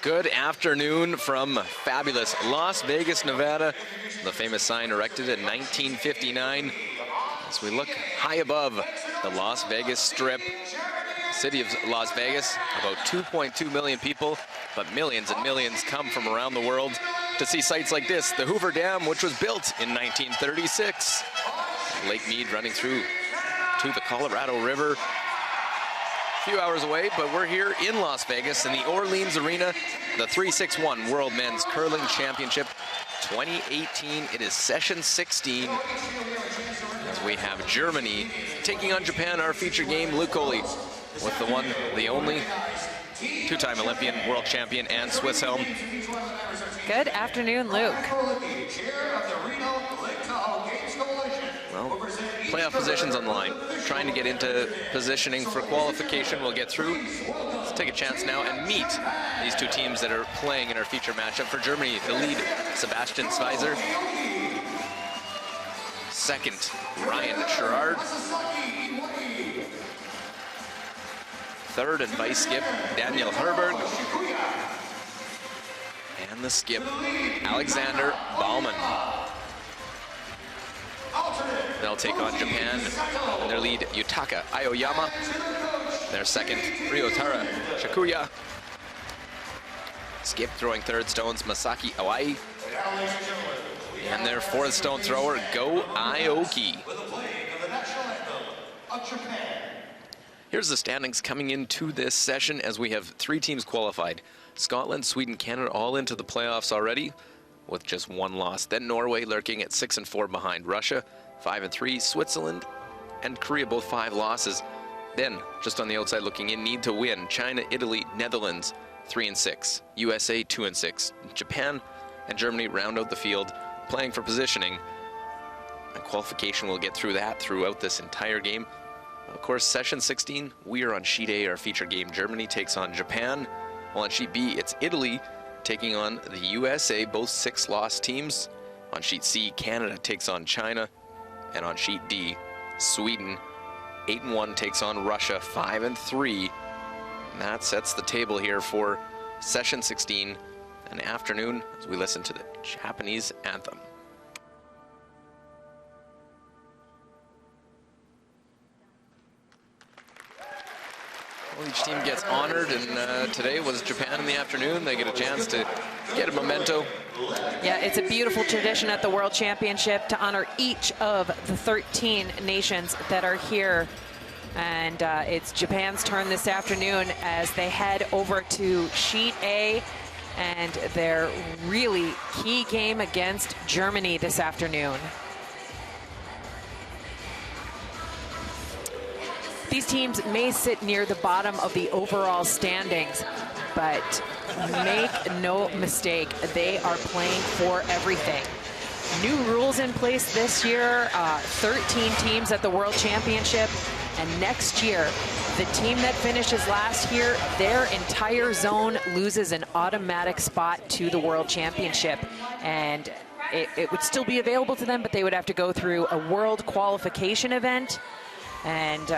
Good afternoon from fabulous Las Vegas, Nevada. The famous sign erected in 1959. As we look high above the Las Vegas Strip, city of Las Vegas, about 2.2 million people, but millions and millions come from around the world to see sights like this. The Hoover Dam, which was built in 1936. Lake Mead running through to the Colorado River. A few hours away, but we're here in Las Vegas in the Orleans Arena, the 361 World Men's Curling Championship 2018. It is session 16 as we have Germany taking on Japan, our feature game. Luke Coley with the one, the only, two-time Olympian, world champion, and Swiss helm. Good afternoon, Luke. Well, playoff positions on the line. Trying to get into positioning for qualification. We'll get through. Let's take a chance now and meet these two teams that are playing in our feature matchup. For Germany, the lead, Sebastian Schweizer. Second, Ryan Sherrard. Third and vice skip, Daniel Herberg. And the skip, Alexander Baumann. They'll take on Japan, and their lead, Yutaka Aoyama. Their second, Ryotaro Shakuya. Skip throwing third stones, Masaki Awai. And their fourth stone thrower, Go Aoki. Here's the standings coming into this session as we have three teams qualified. Scotland, Sweden, Canada all into the playoffs already with just one loss. Then Norway lurking at 6-4 behind Russia, 5-3. Switzerland and Korea both 5 losses. Then just on the outside looking in, need to win. China, Italy, Netherlands 3-6. USA 2-6. Japan and Germany round out the field, playing for positioning. And qualification will get through that throughout this entire game. Of course, session 16, we are on sheet A, our feature game. Germany takes on Japan. While on sheet B, it's Italy taking on the USA, both 6-loss teams. On sheet C, Canada takes on China. And on sheet D, Sweden, 8-1 takes on Russia, 5-3. And that sets the table here for session 16, an afternoon as we listen to the Japanese anthem. Well, each team gets honored, and today was Japan in the afternoon. They get a chance to get a memento. Yeah, it's a beautiful tradition at the World Championship to honor each of the 13 nations that are here. And it's Japan's turn this afternoon as they head over to sheet A and their really key game against Germany this afternoon. These teams may sit near the bottom of the overall standings, but make no mistake, they are playing for everything. New rules in place this year, 13 teams at the World Championship, and next year, the team that finishes last year, their entire zone loses an automatic spot to the World Championship. And it would still be available to them, but they would have to go through a world qualification event. And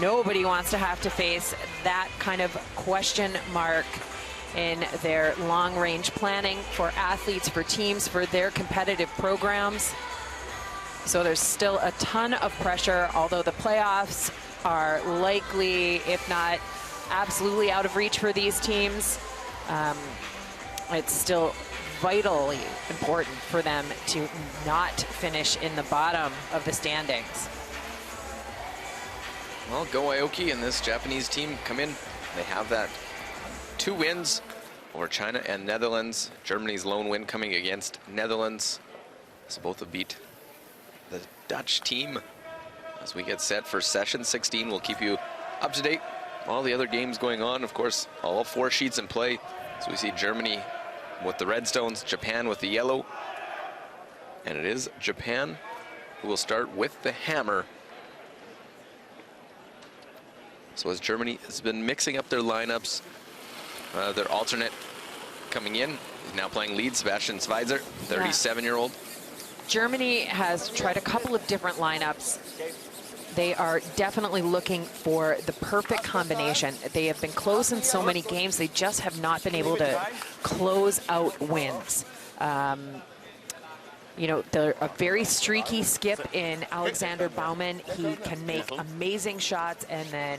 nobody wants to have to face that kind of question mark in their long-range planning for athletes, for teams, for their competitive programs. So there's still a ton of pressure, although the playoffs are likely, if not absolutely out of reach for these teams. It's still vitally important for them to not finish in the bottom of the standings. Well, Go Aoki and this Japanese team come in. They have that 2 wins over China and Netherlands. Germany's lone win coming against Netherlands. So both have beat the Dutch team. As we get set for session 16, we'll keep you up to date. All the other games going on, of course, all 4 sheets in play. So we see Germany with the red stones, Japan with the yellow. And it is Japan who will start with the hammer. So as Germany has been mixing up their lineups, their alternate coming in, he's now playing lead, Sebastian Schweizer, 37-year-old. Germany has tried a couple of different lineups. they are definitely looking for the perfect combination. They have been close in so many games. They just have not been able to close out wins. You know, they're a very streaky skip in Alexander Baumann. He can make amazing shots and then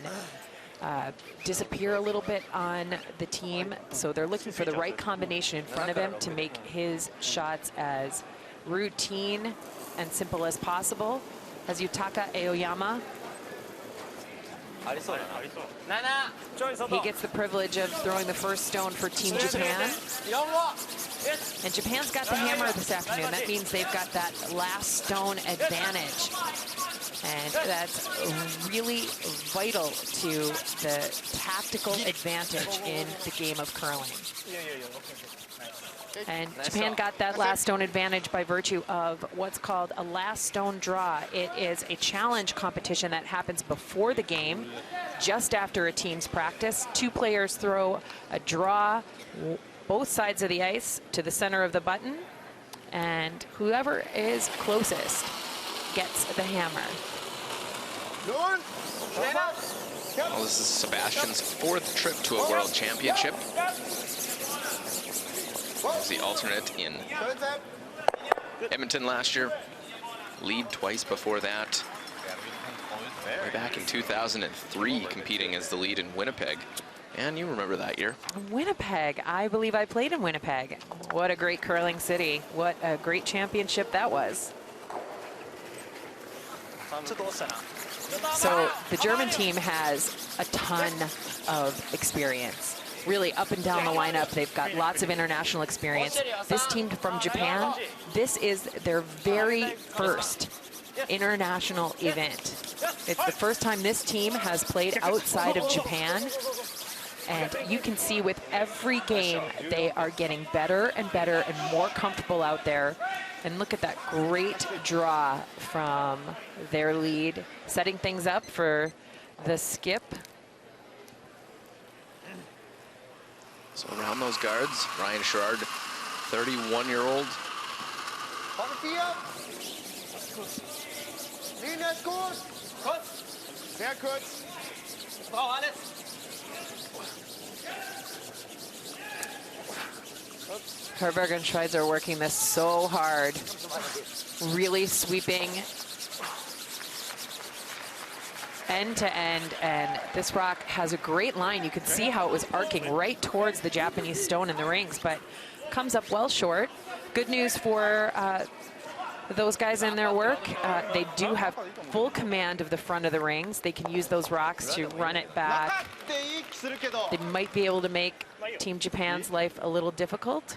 disappear a little bit on the team. So they're looking for the right combination in front of him to make his shots as routine and simple as possible. Has Yutaka Aoyama. He gets the privilege of throwing the first stone for Team Japan. And Japan's got the hammer this afternoon. That means they've got that last stone advantage. And that's really vital to the tactical advantage in the game of curling. And Japan got that last stone advantage by virtue of what's called a last stone draw. It is a challenge competition that happens before the game, just after a team's practice. Two players throw a draw both sides of the ice to the center of the button, and whoever is closest gets the hammer. Well, this is Sebastian's 4th trip to a World Championship. He was the alternate in Edmonton last year. Lead twice before that. Way back in 2003, competing as the lead in Winnipeg. And you remember that year. Winnipeg. I believe I played in Winnipeg. What a great curling city. What a great championship that was. So the German team has a ton of experience. Really up and down the lineup, they've got lots of international experience. This team from Japan, this is their very first international event. It's the first time this team has played outside of Japan. And you can see with every game, they are getting better and better and more comfortable out there. And look at that great draw from their lead, setting things up for the skip. So around those guards, Ryan Sherrard, 31-year-old. Herberg and Schweizer are working this so hard, really sweeping end to end, and this rock has a great line. You can see how it was arcing right towards the Japanese stone in the rings, but comes up well short. Good news for those guys in their work. They do have full command of the front of the rings. They can use those rocks to run it back. They might be able to make Team Japan's life a little difficult.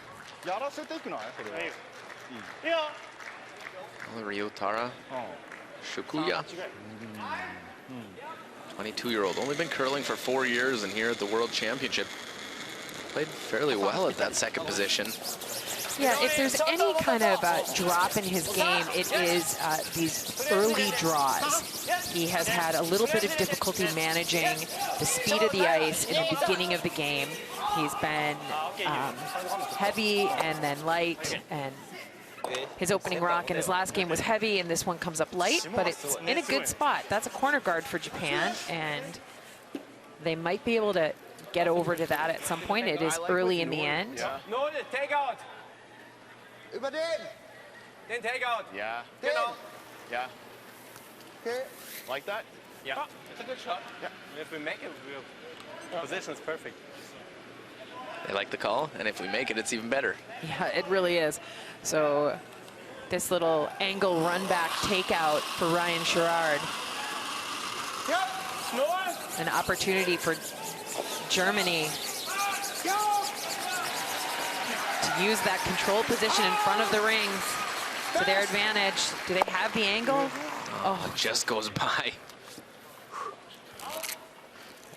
Ryotaro Shukuya, 22-year-old, only been curling for 4 years, and here at the World Championship played fairly well at that second position. Yeah, if there's any kind of drop in his game, it is these early draws. He has had a little bit of difficulty managing the speed of the ice in the beginning of the game. He's been heavy and then light, and his opening rock in his last game was heavy, and this one comes up light, but it's in a good spot. That's a corner guard for Japan, and they might be able to get over to that at some point. It is early in the end. No, take out. Then take out. Yeah. Yeah. Okay. Like that? Yeah. It's a good shot. Yeah. If we make it, position is perfect. They like the call, and if we make it, it's even better. Yeah, it really is. So this little angle run back takeout for Ryan Sherrard. Yep. An opportunity for Germany to use that control position in front of the rings to their advantage. Do they have the angle? Oh, it just goes by.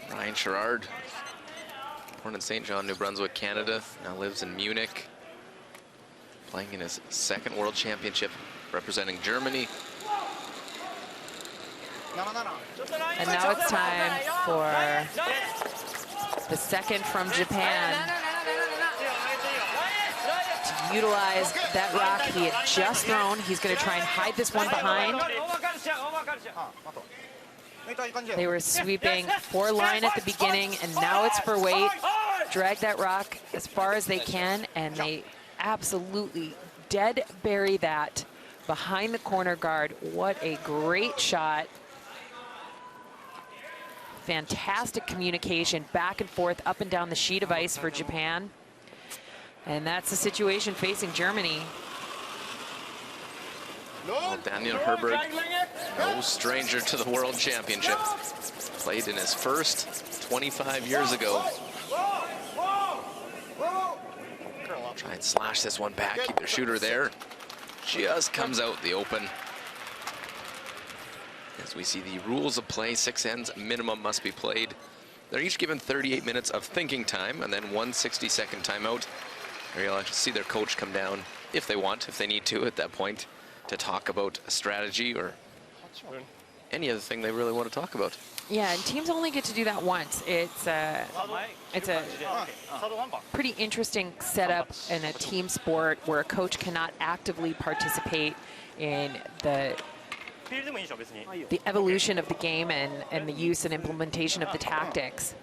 Ryan Sherrard, born in St. John, New Brunswick, Canada, now lives in Munich, playing in his second World Championship, representing Germany. And now it's time for the second from Japan to utilize that rock he had just thrown. He's going to try and hide this one behind. They were sweeping for line at the beginning, and now it's for weight. Drag that rock as far as they can, and they absolutely dead bury that behind the corner guard. What a great shot. Fantastic communication back and forth, up and down the sheet of ice for Japan. And that's the situation facing Germany. Well, Daniel Herberg, no stranger to the World Championship. Played in his first 25 years ago. Try and slash this one back, keep their shooter there. Just comes out the open. As we see the rules of play, 6 ends minimum must be played. They're each given 38 minutes of thinking time and then 1 60-second timeout. Or you'll actually see their coach come down if they want, if they need to at that point, to talk about a strategy or any other thing they really want to talk about. Yeah, and teams only get to do that once. It's a pretty interesting setup in a team sport where a coach cannot actively participate in the evolution of the game and the use and implementation of the tactics.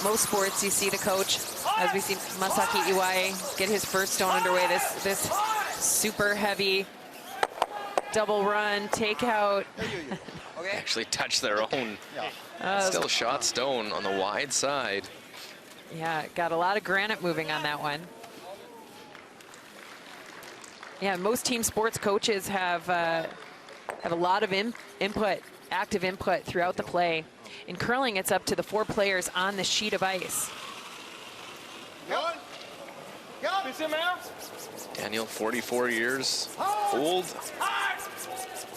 Most sports, you see the coach, as we see Masaki Iwai get his first stone underway. This super heavy double run, takeout. Actually touched their own. Still shot stone on the wide side. Yeah, got a lot of granite moving on that one. Yeah, most team sports coaches have a lot of input, active input throughout the play. In curling, it's up to the 4 players on the sheet of ice. Daniel, 44 years old,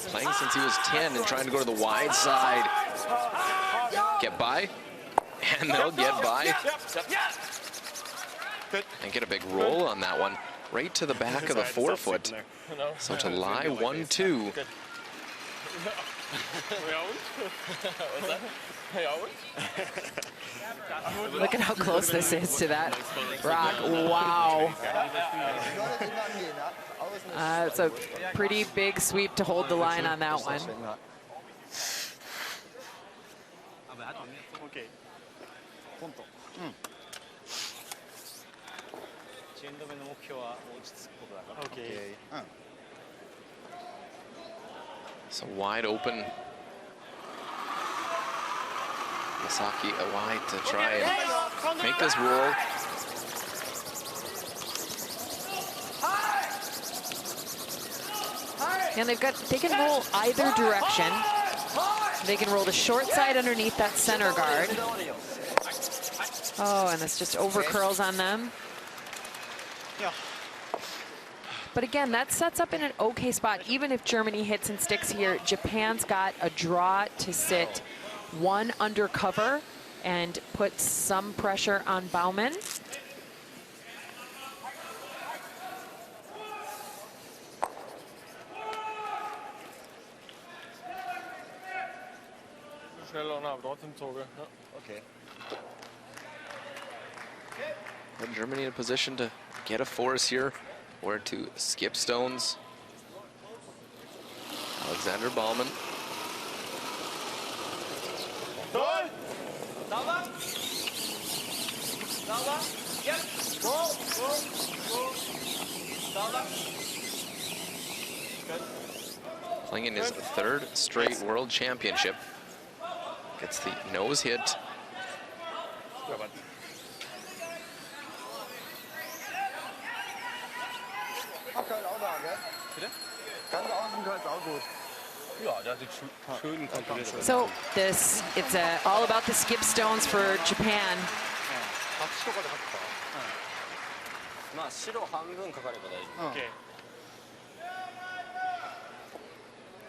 playing since he was 10 and trying to go to the wide side. Get by, and they'll get by. And get a big roll on that one, right to the back of the forefoot. So to lie 1-2. Look at how close this is to that rock. Wow. It's a pretty big sweep to hold the line on that one. So wide open. Masaki Iwai to try and make this roll. And they can roll either direction. They can roll the short side underneath that center guard. Oh, and this just over curls on them. But again, that sets up in an okay spot. Even if Germany hits and sticks here, Japan's got a draw to sit 1 under cover and put some pressure on Baumann. Put Germany in a position to get a force here, or to skip stones. Alexander Baumann. Playing in his 3rd straight World Championship. Gets the nose hit. So it's all about the skip stones for Japan.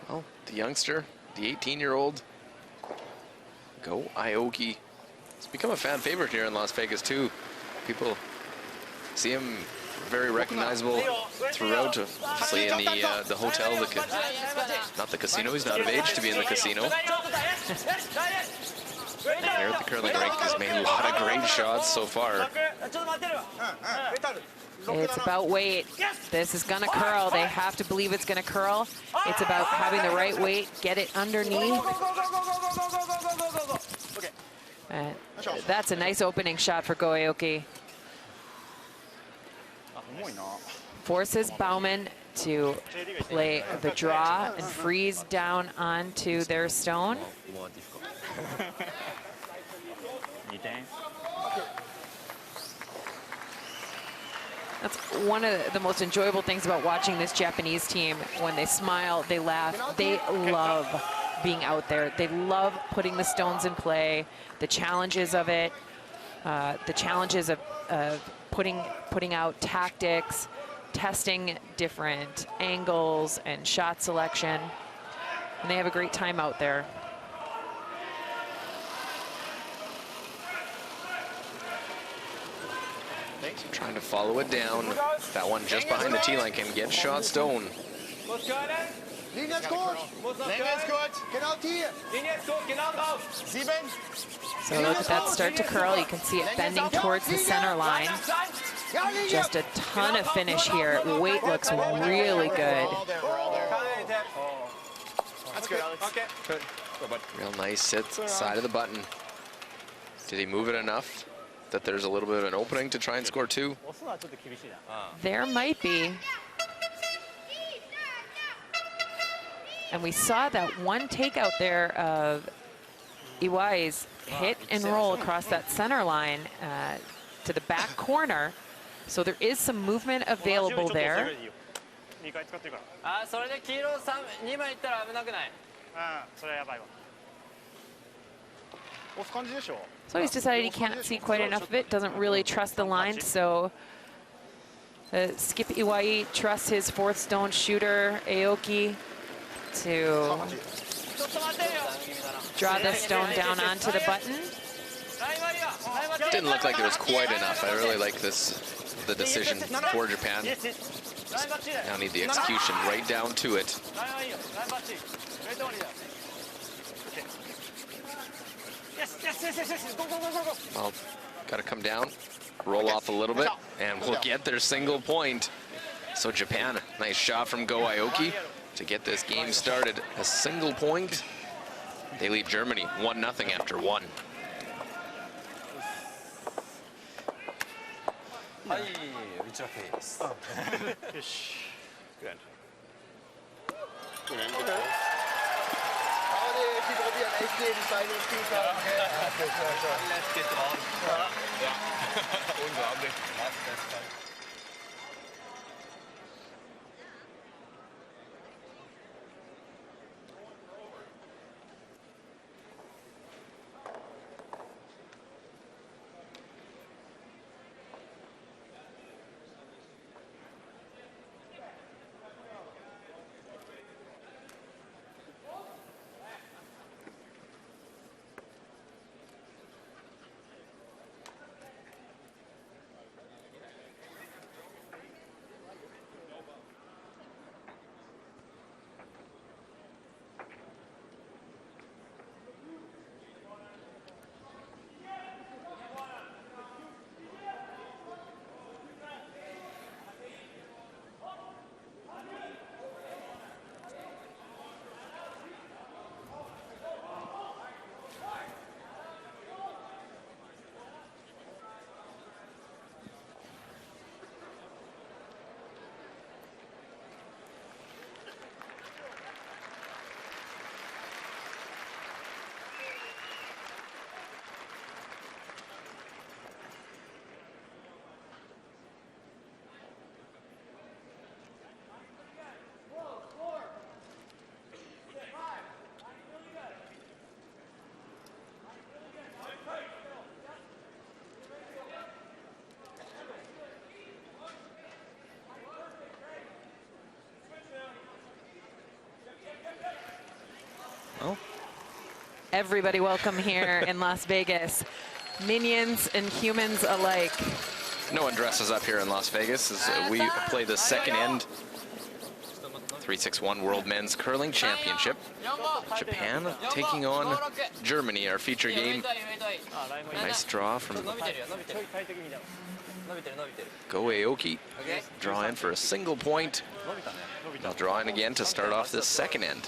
Well, the youngster, the 18-year-old, Go Aoki. He's become a fan favorite here in Las Vegas too. People see him very recognizable throughout, obviously in the hotel, not the casino. He's not of age to be in the casino. Here at the curling rink, he's made a lot of great shots so far. It's about weight. This is gonna curl. They have to believe it's gonna curl. It's about having the right weight, get it underneath. And that's a nice opening shot for Goaoki. Forces Bauman to play the draw and freeze down onto their stone. That's one of the most enjoyable things about watching this Japanese team. When they smile, they laugh, they love being out there. They love putting the stones in play, the challenges of it, the challenges of putting out tactics, testing different angles and shot selection. And they have a great time out there. Trying to follow it down. That one just behind the T line can get shot stone. So look at that start to curl. You can see it bending towards the center line. Just a ton of finish here. Weight looks really good. That's good, Alex. Okay. Good. Real nice sit, side of the button. Did he move it enough that there's a little bit of an opening to try and score two? There might be. And we saw that one takeout there of Iwai's hit and roll across that center line to the back corner. So there is some movement available there. So he's decided he can't see quite enough of it, doesn't really trust the line, so Skip Iwai trusts his fourth stone shooter, Aoki, to draw the stone down onto the button. Didn't look like there was quite enough. I really like the decision for Japan. Now need the execution right down to it. Well, got to come down, roll off a little bit, and we'll get their single point. So Japan, nice shot from Go Aoki to get this game started. A single point. They lead Germany 1-0 after one. Everybody welcome here in Las Vegas. Minions and humans alike. No one dresses up here in Las Vegas as we play the second end 361 World Men's Curling Championship. Japan taking on Germany, our feature game. Nice draw from Go Aoki. Draw in for a single point. They'll draw in again to start off this second end.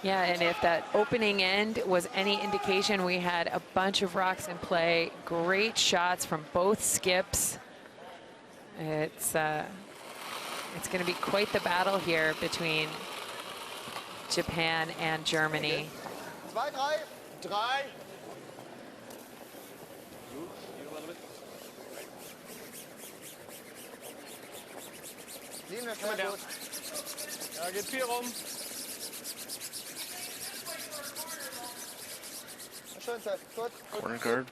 Yeah, and if that opening end was any indication, we had a bunch of rocks in play. Great shots from both skips. It's going to be quite the battle here between Japan and Germany. 2, 3, 3. Linje schnell gut. Ja, geht viel rum. Schön, Zeit. Gut. Corner guard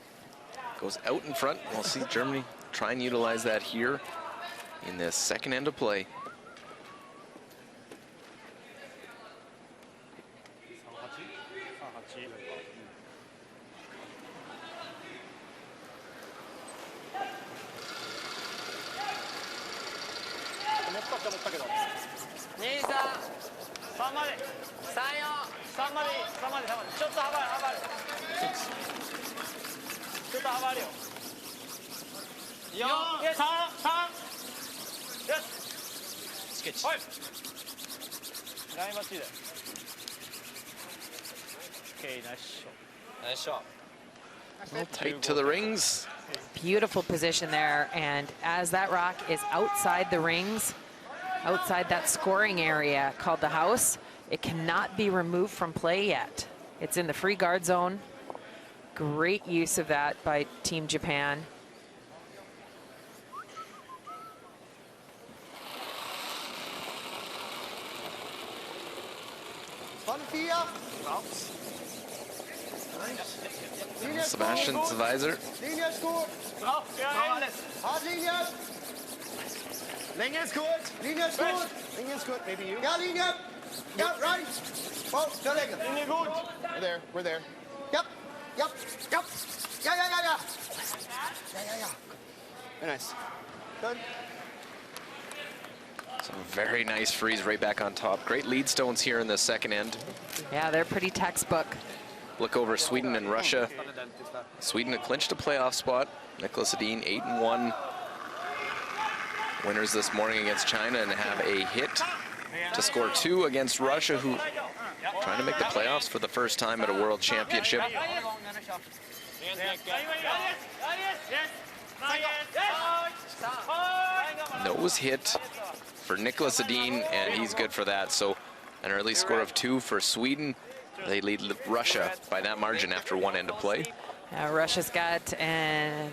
goes out in front. We'll see Germany try and utilize that here in this second end of play. Okay, nice shot. Nice shot. Well, tight to the rings. Beautiful position there, and as that rock is outside the rings, outside that scoring area called the house, it cannot be removed from play yet. It's in the free guard zone. Great use of that by Team Japan. Sebastian Zweiser. Linie ist gut. Hart Linie. Länge ist gut. Linie ist gut. Linie ist gut. Maybe you. Ja, Linie. Ja, right. Oh, der Länge. Linie gut. We're there. We're there. Yep. Yep. Yep. Ja, ja, ja, ja. Ja, ja, ja. Very nice. Good. So very nice freeze right back on top. Great lead stones here in the second end. Yeah, they're pretty textbook. Look over Sweden and Russia. Sweden had clinched a playoff spot. Nicholas Edin 8-1. Winners this morning against China and have a hit to score 2 against Russia, who trying to make the playoffs for the first time at a world championship. Nose hit for Nicholas Edin, and he's good for that. So an early score of 2 for Sweden. They lead Russia by that margin after one end of play. Russia's got, and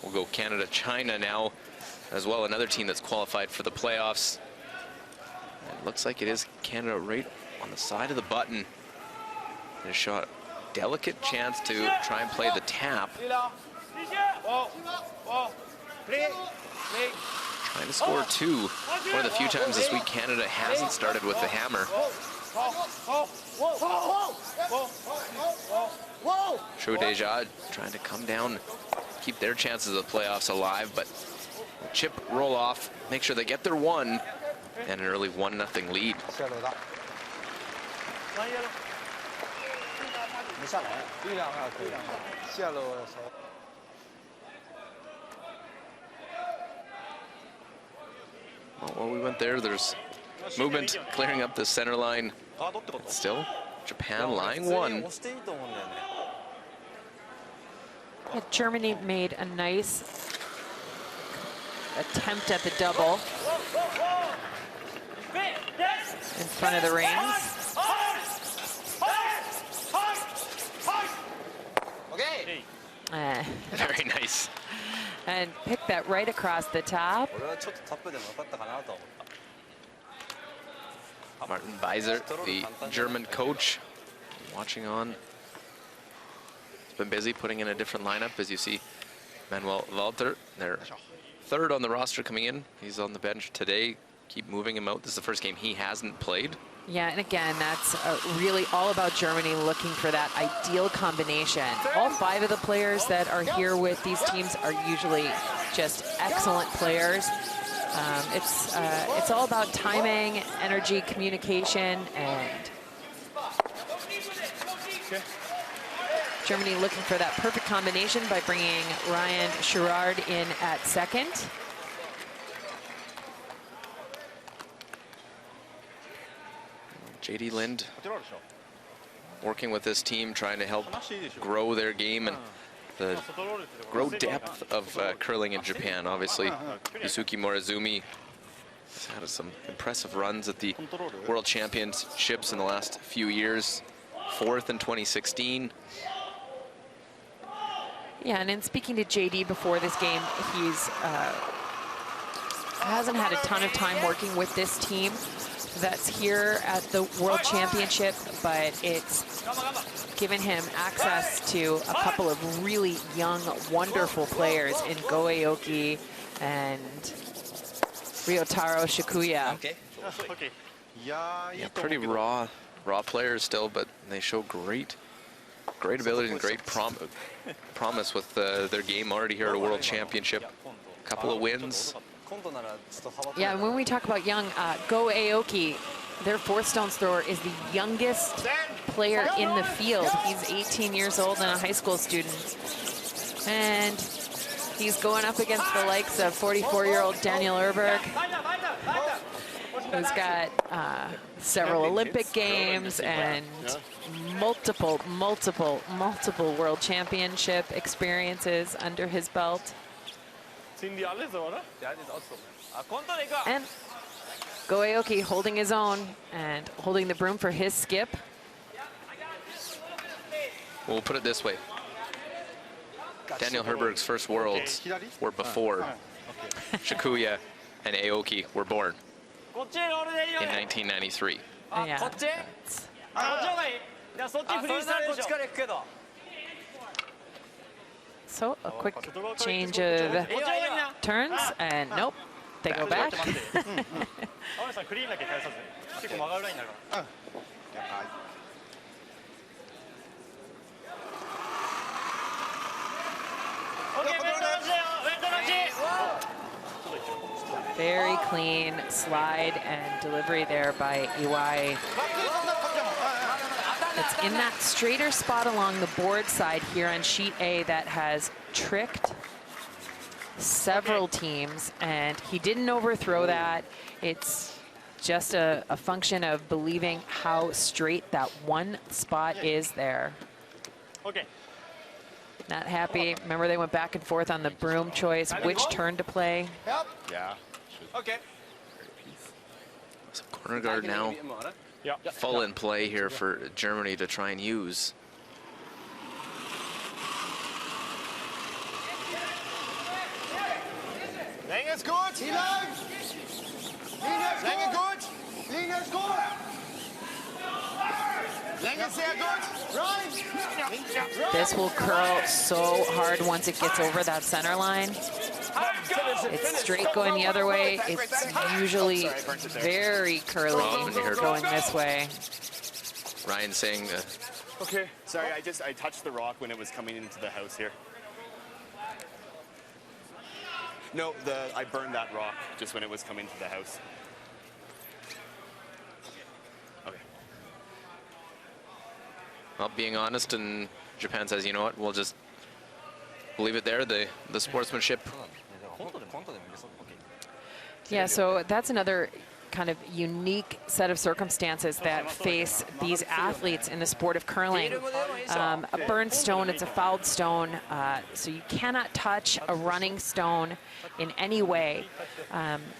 we'll go Canada, China now as well. Another team that's qualified for the playoffs. It looks like it is Canada right on the side of the button. They shot delicate chance to try and play the tap. Trying to score 2. One of the few times this week Canada hasn't started with the hammer. Deja trying to come down, keep their chances of the playoffs alive, but chip roll off, make sure they get their 1, and an early 1-0 lead. Well, while we went there, there's movement clearing up the center line. But still, Japan lying 1. Yeah, Germany made a nice attempt at the double in front of the rings. Okay. Very nice. And picked that right across the top. Martin Weiser, the German coach, watching on. He's been busy putting in a different lineup, as you see Manuel Walter, their 3rd on the roster coming in. He's on the bench today. Keep moving him out. This is the first game he hasn't played. Yeah, and again, that's really all about Germany looking for that ideal combination. All 5 of the players that are here with these teams are usually just excellent players. It's all about timing, energy, communication, and Germany looking for that perfect combination by bringing Ryan Sherrard in at second. JD Lind working with this team, trying to help grow their game and grow depth of curling in Japan. Obviously, Yusuke Morizumi has had some impressive runs at the World Championships in the last few years. 4th in 2016. Yeah, and in speaking to JD before this game, he's hasn't had a ton of time working with this team that's here at the World Championship, but it's given him access to a couple of really young, wonderful players in Go Aoki and Ryotaro Shikuya. Yeah, pretty raw players still, but they show great ability and great promise with their game already here at a World Championship. A couple of wins. Yeah, and when we talk about young, Go Aoki, their 4th stones thrower, is the youngest player in the field. He's 18 years old and a high school student. And he's going up against the likes of 44-year-old Daniel Erberg, who's got several Olympic Games and multiple World Championship experiences under his belt. And Go Aoki holding his own and holding the broom for his skip. We'll put it this way. Daniel Herberg's first Worlds were before Shikuya and Aoki were born in 1993. Yeah. So a quick change of turns, and nope, they go back. Very clean slide and delivery there by Iwai. It's in that straighter spot along the board side here on sheet A that has tricked several teams, and he didn't overthrow that. It's just a function of believing how straight that one spot is there. Okay. Not happy. Remember, they went back and forth on the broom choice, which turn to play. Yeah. Okay. So corner guard now full in play here for Germany to try and use. Länge ist gut. Länge gut. Linie ist gut. Länge ist sehr gut. Right. This will curl so hard once it gets over that center line. It's straight going the other way. It's usually very curly going this way. Ryan saying, okay. Sorry, I touched the rock when it was coming into the house here. No, I burned that rock just when it was coming to the house. Okay. well, being honest, and Japan says, you know what, we'll just leave it there, the sportsmanship. Yeah, so that's another kind of unique set of circumstances that face these athletes in the sport of curling. A burned stone, it's a fouled stone, so you cannot touch a running stone in any way.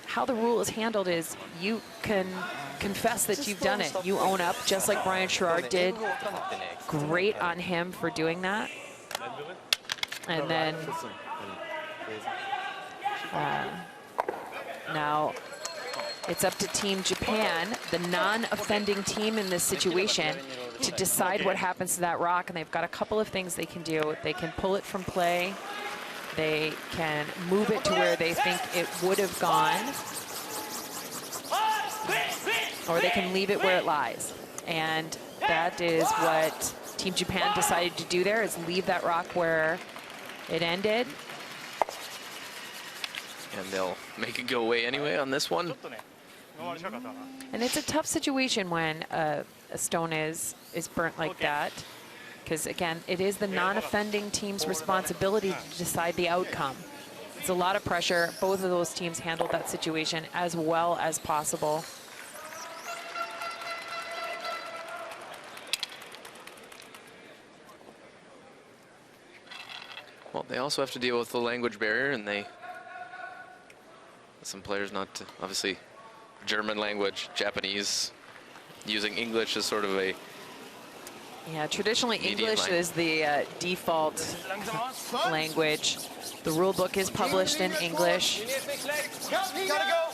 How the rule is handled is you can confess that you've done it. You own up, just like Brian Sherrard did. Great on him for doing that. And then now it's up to Team Japan, the non-offending team in this situation, to decide what happens to that rock. And they've got a couple of things they can do. They can pull it from play. They can move it to where they think it would have gone. Or they can leave it where it lies. And that is what Team Japan decided to do there, is leave that rock where it ended. And they'll make it go away anyway on this one. And it's a tough situation when a stone is burnt like that. Because, again, it is the non-offending team's responsibility to decide the outcome. It's a lot of pressure. Both of those teams handled that situation as well as possible. Well, they also have to deal with the language barrier, and some players not to, obviously German language, Japanese, using English as sort of a Yeah, traditionally English is the default language. The rule book is published in English. Gotta go.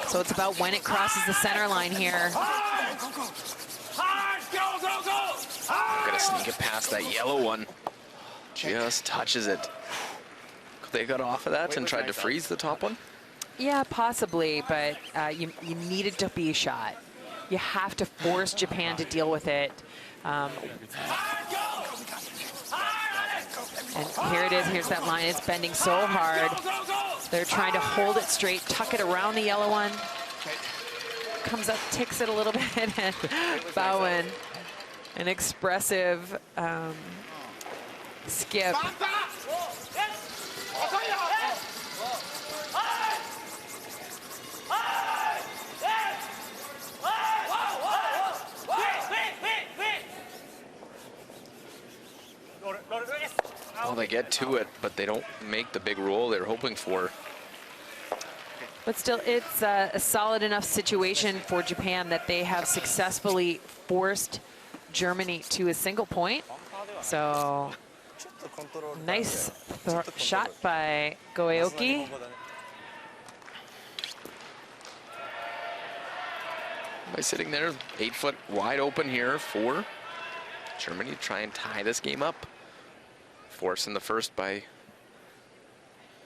So it's about when it crosses the center line here. Gonna sneak it past that yellow one. Just touches it. They got off of that and tried to freeze the top one. Yeah, possibly, but you needed to be shot. You have to force Japan to deal with it. And here it is. Here's that line. It's bending so hard. They're trying to hold it straight, tuck it around the yellow one. Comes up, ticks it a little bit, and Bowen, an expressive skip. Well, they get to it, but they don't make the big roll they're hoping for. But still, it's a solid enough situation for Japan that they have successfully forced Germany to a single point. So, nice shot by Goeoki. By sitting there, 8 foot wide open here for Germany to try and tie this game up. Force in the first by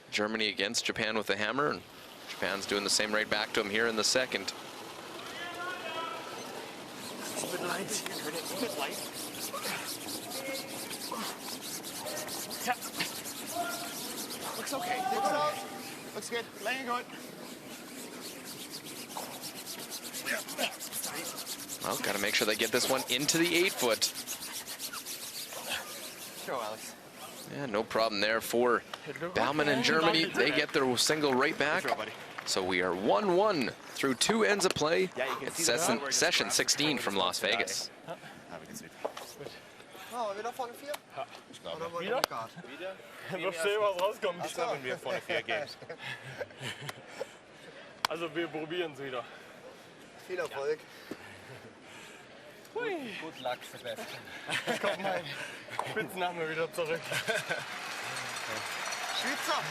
Germany against Japan with the hammer, and Japan's doing the same right back to him here in the second. Looks okay. Looks good. Laying good. Well, got to make sure they get this one into the 8 foot. Go, Alex. Yeah, no problem there for Baumann and Germany. They get their single right back. So we are 1-1 through 2 ends of play. It's session 16 from Las Vegas. Oh, wieder vorne 4? Oder wollen wir Wieder? Guard? Noch sehen, was rauskommt. Ich glaube, wenn wir vorne 4 gehen. Also wir probieren es wieder. Viel Erfolg. Good luck, Sebastian. Jetzt kommt mein Spitzname wieder zurück. Schweizer.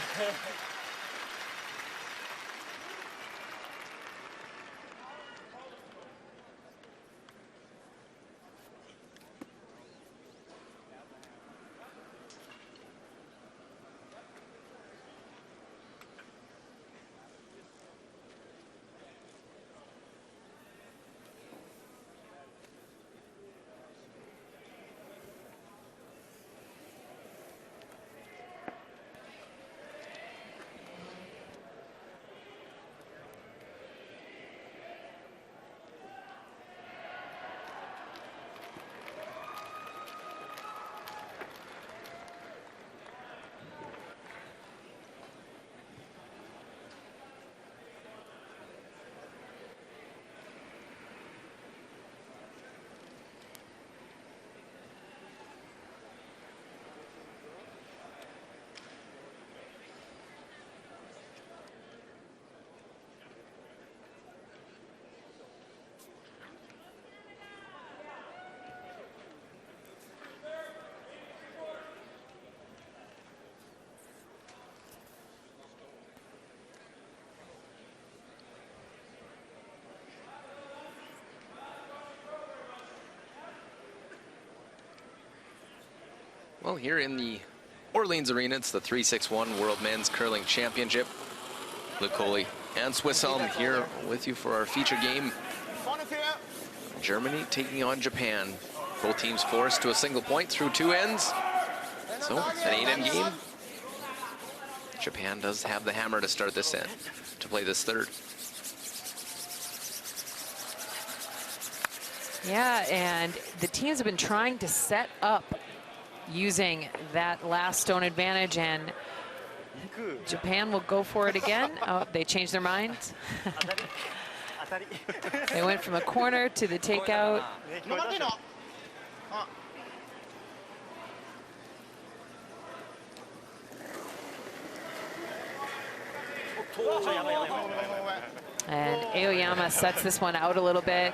Well, here in the Orleans Arena, it's the 361 World Men's Curling Championship. Luke Coley and Swiss Helm here with you for our feature game. Vorne 4. Germany taking on Japan. Both teams forced to a single point through 2 ends. So an 8-end game. Japan does have the hammer to start this end, to play this third. Yeah, and the teams have been trying to set up using that last stone advantage, and Japan will go for it again. Oh, they changed their minds. They went from a corner to the takeout. And Aoyama sets this one out a little bit.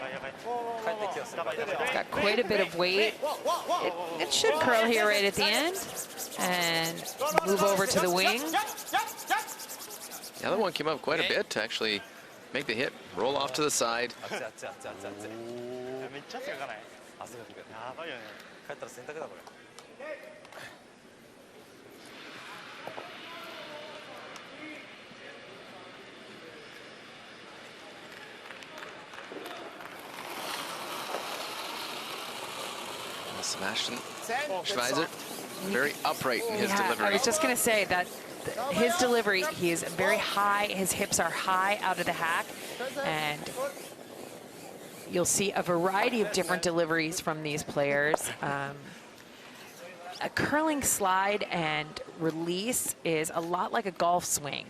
It's got quite a bit of weight. It should curl here right at the end and move over to the wing. The other one came up quite a bit to actually make the hit, roll off to the side. Sebastian Schweizer, very upright in his delivery. I was just going to say that his delivery, he is very high. His hips are high out of the hack. And you'll see a variety of different deliveries from these players. A curling slide and release is a lot like a golf swing.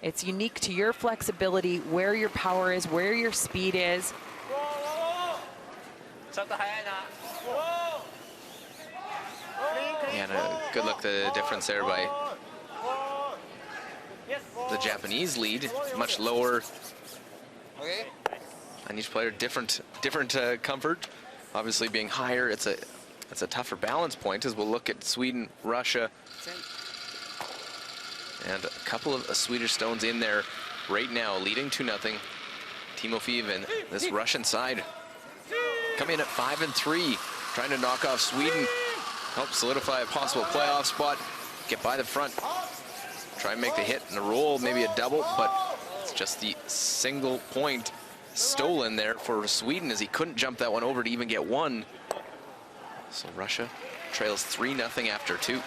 It's unique to your flexibility, where your power is, where your speed is. And a good look, the difference there by the Japanese lead, much lower on each player, different comfort. Obviously being higher, it's a tougher balance point as we'll look at Sweden, Russia, and a couple of Swedish stones in there right now, leading 2-0. Timofeev and this Russian side come in at 5-3, trying to knock off Sweden, help solidify a possible playoff spot, get by the front, try and make the hit and a roll, maybe a double, but it's just the single point stolen there for Sweden as he couldn't jump that one over to even get one. So Russia trails 3-0 after 2.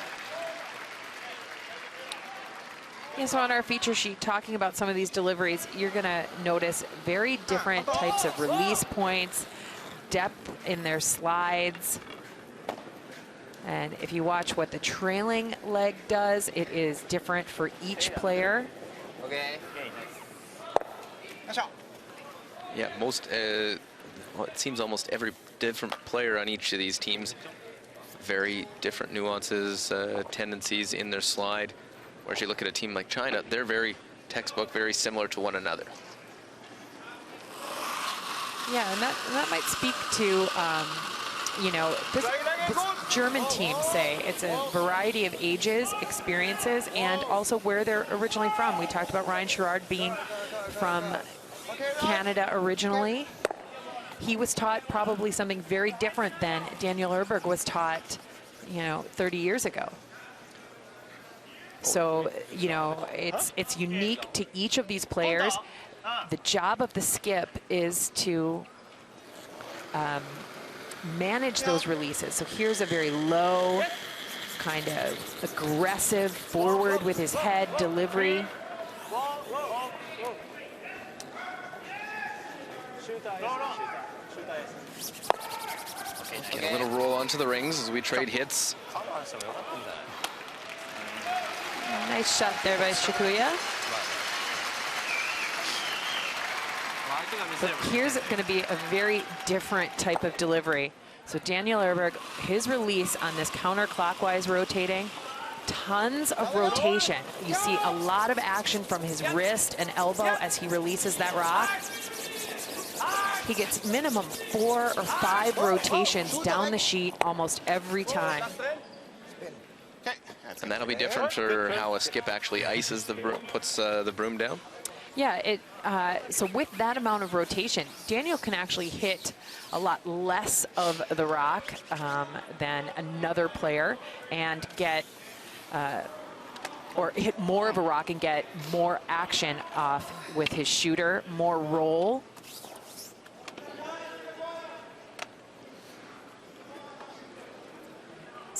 Yeah, so on our feature sheet, talking about some of these deliveries, you're going to notice very different types of release points, depth in their slides. And if you watch what the trailing leg does, it is different for each player. Okay. Yeah, well, it seems almost every different player on each of these teams, very different nuances, tendencies in their slide. Whereas you look at a team like China, they're very textbook, very similar to one another. Yeah, and that might speak to, you know, this German team, say, it's a variety of ages, experiences, and also where they're originally from. We talked about Ryan Sherrard being from Canada originally. He was taught probably something very different than Daniel Erberg was taught, you know, 30 years ago. So, you know, it's unique to each of these players. The job of the skip is to manage those releases. So here's a very low, kind of aggressive forward with his head delivery. Get a little roll onto the rings as we trade hits. Nice shot there by Shikuya. So here's going to be a very different type of delivery. So Daniel Erberg, his release on this counterclockwise rotating, tons of rotation. You see a lot of action from his wrist and elbow as he releases that rock. He gets minimum 4 or 5 rotations down the sheet almost every time. And that'll be different for how a skip actually ices the puts the broom down. Yeah, so with that amount of rotation, Daniel can actually hit a lot less of the rock than another player and get, or hit more of a rock and get more action off with his shooter, more roll.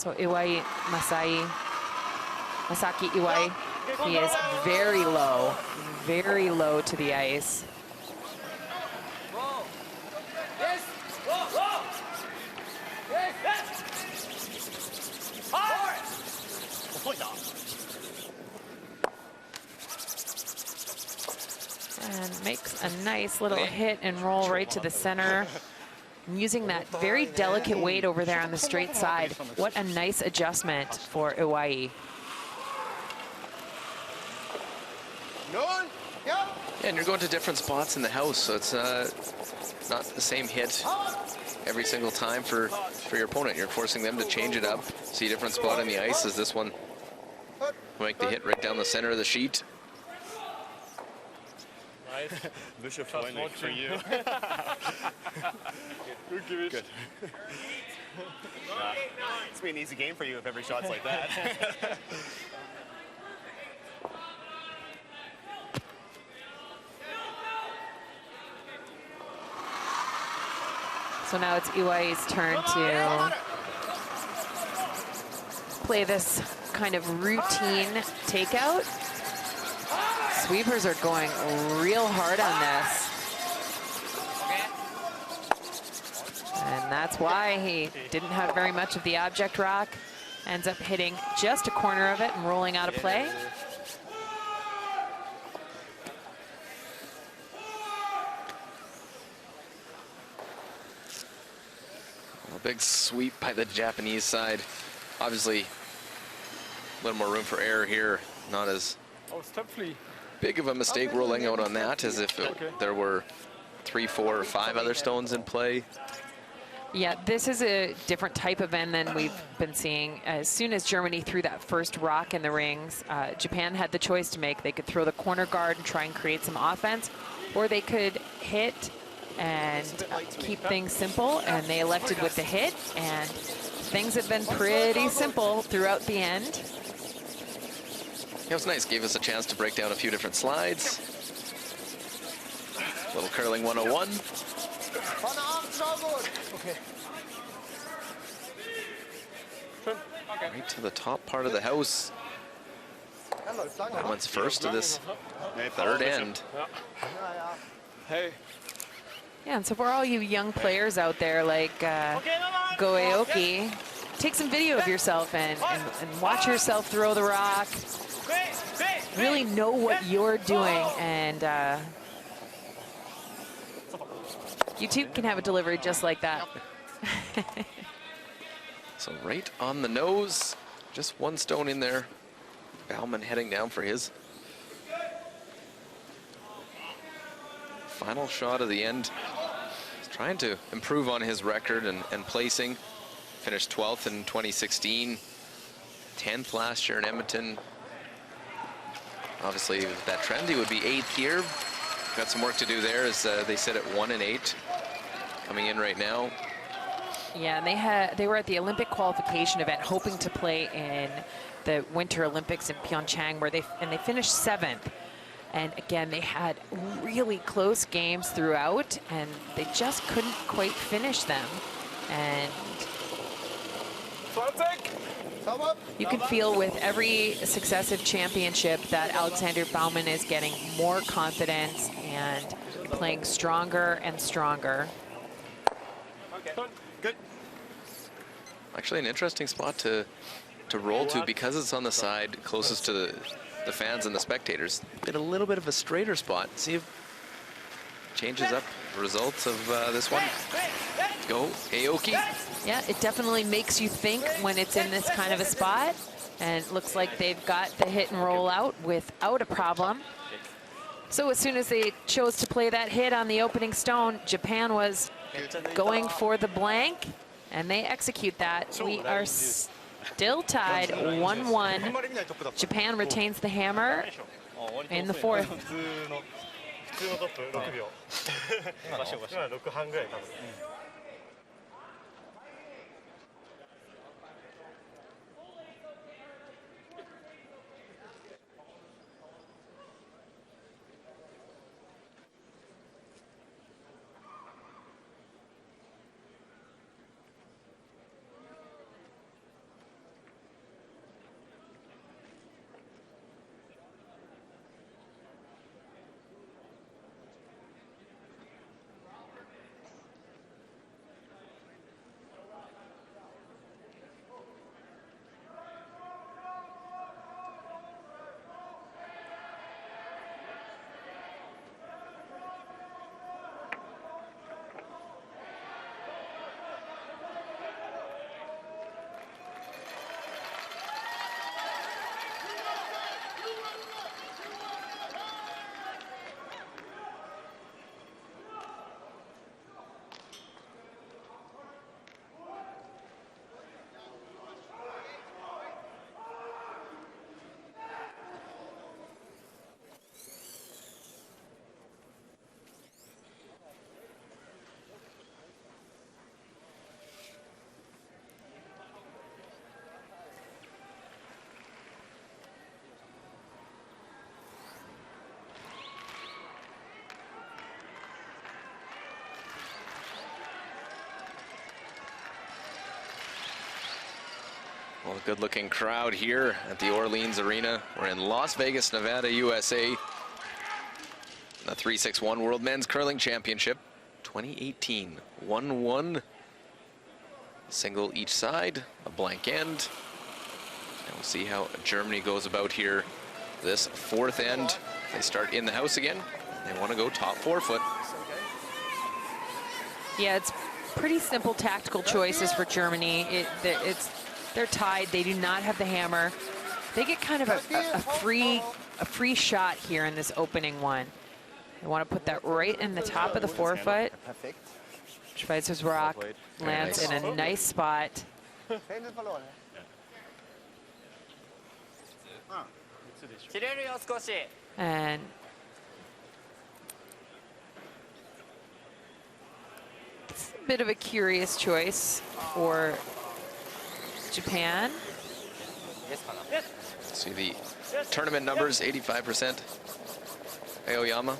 So Iwai Masaki Iwai, he is very low to the ice. And makes a nice little hit and roll right to the center. And using that very delicate weight over there on the straight side. What a nice adjustment for Iwai. And you're going to different spots in the house, so it's not the same hit every single time for your opponent. You're forcing them to change it up, see a different spot on the ice. As this one make the hit right down the center of the sheet. Bishop Flynn for you. Good. It's be an easy game for you if every shot's like that. So now it's Iwai's turn to play this kind of routine takeout. Sweepers are going real hard on this. And that's why he didn't have very much of the object rock. Ends up hitting just a corner of it and rolling out of play. A big sweep by the Japanese side. Obviously, a little more room for error here. Not as big of a mistake rolling out on that as if there were 3, 4, or 5 other stones in play. Yeah, this is a different type of end than we've been seeing. As soon as Germany threw that first rock in the rings, Japan had the choice to make. They could throw the corner guard and try and create some offense, or they could hit and keep things simple, and they elected with the hit, and things have been pretty simple throughout the end. It was nice, gave us a chance to break down a few different slides. Little curling 101. Right to the top part of the house. That one's first to this third end. Yeah, and so for all you young players out there like Goeoki, take some video of yourself and watch yourself throw the rock. Really know what you're doing, and you too can have a delivery just like that. So right on the nose, just one stone in there. Bauman heading down for his final shot of the end. He's trying to improve on his record and placing. Finished 12th in 2016, 10th last year in Edmonton. Obviously, with that trend, he would be 8th here. Got some work to do there, as they sit at 1 and 8, coming in right now. Yeah, and they were at the Olympic qualification event, hoping to play in the Winter Olympics in Pyeongchang, where they finished 7th. And again, they had really close games throughout, and they just couldn't quite finish them. And you can feel with every successive championship that Alexander Bauman is getting more confidence and playing stronger and stronger. Good. Actually, an interesting spot to roll to because it's on the side closest to the fans and the spectators. In a little bit of a straighter spot. See if changes up the results of this one. Go, Aoki. Yeah, it definitely makes you think when it's in this kind of a spot. And it looks like they've got the hit and roll out without a problem. So as soon as they chose to play that hit on the opening stone, Japan was going for the blank, and they execute that. We are still tied 1-1. Japan retains the hammer in the 4th. Well, a good-looking crowd here at the Orleans Arena. We're in Las Vegas, Nevada, USA. The 3-6-1 World Men's Curling Championship 2018. 1-1. Single each side, a blank end. And we'll see how Germany goes about here. This fourth end, they start in the house again. They want to go top 4 foot. Yeah, it's pretty simple tactical choices for Germany. They're tied. They do not have the hammer. They get kind of a free shot here in this opening one. They want to put that right in the top of the 4 foot. Schweizer's rock lands in a nice spot. And it's a bit of a curious choice for Japan. See the tournament numbers, 85%. Aoyama.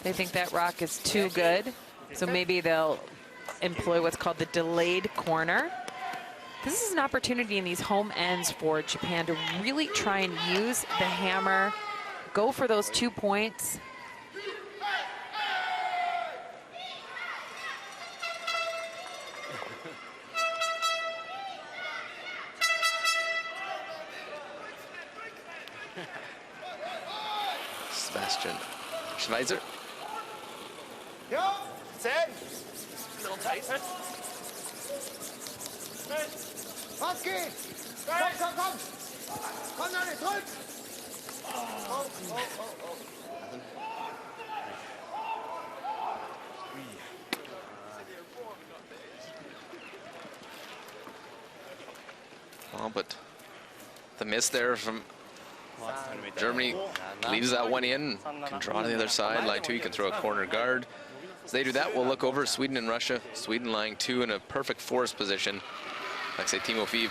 They think that rock is too good, so maybe they'll employ what's called the delayed corner. This is an opportunity in these home ends for Japan to really try and use the hammer, go for those 2 points. Sebastian Schweizer. Ja, 10. Little tight. Was geht? Komm, komm, komm. Komm, Nanni, drück. Oh, but the miss there from Germany leaves that one in, can draw to the other side. Line 2, you can throw a corner guard. As they do that, we'll look over Sweden and Russia. Sweden lying 2 in a perfect force position. Like I say, Timofeev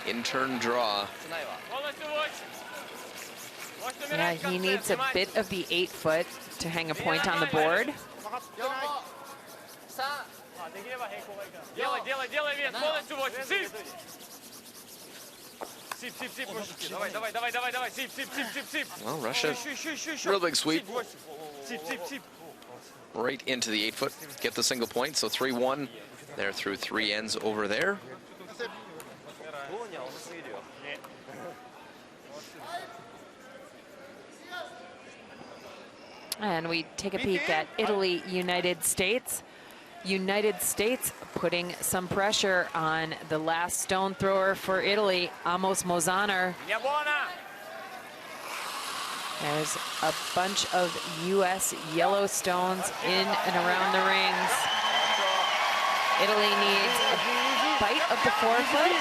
in turn draw. Yeah, he needs a bit of the 8 foot to hang a point on the board. Well, Russia, real big sweep. Right into the 8 foot, get the single point, so 3-1. They're through 3 ends over there. And we take a peek at Italy, United States. United States putting some pressure on the last stone thrower for Italy, Amos Mozaner. There's a bunch of U.S. yellow stones in and around the rings. Italy needs a bite of the 4 foot.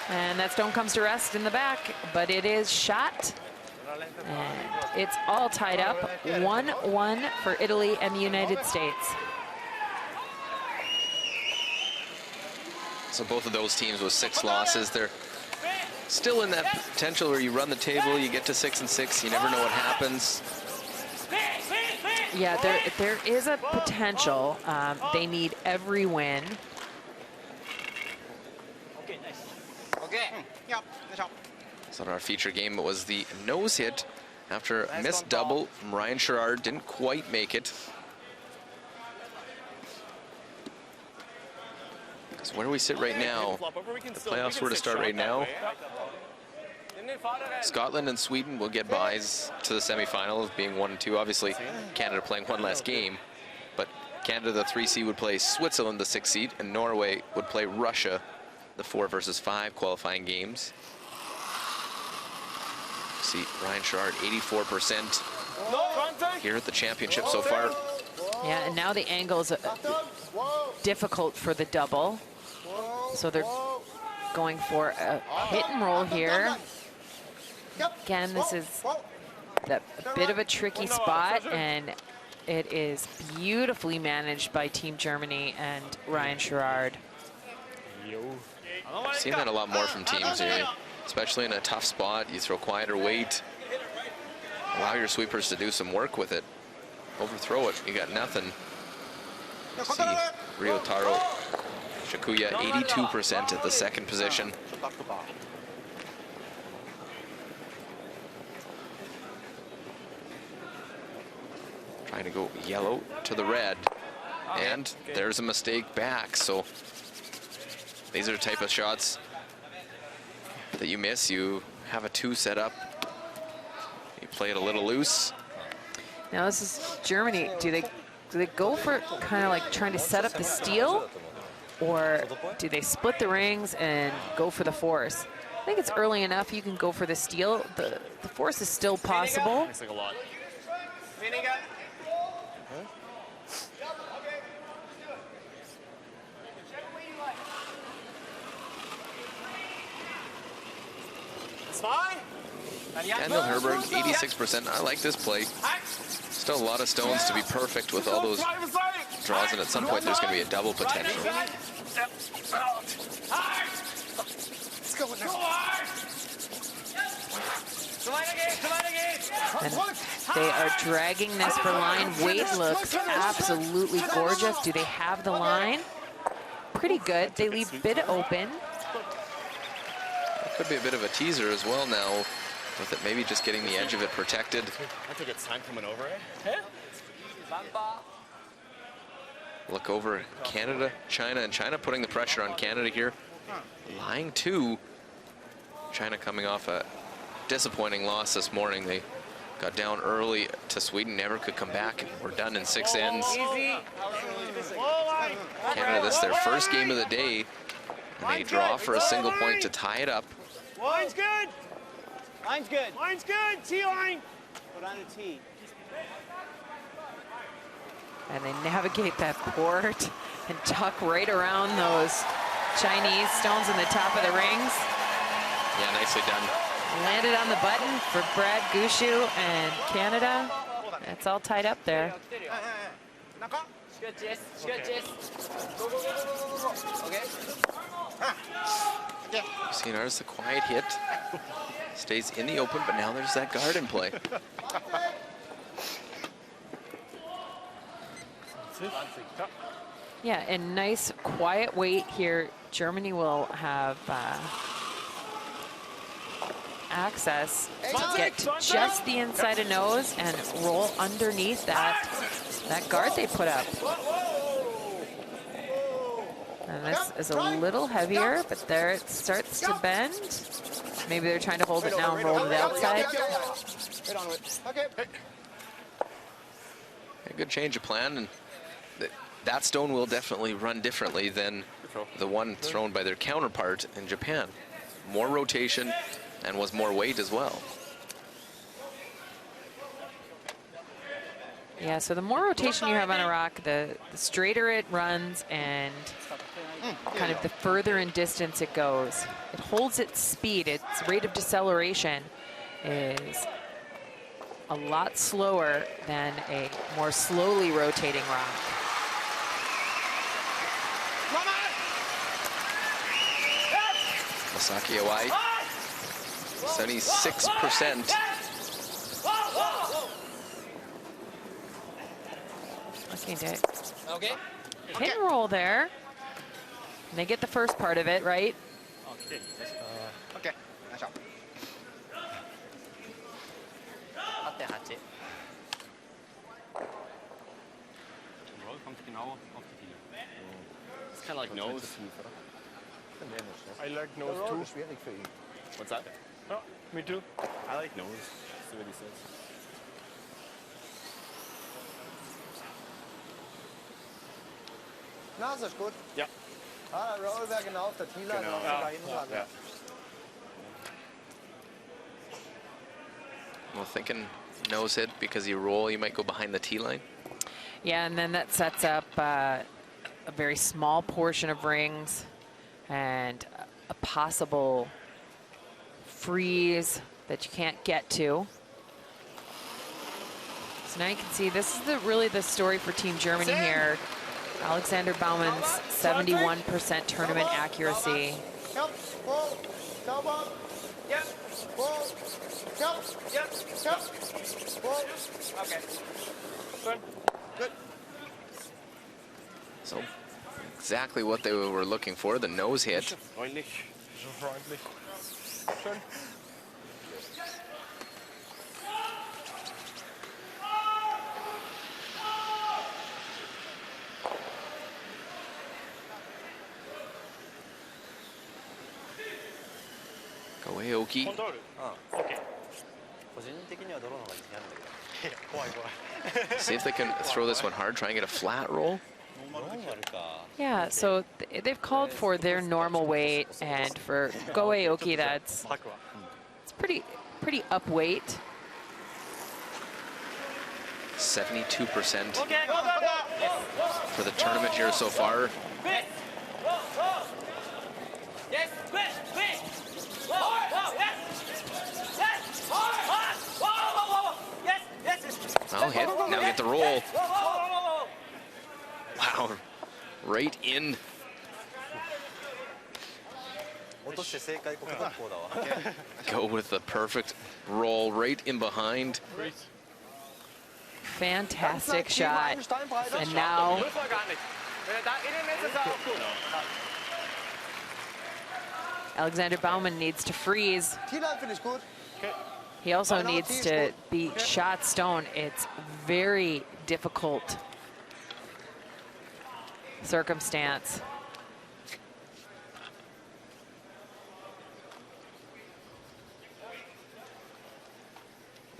And that stone comes to rest in the back, but it is shot. And it's all tied up, 1-1 for Italy and the United States. So both of those teams with 6 losses, they're still in that potential where you run the table, you get to 6-6, you never know what happens. Yeah, there is a potential. They need every win. So in our feature game, it was the nose hit after a missed double from Ryan Sherrard. Didn't quite make it. So where do we sit right now? The playoffs were to start right now. Scotland and Sweden will get byes to the semifinals, being 1 and 2. Obviously, Canada playing one last game. But Canada, the 3 seed, would play Switzerland, the 6 seed, and Norway would play Russia, the 4 versus 5 qualifying games. See Ryan Sherrard, 84% here at the championship so far. Yeah, and now the angle is difficult for the double. So they're going for a hit and roll here. Again, this is a bit of a tricky spot, and it is beautifully managed by Team Germany and Ryan Sherrard. I've seen that a lot more from teams here. especially in a tough spot. You throw quieter weight. Allow your sweepers to do some work with it. Overthrow it. You got nothing. See Ryotaro Shikuya 82% at the second position. Trying to go yellow to the red. And there's a mistake back. So these are the type of shots that you miss. You have a 2 set up. You play it a little loose. Now this is Germany. Do they go for kind of like trying to set up the steal, or do they split the rings and go for the force? I think it's early enough you can go for the steal. The force is still possible. Looks like a lot. It's fine. Daniel Herberg, 86%. I like this play. Still a lot of stones to be perfect with all those draws, and at some point there's going to be a double potential. And they are dragging this for line. Weight looks absolutely gorgeous. Do they have the line? Pretty good. They leave a bit open. It could be a bit of a teaser as well now, with it maybe just getting the edge of it protected. I think it's time coming over, eh? Look over Canada, China, and China putting the pressure on Canada here. Lying 2. China coming off a disappointing loss this morning. They got down early to Sweden, never could come back, and we're done in 6 ends. Canada, this is their first game of the day, and they draw for a single point to tie it up. Line's good. Line's good. Line's good. T-line. Put on a T. And they navigate that port and tuck right around those Chinese stones in the top of the rings. Yeah, nicely done. Landed on the button for Brad Gushu and Canada. It's all tied up there. Seeing ours, the quiet hit. Stays in the open, but now there's that guard in play. Yeah, and nice quiet weight here. Germany will have access to get to just the inside of nose and roll underneath that guard they put up. And this is a little heavier, but there it starts to bend. Maybe they're trying to hold it now and roll to the outside. A good change of plan, and that stone will definitely run differently than the one thrown by their counterpart in Japan. More rotation and was more weight as well. Yeah, so the more rotation you have on a rock, the straighter it runs and kind of the further in distance it goes. It holds its speed. Its rate of deceleration is a lot slower than a more slowly rotating rock. Masaki Awai, 76%. Okay. Pin roll there. And they get the first part of it, right? Okay. Nice job. It's kind of like nose. I like nose too. What's that? Oh, me too. I like nose. See what he says. Nase ist gut. Ja. Ah, Roll wäre genau auf der T-Line, Genau. da hinten dran. Ja. Well, thinking nose hit because you roll, you might go behind the T line. Yeah, and then that sets up a very small portion of rings and a possible freeze that you can't get to. So now you can see this is really the story for Team Germany here. Alexander Bauman's 71% tournament accuracy. Yep. Ball. Yep. Yep. Yep. Ball. Okay. Good. Good. So exactly what they were looking for, the nose hit. Freundlich. So freundlich. Schön. Goeoki コントロール。OK。個人的にはドローの方が嫌なんだけど。怖い怖い。 see if they can throw this one hard, try and get a flat roll. ノーマルか。 Yeah, so they've called for their normal weight, and for Goeoki, that's 吐くわ。 it's pretty up weight. 72% Okay. Go, go, go. for the tournament here so far. Quick. Go, go. Yes, quick, quick. Go, go, yes. Yes. Hard. Whoa, whoa, whoa, whoa. Yes, yes. Well, hit. Now get the roll. Whoa, whoa, whoa, whoa, whoa. Wow. Right in. 落として正解国特攻だわ。 Go with the perfect roll right in behind. Fantastic shot. And now Muss man gar nicht. Wenn er da innen ist, ist er auch gut. Alexander Baumann needs to freeze. T-line finish good. He also needs to be shot stone. It's very difficult circumstance.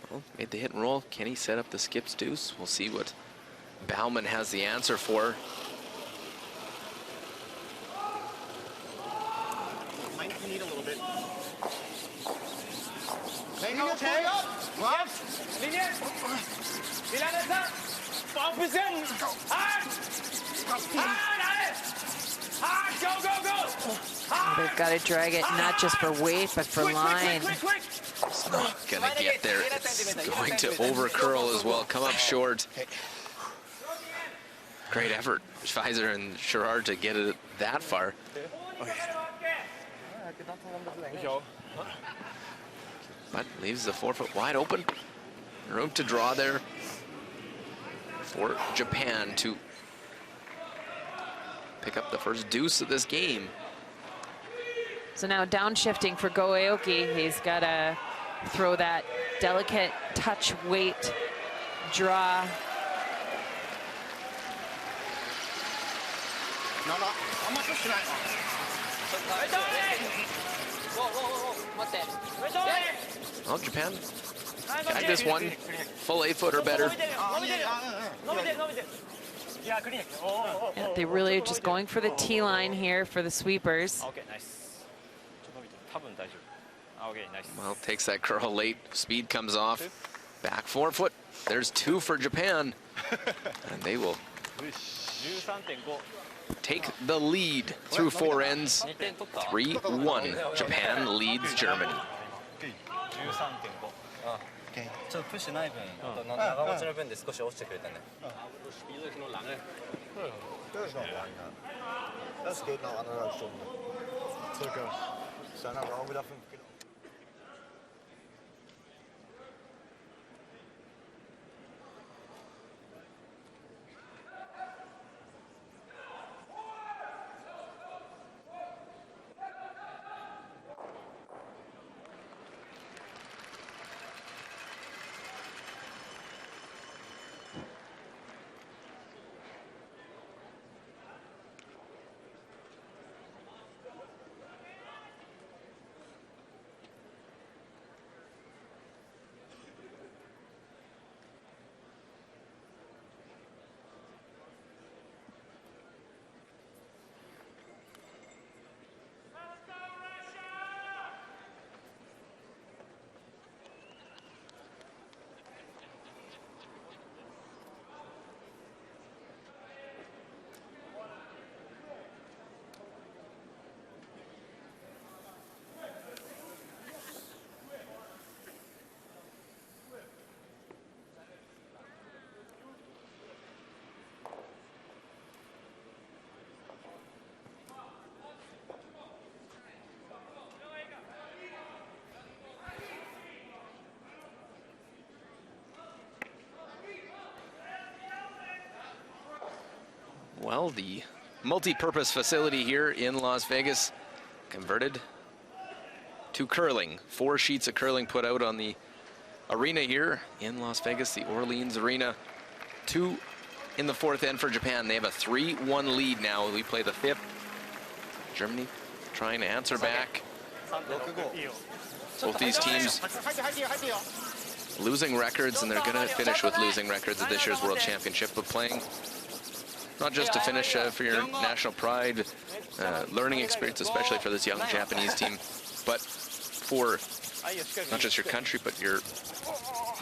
Well, made the hit and roll. Can he set up the skips deuce? We'll see what Baumann has the answer for. Might need a little bit. Hang on, pull up. Right. Linie. Wie lange ist er? Auf ein bisschen. Hart. Hart, alles. Hart, go, go, go. Hard. They've got to drag it not just for weight, but for line. Quick, quick, quick. It's not gonna get there. It's going to over curl as well. Come up short. Great effort, Schweizer and Sherrard, to get it that far. But leaves the forefoot wide open. Room to draw there for Japan to pick up the first deuce of this game. So now downshifting for Goeoki. He's got to throw that delicate touch weight draw. No, no. あんまりしない。 Well, Japan got this one. Full 8-foot or better. Yeah, they really are just going for the T line here for the sweepers. OK, nice. ちょっと伸びてる。多分大丈夫。OK, nice. Well, takes that curl late. Speed comes off. Back forefoot. There's two for Japan. And they will 13.5. take the lead through four ends. 3-1. Japan leads Germany. 13.5. ちょっとプッシュない分、あと長持ちの分で少し落ちてくれたね。 Das ist noch lang, ja. Das geht noch 1,5 Stunden. Circa. Dann haben wir auch wieder 5 Kilometer. Well, the multi-purpose facility here in Las Vegas converted to curling. 4 sheets of curling put out on the arena here in Las Vegas, the Orleans Arena. 2 in the 4th end for Japan. They have a 3-1 lead now. We play the 5th. Germany trying to answer back. Both these teams losing records, and they're going to finish with losing records at this year's World Championship, but playing not just to finish for your national pride, learning experience, especially for this young Japanese team, but for not just your country, but your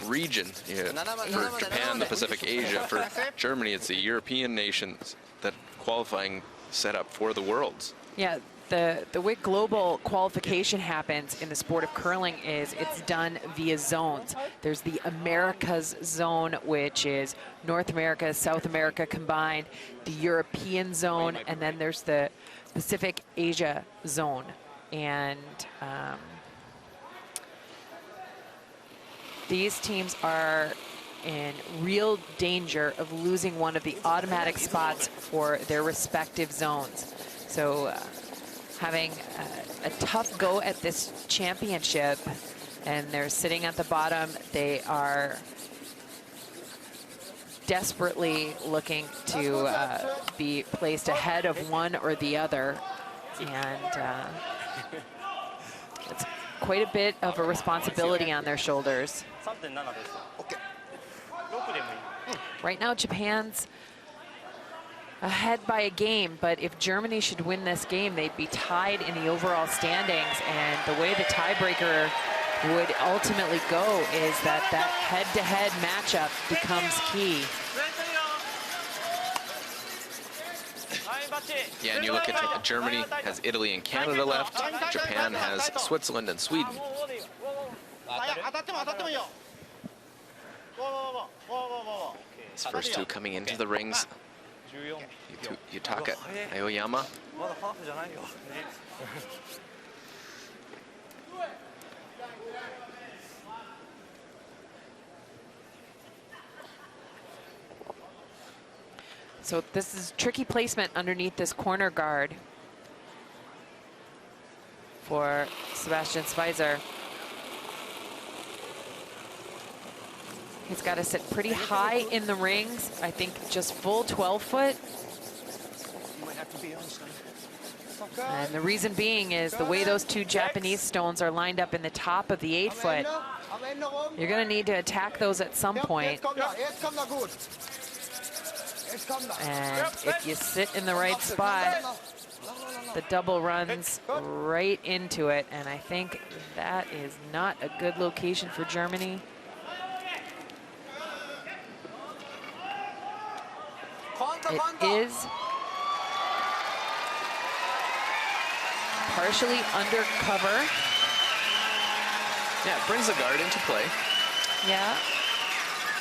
region. For Japan, the Pacific Asia. For Germany, it's the European nations that qualifying set up for the Worlds. Yeah, the way global qualification happens in the sport of curling is it's done via zones. There's the Americas zone, which is North America, South America combined, the European zone, and then there's the Pacific Asia zone. And these teams are in real danger of losing one of the automatic spots for their respective zones. So having a tough go at this championship, and they're sitting at the bottom. They are desperately looking to be placed ahead of one or the other, and it's quite a bit of a responsibility on their shoulders. Right now, Japan's ahead by a game, but if Germany should win this game, they'd be tied in the overall standings, and the way the tiebreaker would ultimately go is that head-to-head matchup becomes key. Yeah, and you look at Germany has Italy and Canada left. Japan has Switzerland and Sweden. These first 2 coming into the rings. Yutaka Aoyama. So this is tricky placement underneath this corner guard for Sebastian Schweizer. He's got to sit pretty high in the rings. I think just full 12 foot. And the reason being is the way those 2 Japanese stones are lined up in the top of the 8 foot. You're going to need to attack those at some point. And if you sit in the right spot, the double runs right into it. And I think that is not a good location for Germany. It is partially under cover. Yeah, it brings the guard into play. Yeah.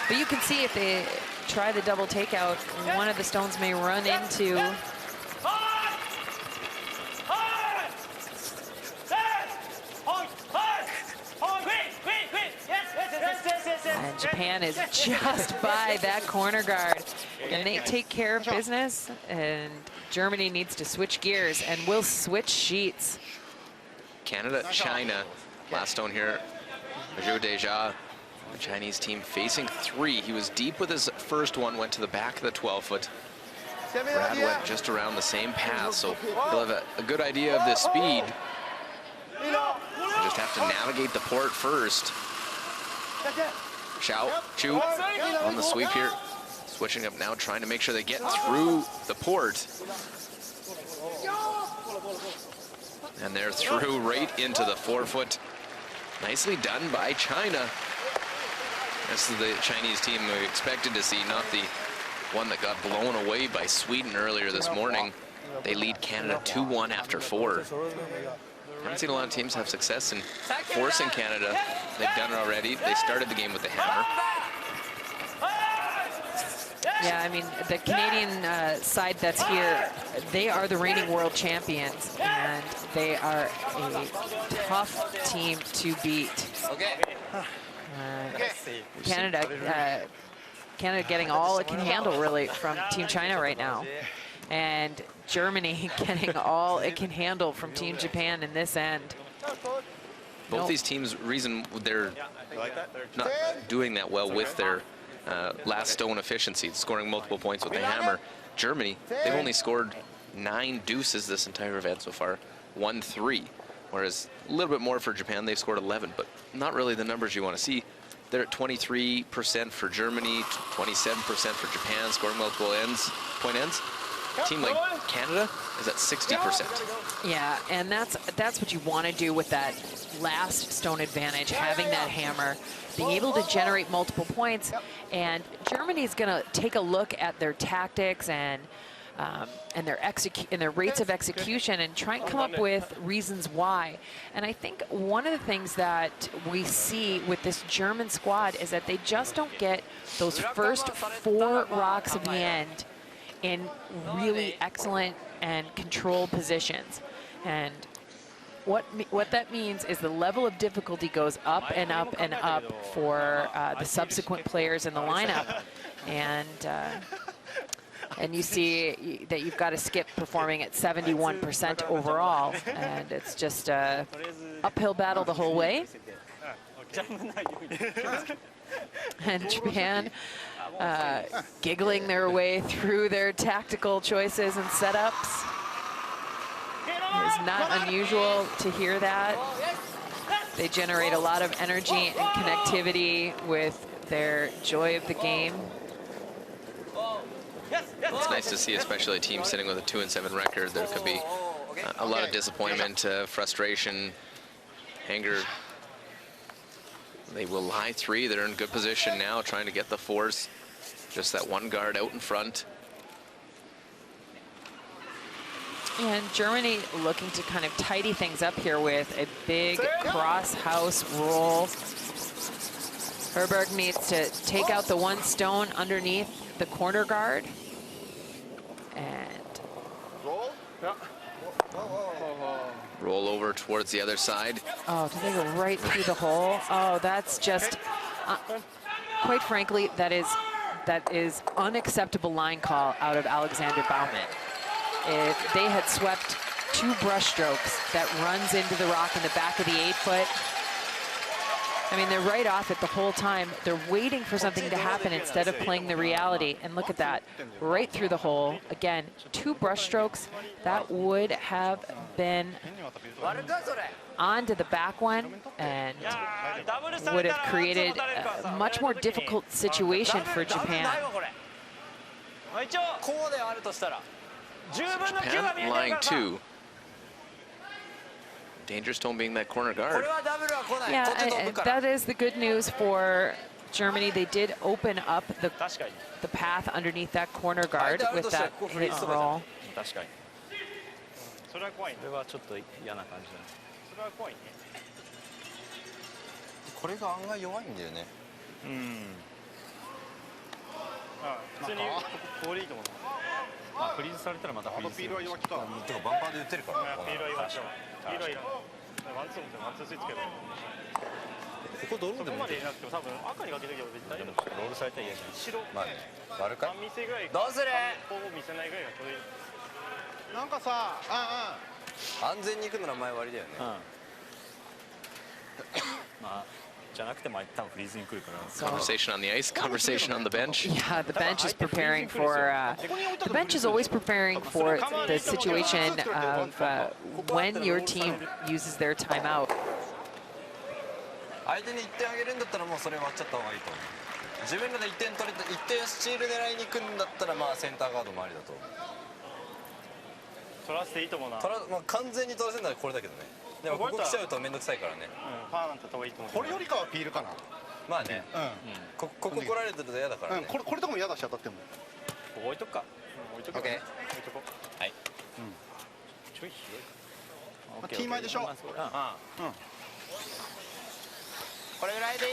But you can see if they try the double takeout, one of the stones may run into and Japan is just by that corner guard. And they take care of business, and Germany needs to switch gears, and will switch sheets. Canada, China, last stone here. Zhou Deja, the Chinese team facing 3. He was deep with his first one, went to the back of the 12 foot. Brad went just around the same path, so he'll have a good idea of this speed. You just have to navigate the port first. Chu on the sweep here. Switching up now, trying to make sure they get through the port. And they're through right into the 4 foot. Nicely done by China. This is the Chinese team we expected to see, not the one that got blown away by Sweden earlier this morning. They lead Canada 2-1 after 4. I haven't seen a lot of teams have success in forcing Canada. They've done it already. They started the game with the hammer. Yeah, I mean, the Canadian side that's here, they are the reigning world champions, and they are a tough team to beat. Canada getting all it can handle, really, from Team China right now. And Germany getting all it can handle from Team Japan in this end. Both these teams, reason they're not doing that well with their last stone efficiency, scoring multiple points with the hammer. Germany, they've only scored 9 deuces this entire event so far, 1-3. Whereas a little bit more for Japan, they've scored 11, but not really the numbers you want to see. They're at 23% for Germany, 27% for Japan, scoring multiple point ends. A team like Canada is at 60%. Yeah, and that's what you want to do with that last stone advantage, having that hammer, being able to generate multiple points. And Germany's going to take a look at their tactics and their rates of execution and try and come up with reasons why. And I think one of the things that we see with this German squad is that they just don't get those first 4 rocks of the end in really excellent and controlled positions. And what that means is the level of difficulty goes up and up and up for the subsequent players in the lineup. And you see that you've got a skip performing at 71% overall, and it's just a uphill battle the whole way. And Japan giggling their way through their tactical choices and setups. It is not unusual to hear that. They generate a lot of energy and connectivity with their joy of the game. It's nice to see, especially a team sitting with a 2-7 record. There could be a lot of disappointment, frustration, anger. They will lie 3. They're in good position now, trying to get the 4s. Just that one guard out in front. And Germany looking to kind of tidy things up here with a big cross-house roll. Herberg needs to take out the 1 stone underneath the corner guard. And roll over towards the other side. oh, did they go right through the hole? Oh, that's just, quite frankly, that is unacceptable line call out of Alexander Baumann. If they had swept 2 brush strokes that runs into the rock in the back of the 8-foot, I mean, they're right off it the whole time. They're waiting for something to happen instead of playing the reality. And look at that, right through the hole. Again, 2 brush strokes. That would have been onto the back one and would have created a much more difficult situation for Japan. Japan lying 2. Danger stone being that corner guard. Yeah, and that is the good news for Germany. They did open up the path underneath that corner guard with that hit and roll. それは怖いね。それはちょっと嫌な感じだね。それは怖いね。これが案外弱いんだよね。うん。普通にここでいいと思う。まあフリーズされたらまたフリーズする。黄色い弱気か。てかバンパーで打てるから。黄色い弱気。黄色い。ワンツーもワンツースイッチけど。ここドローでもいい。そこまでいなくても多分赤にかけときは別に大丈夫。ロールされたら嫌じゃん。白。まあね。悪か。見せぐらい。どうする？ほぼ見せないぐらいがちょうどいい。なんかさ、安全に行くなら前割りだよね。まあじゃなくても多分フリーズに来るから。Conversation on the ice, conversation on the bench. Yeah, the bench is preparing for. The bench is always preparing for the situation of when your team uses their timeout. 相手に1点あげるんだったらもうそれ割っちゃった方がいいと思う。自分らで1点取れて1点スチール狙いに行くんだったらまあセンターガードもありだと思う。取らせていいと思うな。まあ完全に取らせるならこれだけどね。でもここ来ちゃうとめんどくさいからね。ファーなんてとはいいと思う。これよりかはピールかな。まあね。ここ来られてると嫌だからね。これとかも嫌だし当たっても。置いとくか。置いとく。オッケー。置いとこう。はい。ちょい広い。ティー前でしょ。これぐらいでい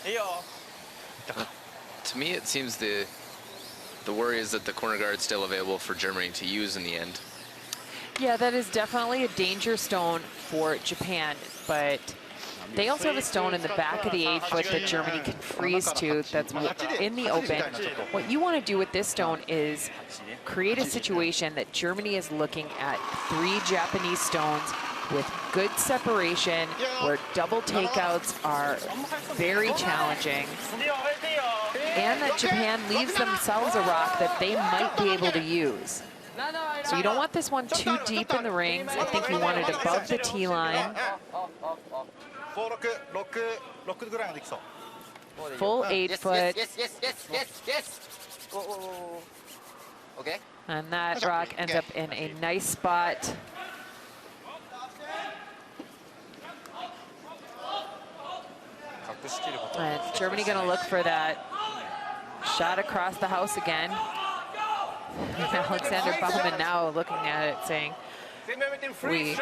い？いいよ。To me, it seems the worry is that the corner guard is still available for Germany to use in the end. Yeah, that is definitely a danger stone for Japan, but They also have a stone in the back of the 8-foot that Germany can freeze to that's in the open. What you want to do with this stone is create a situation that Germany is looking at 3 Japanese stones with good separation, where double takeouts are very challenging, and that Japan leaves themselves a rock that they might be able to use. So you don't want this one too deep in the rings. I think you want it above the tee line. Full 8-foot. Okay. And that rock ends up in a nice spot. And Germany going to look for that shot across the house again. Alexander Baumann now looking at it saying, we...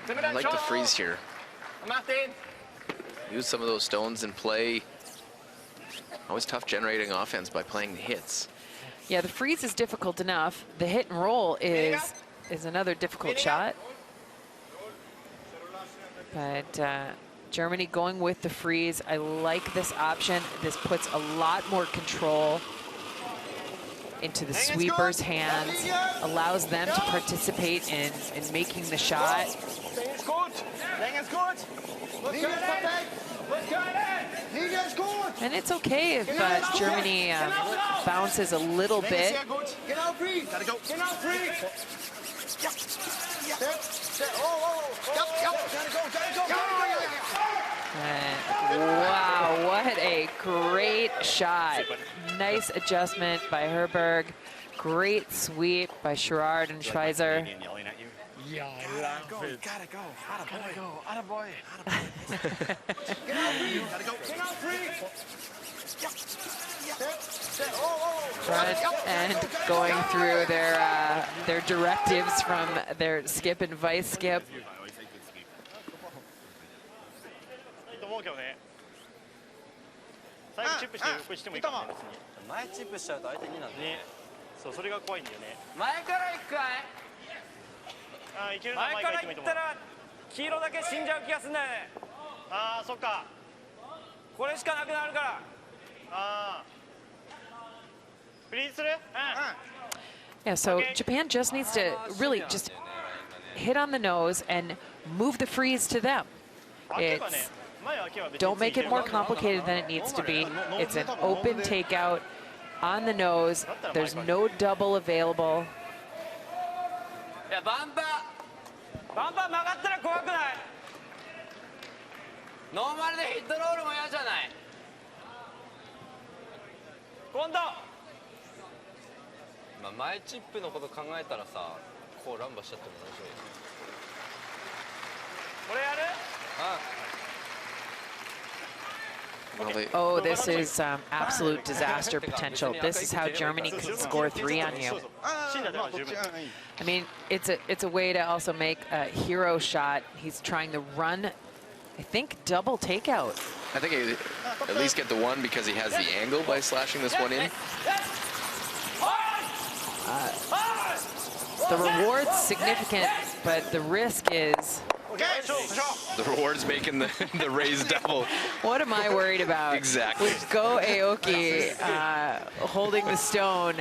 I like the freeze here. Use some of those stones in play. Always tough generating offense by playing the hits. Yeah, the freeze is difficult enough. The hit and roll is another difficult shot. But Germany going with the freeze. I like this option. This puts a lot more control into the sweeper's hands, allows them to participate in making the shot. And it's okay if Germany bounces a little bit. Wow, what a great shot. Nice adjustment by Herberg. Great sweep by Sherrard and Schweizer. Yeah, I love it. Gotta go. Attaboy. And going through their directives from their skip and vice skip. Yeah, so Japan just needs to really just hit on the nose and move the freeze to them. Don't make it more complicated than it needs to be. It's an open takeout on the nose. There's no double available. Oh, this is absolute disaster potential. This is how Germany can score 3 on you. I mean, it's a way to also make a hero shot. He's trying to run, I think, double takeout. I think he at least get the one because he has the angle by slashing this one in. The reward's significant, but the risk is... The reward's making the raised double. What am I worried about? Exactly. With Go Aoki holding the stone,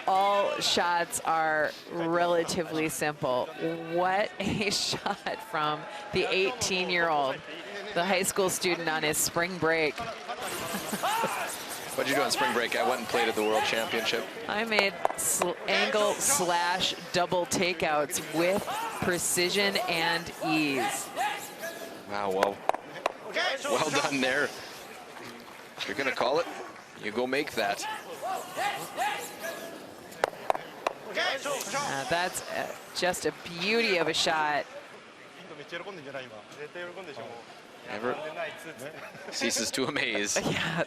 all shots are relatively simple. What a shot from the 18-year-old, the high school student on his spring break. What'd you do on spring break? I went and played at the World Championship. I made angle slash double takeouts with precision and ease. Wow, well done there. If you're gonna call it, you go make that. That's just a beauty of a shot. Never ceases to amaze. Yeah,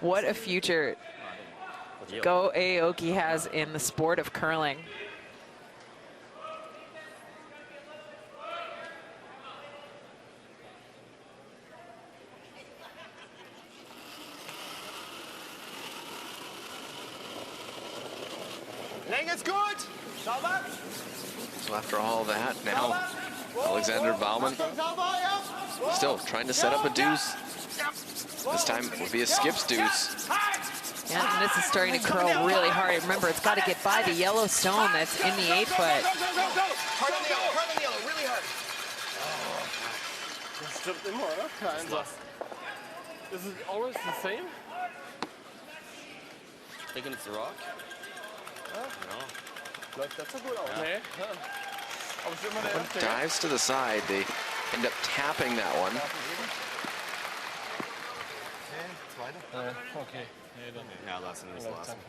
what a future Go Aoki has in the sport of curling. Laying is good. So after all that, now Alexander Baumann still trying to set up a deuce. This time would be a skips deuce. Yeah, and this is starting to curl really hard. Remember, it's got to get by the yellow stone that's in the 8 foot. Hard on the yellow, really hard. Das stimmt immer, oder? Kein Einsatz. Is it always the same? Thinking it's the rock? Läuft das so gut aus? Nee. Aber ist immer der erste. Dives to the side. They end up tapping that one. Okay. Nee, dann nicht. Yeah, last one was the last one.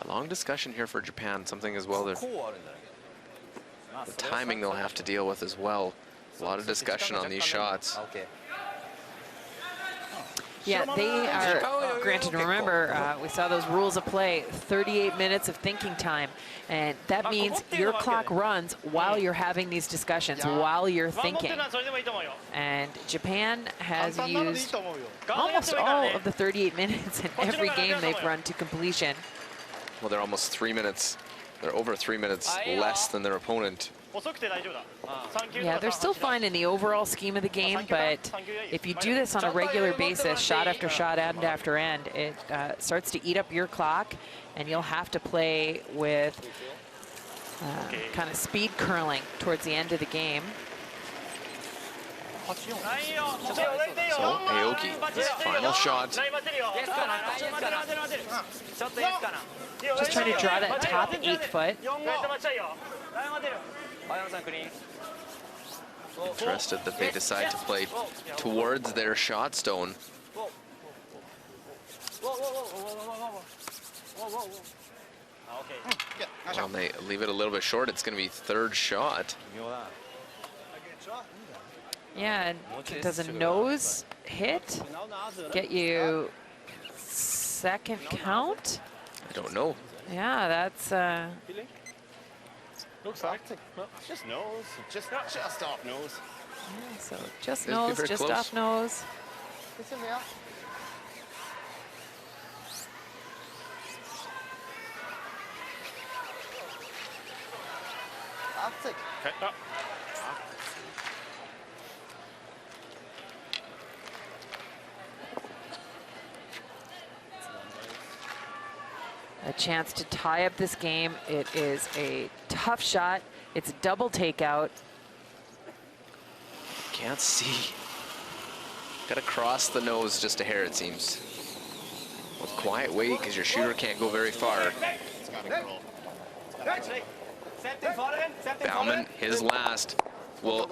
A long discussion here for Japan. Something as well. The timing they'll have to deal with as well. A lot of discussion on these shots. Okay. Yeah, they are, granted, remember, we saw those rules of play, 38 minutes of thinking time. And that means your clock runs while you're having these discussions, while you're thinking. And Japan has used almost all of the 38 minutes in every game they've run to completion. Well, they're almost 3 minutes. They're over 3 minutes less than their opponent. Yeah, they're still fine in the overall scheme of the game, but if you do this on a regular basis, shot after shot, end after end, it starts to eat up your clock, and you'll have to play with kind of speed curling towards the end of the game. So Aoki, his final shot. Just trying to draw that top 8 foot. Interested that they decide to play towards their shot stone. Well, they leave it a little bit short. It's going to be third shot. Yeah, and does a nose hit get you second count? I don't know. Yeah, that's Looks like. Just nose. Just off nose. yeah, so just Very nose, close. just off nose. Bisschen mehr. Okay. A chance to tie up this game. It is a tough shot. It's a double takeout. Can't see. Got to cross the nose just a hair, it seems. With quiet weight, because your shooter can't go very far. Baumann, his last, will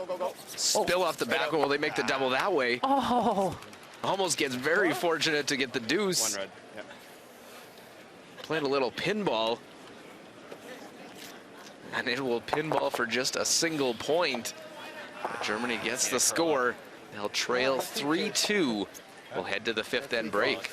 spill off the back. Will they make the double that way? Oh, Almost gets very fortunate to get the deuce. One red. Yeah. Played a little pinball. And it will pinball for just a single point. But Germany gets the score. They'll trail 3-2. We'll head to the 5th end break.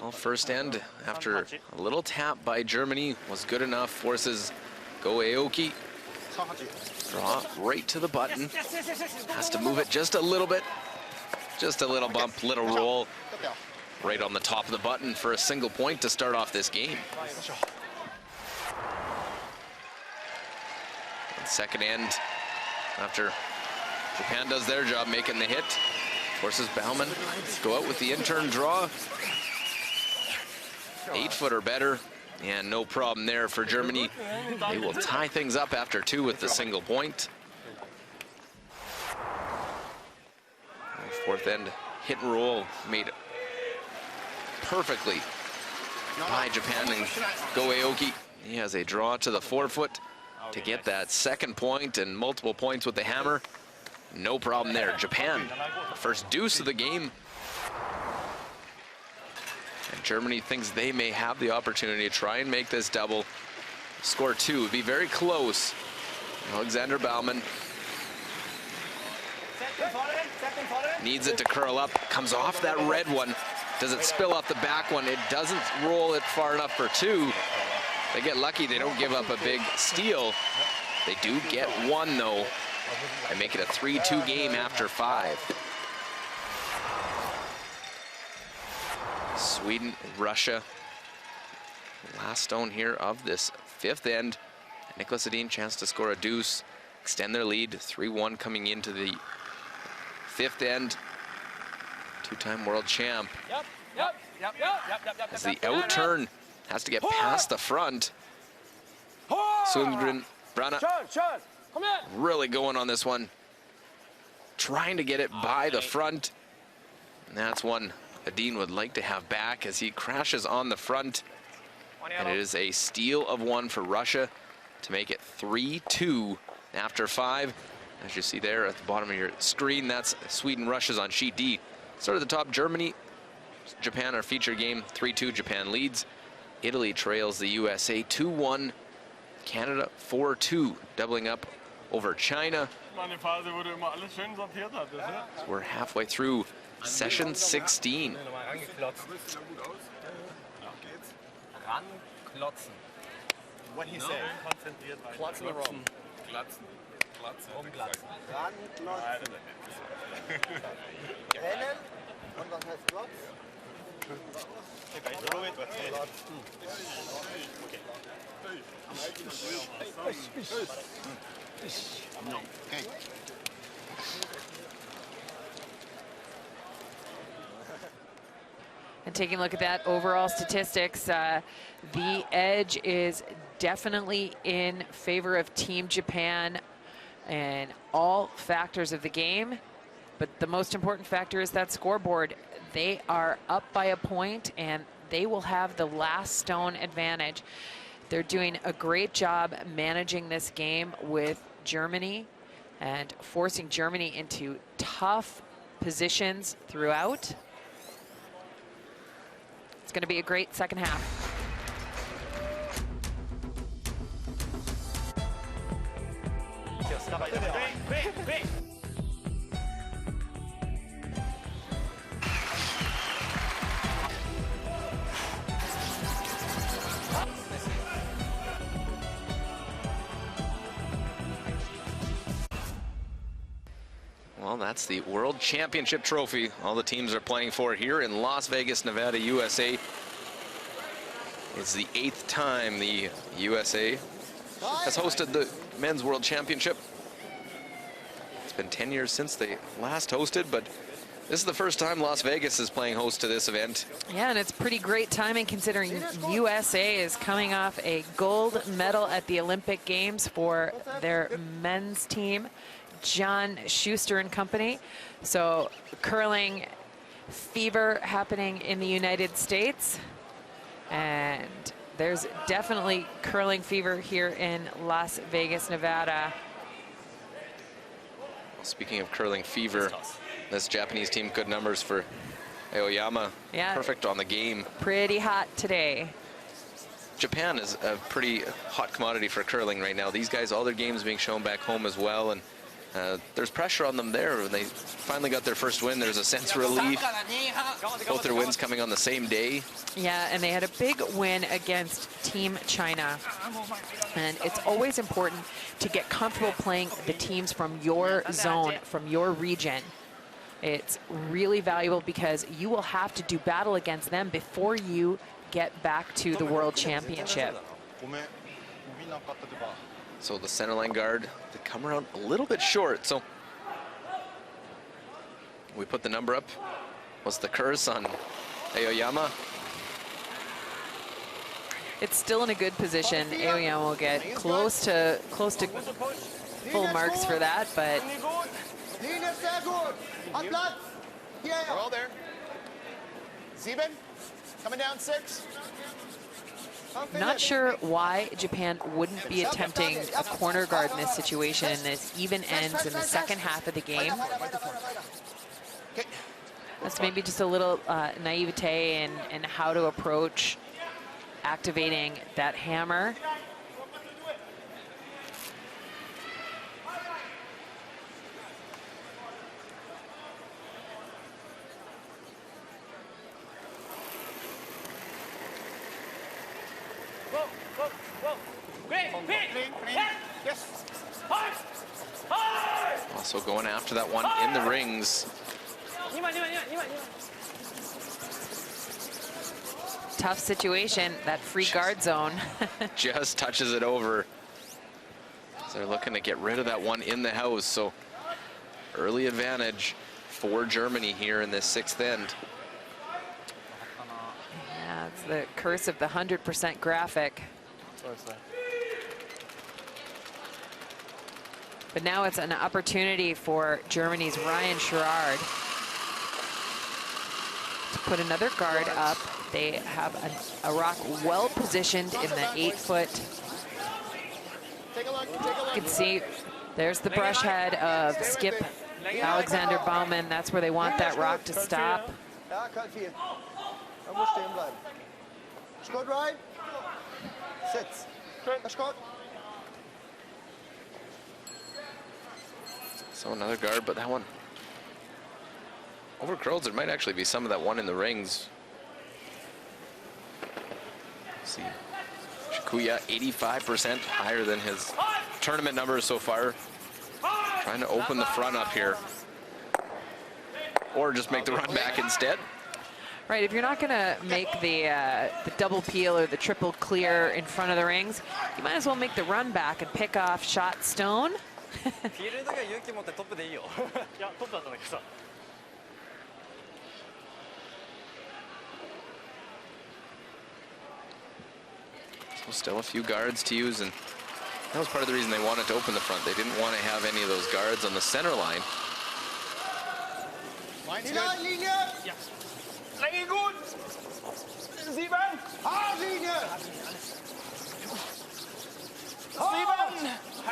Well, first end, after a little tap by Germany, was good enough. Forces Go Aoki. Draw right to the button. Has to move it just a little bit. Just a little bump, little roll. Right on the top of the button for a single point to start off this game. And second end, after Japan does their job making the hit, forces Baumann go out with the in-turn draw. 8 foot or better. And no problem there for Germany. They will tie things up after 2 with the single point. Fourth end hit and roll made perfectly by Japan, and Go Aoki. He has a draw to the forefoot to get that second point and multiple points with the hammer. No problem there. Japan, first deuce of the game. And Germany thinks they may have the opportunity to try and make this double. Score 2 would be very close. Alexander Baumann needs it to curl up. Comes off that red one. Does it spill off the back one? It doesn't roll it far enough for 2. They get lucky. They don't give up a big steal. They do get 1, though, and make it a 3-2 game after 5. Sweden, Russia. Last stone here of this 5th end. Nicholas Edin, chance to score a deuce, extend their lead. 3-1 coming into the 5th end. 2-time world champ. As the out turn has to get past the front. Sundgren Brana really going on this one. Trying to get it by the front. And that's one Edin would like to have back as he crashes on the front. And it is a steal of 1 for Russia to make it 3-2 after 5. As you see there at the bottom of your screen, that's Sweden, Russia's on sheet D. Start at the top, Germany, Japan, our feature game, 3-2, Japan leads. Italy trails the USA 2-1. Canada 4-2, doubling up over China. So we're halfway through session 16. What he say? Klotzen or rum? Rennen und was heißt Klotz? Okay. And taking a look at that overall statistics, the edge is definitely in favor of Team Japan in all factors of the game. But the most important factor is that scoreboard. They are up by a point, and they will have the last stone advantage. They're doing a great job managing this game with Germany and forcing Germany into tough positions throughout. It's going to be a great second half. Well, that's the World Championship trophy all the teams are playing for here in Las Vegas, Nevada, USA. It's the 8th time the USA has hosted the Men's World Championship. It's been 10 years since they last hosted, but this is the first time Las Vegas is playing host to this event. Yeah, and it's pretty great timing considering USA is coming off a gold medal at the Olympic Games for their men's team, John Schuster and company. So curling fever happening in the United States. And there's definitely curling fever here in Las Vegas, Nevada. Speaking of curling fever, this Japanese team, good numbers for Aoyama. Yeah. Perfect on the game. Pretty hot today. Japan is a pretty hot commodity for curling right now. These guys, all their games being shown back home as well, and there's pressure on them there. When they finally got their first win, there's a sense of relief. Both their wins coming on the same day. Yeah, and they had a big win against Team China. And it's always important to get comfortable playing the teams from your zone, from your region. It's really valuable because you will have to do battle against them before you get back to the World Championship. So the center line guard, they come around a little bit short. So we put the number up. What's the curse on Aoyama? It's still in a good position. Aoyama will get close to full marks for that, but Linie ist sehr gut. Hat Platz. Hierher. We're all there. 7. Coming down 6. not sure why Japan wouldn't be attempting a corner guard in this situation, and this even ends in the second half of the game. That's maybe just a little naivete in how to approach activating that hammer. Also going after that one in the rings. Tough situation, that free guard zone. Just touches it over. So they're looking to get rid of that one in the house. So early advantage for Germany here in this 6th end. Yeah, it's the curse of the 100% graphic. But now it's an opportunity for Germany's Ryan Sherrard to put another guard up. They have a rock well positioned in the 8-foot. You can see there's the brush head of Skip Alexander Baumann. That's where they want that rock to stop. Ja, Cut 4. Er muss stehen bleiben. Scott Ryan. Sitz. Herr Scott. So another guard, but that one over curls. There might actually be some of that one in the rings. Let's see, Shikuya 85% higher than his tournament numbers so far. Trying to open the front up here, or just make the run back instead. Right, if you're not going to make the double peel or the triple clear in front of the rings, you might as well make the run back and pick off shot stone. So still a few guards to use, and that was part of the reason they wanted to open the front. They didn't want to have any of those guards on the center line. Line's good. Linie. Ja. Linie gut. 7. Haarlinie. 7.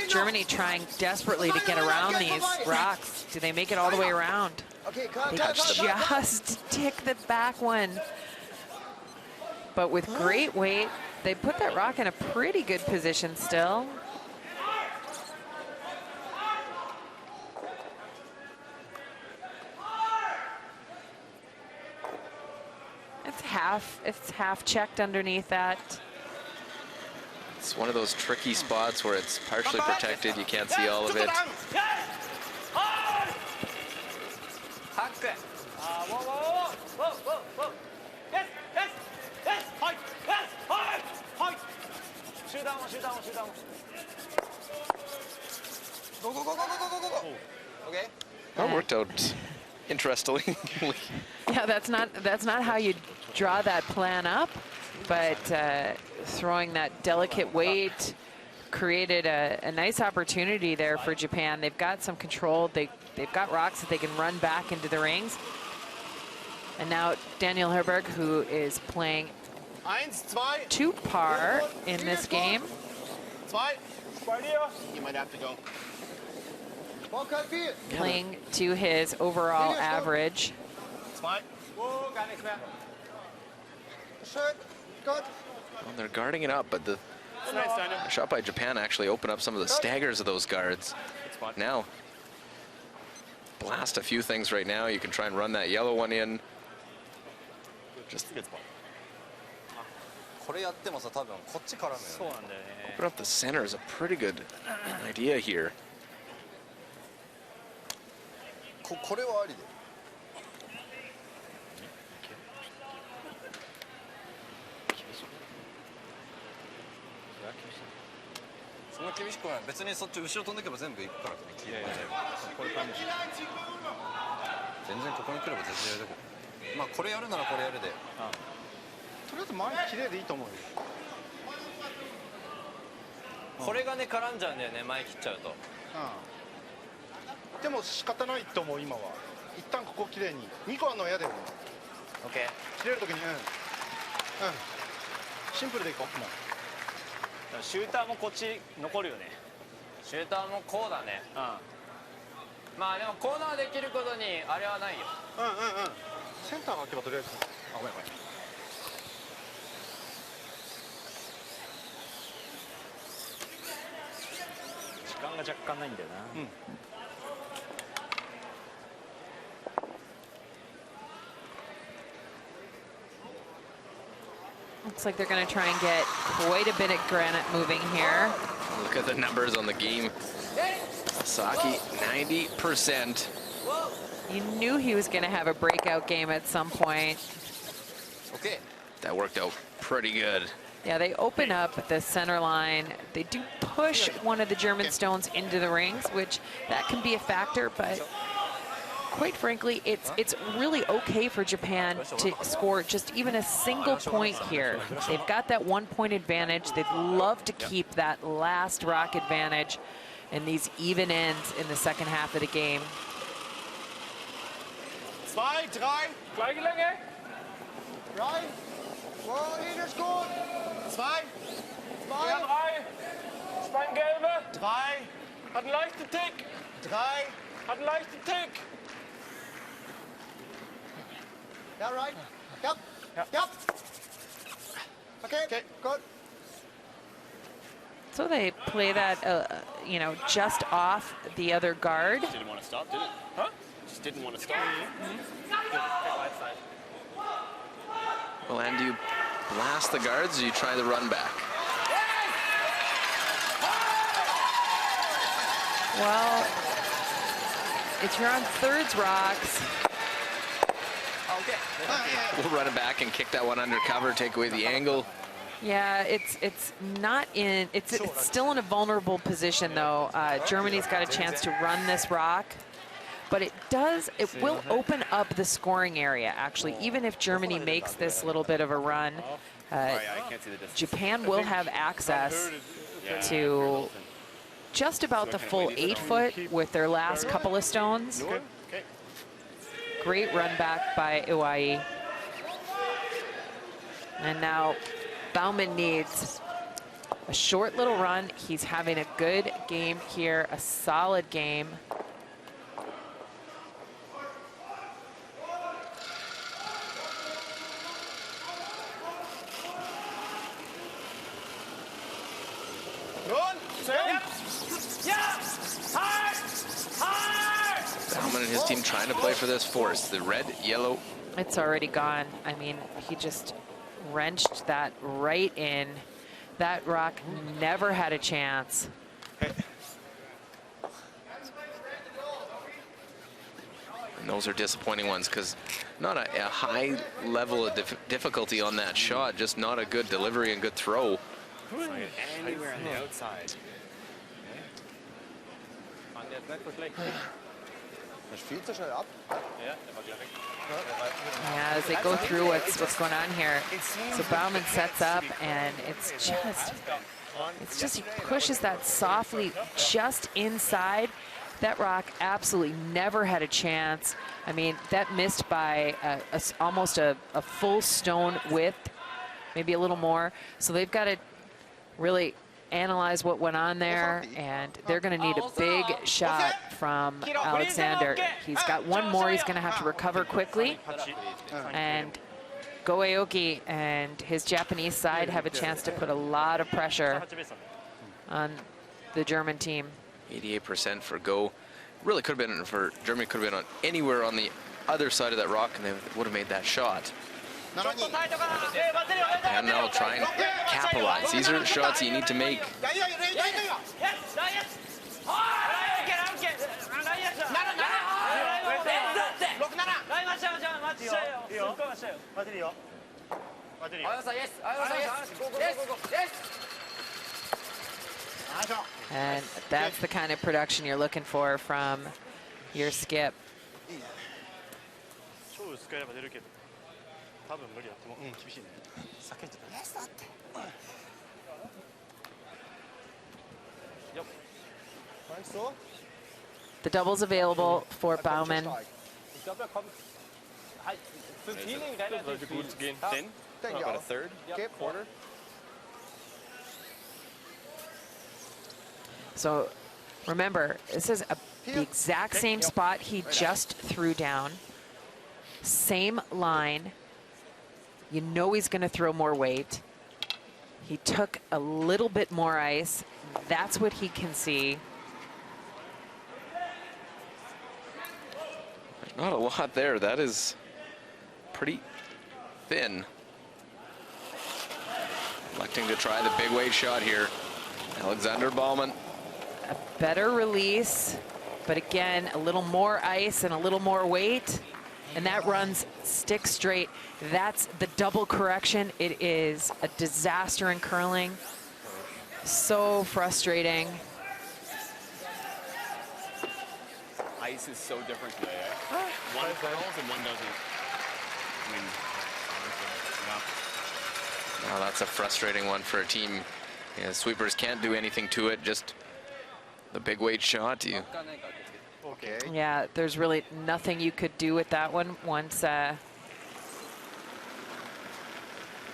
Germany trying desperately to get around these rocks. Do they make it all the way around? Okay, cut. They Touched them. just tick the back one. But with great weight, they put that rock in a pretty good position still. It's half checked underneath that. It's one of those tricky spots where it's partially protected. You can't see all of it. Okay. That worked out interestingly. Yeah, that's not how you draw that plan up, but throwing that delicate weight created a nice opportunity there for Japan. They've got some control. They've got rocks that they can run back into the rings. And now Daniel Herberg, who is playing 1, 2 2, par in this game. 2. You might have to go. Ball cut 4. Playing to his overall average. 2. Schön. Gut. Well, they're guarding it up, but the shot by Japan actually opened up some of the staggers of those guards. Now, blast a few things right now. You can try and run that yellow one in. Just Good spot. open up the center is a pretty good idea here. まあこれやるならこれやるで。とりあえず前綺麗でいいと思うよ。これがね絡んじゃうんだよね、前切っちゃうと。でも仕方ないと思う今は。一旦ここ綺麗に。2個あるのは嫌だよね。オッケー。切れるときにシンプルでいこう。もうシューターもこっち残るよね。シューターもこうだね。まあでもコーナーできることにあれはないよ。センターが開けばとりあえず。あ、ごめんごめん。時間が若干ないんだよな。Looks like they're going to try and get quite a bit of granite moving here. Look at the numbers on the game. Sasaki, 90%. You knew he was going to have a breakout game at some point. Okay. That worked out pretty good. Yeah, they open up the center line. They do push one of the German stones into the rings, which that can be a factor, but quite frankly, it's really okay for Japan to score just even a single point here. They've got that 1 point advantage. They'd love to keep that last rock advantage in these even ends in the second half of the game. 2, 3. Gleiche Länge. 3. Wow, hier ist gut. 2. Ja, 3. Steingelbe. 3. Hat einen leichten Tick. 3. Hat einen leichten Tick. Yeah, right. Yep. Yep. Okay, good. So they play that, you know, just off the other guard. Didn't want to stop, did it? Huh? Just didn't want to stop. Well, and do you blast the guards or you try the run back? Well, if you're on thirds rocks, We'll run it back and kick that one under cover, take away the angle. yeah, it's not in, it's still in a vulnerable position though. Germany's got a chance to run this rock, but it will open up the scoring area actually. Even if Germany makes this little bit of a run, Japan will have access to just about the full 8 foot with their last couple of stones. Great run back by Iwai. And now Baumann needs a short little run. He's having a good game here, a solid game. Baumann and his team trying to play for this force. The red, yellow. It's already gone. I mean, he just wrenched that right in. That rock never had a chance. And those are disappointing ones because not a high level of difficulty on that shot, just not a good delivery and good throw. Anywhere on the outside. Yeah, as they go through what's going on here. So Baumann sets up, and it's just he pushes that softly just inside. That rock absolutely never had a chance. I mean, that missed by almost a full stone width, maybe a little more. So they've got to really analyze what went on there, and they're going to need a big shot from Alexander. He's got one more he's going to have to recover quickly, and Go Aoki and his Japanese side have a chance to put a lot of pressure on the German team. 88% for Go. Really could have been for Germany, could have been on anywhere on the other side of that rock, and they would have made that shot. And now try and capitalize. These are shots you need to make. And that's the kind of production you're looking for from your skip. 多分無理だと思う。厳しいね。叫んじゃった。Yes だって。Meinst du? The double's available for Hat kommt schon Baumann. stark. Ich glaube, er kommt halt für Feeling relativ Sollte gut gehen. Ja. Thin? Denke ich About a auch. third? Okay. Quarter? So remember, this is the exact same spot he just threw down. Same line. You know he's going to throw more weight. He took a little bit more ice. That's what he can see. Not a lot there. That is pretty thin. Electing to try the big weight shot here. Alexander Baumann. A better release, but again, a little more ice and a little more weight. And that runs stick straight. That's the double correction. It is a disaster in curling. So frustrating. Ice is so different today, eh? One curls and one doesn't. I mean, yeah. Now that's a frustrating one for a team. Yeah, sweepers can't do anything to it, just the big weight shot. Okay. Yeah, there's really nothing you could do with that one once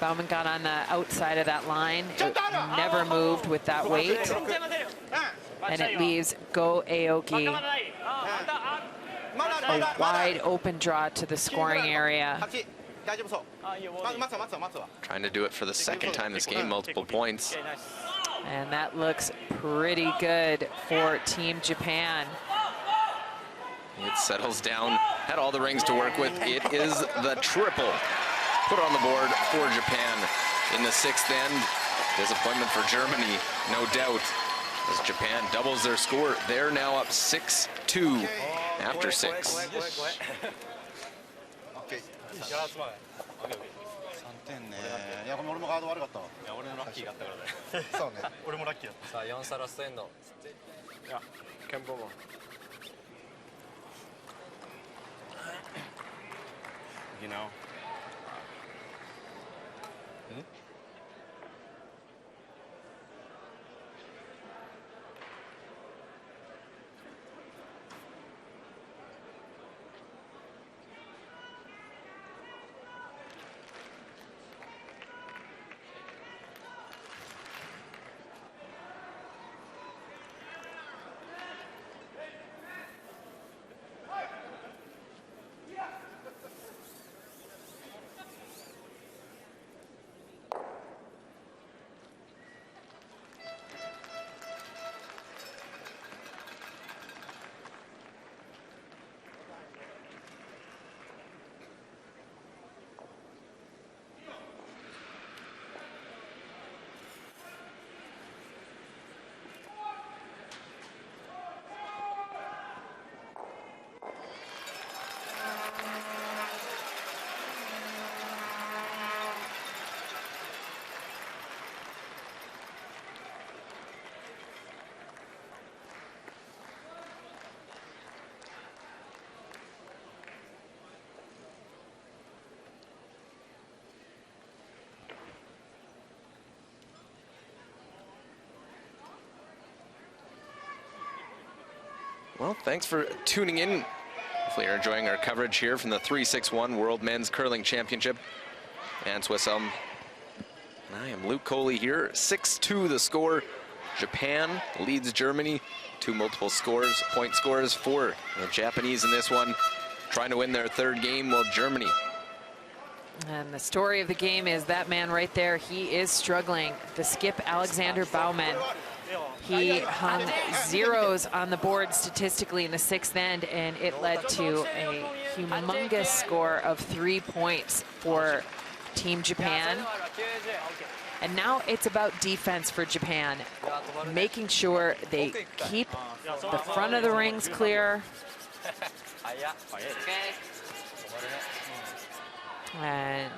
Baumann got on the outside of that line. It never moved with that weight. And it leaves Go Aoki a wide open draw to the scoring area. Trying to do it for the second time this game, multiple points. And that looks pretty good for Team Japan. It settles down, had all the rings to work with. It is the triple put on the board for Japan in the sixth end. Disappointment for Germany, no doubt, as Japan doubles their score. They're now up 6-2 after 6. 3点ね。いや、俺もガード悪かったわ。いや俺のラッキーがあったからねそうね。俺もラッキーだった。さあ4差ラストエンド Ja, kein Problem. You know, Well, thanks for tuning in. Hopefully you're enjoying our coverage here from the 361 World Men's Curling Championship. And Swiss Elm. I am Luke Coley here. 6-2 the score. Japan leads Germany. Two multiple point scores for the Japanese in this one. Trying to win their third game, while Germany. And the story of the game is that man right there, he is struggling. The skip, Alexander Baumann. He hung zeros on the board statistically in the sixth end, and it led to a humongous score of 3 points for Team Japan. And now it's about defense for Japan, making sure they keep the front of the rings clear. And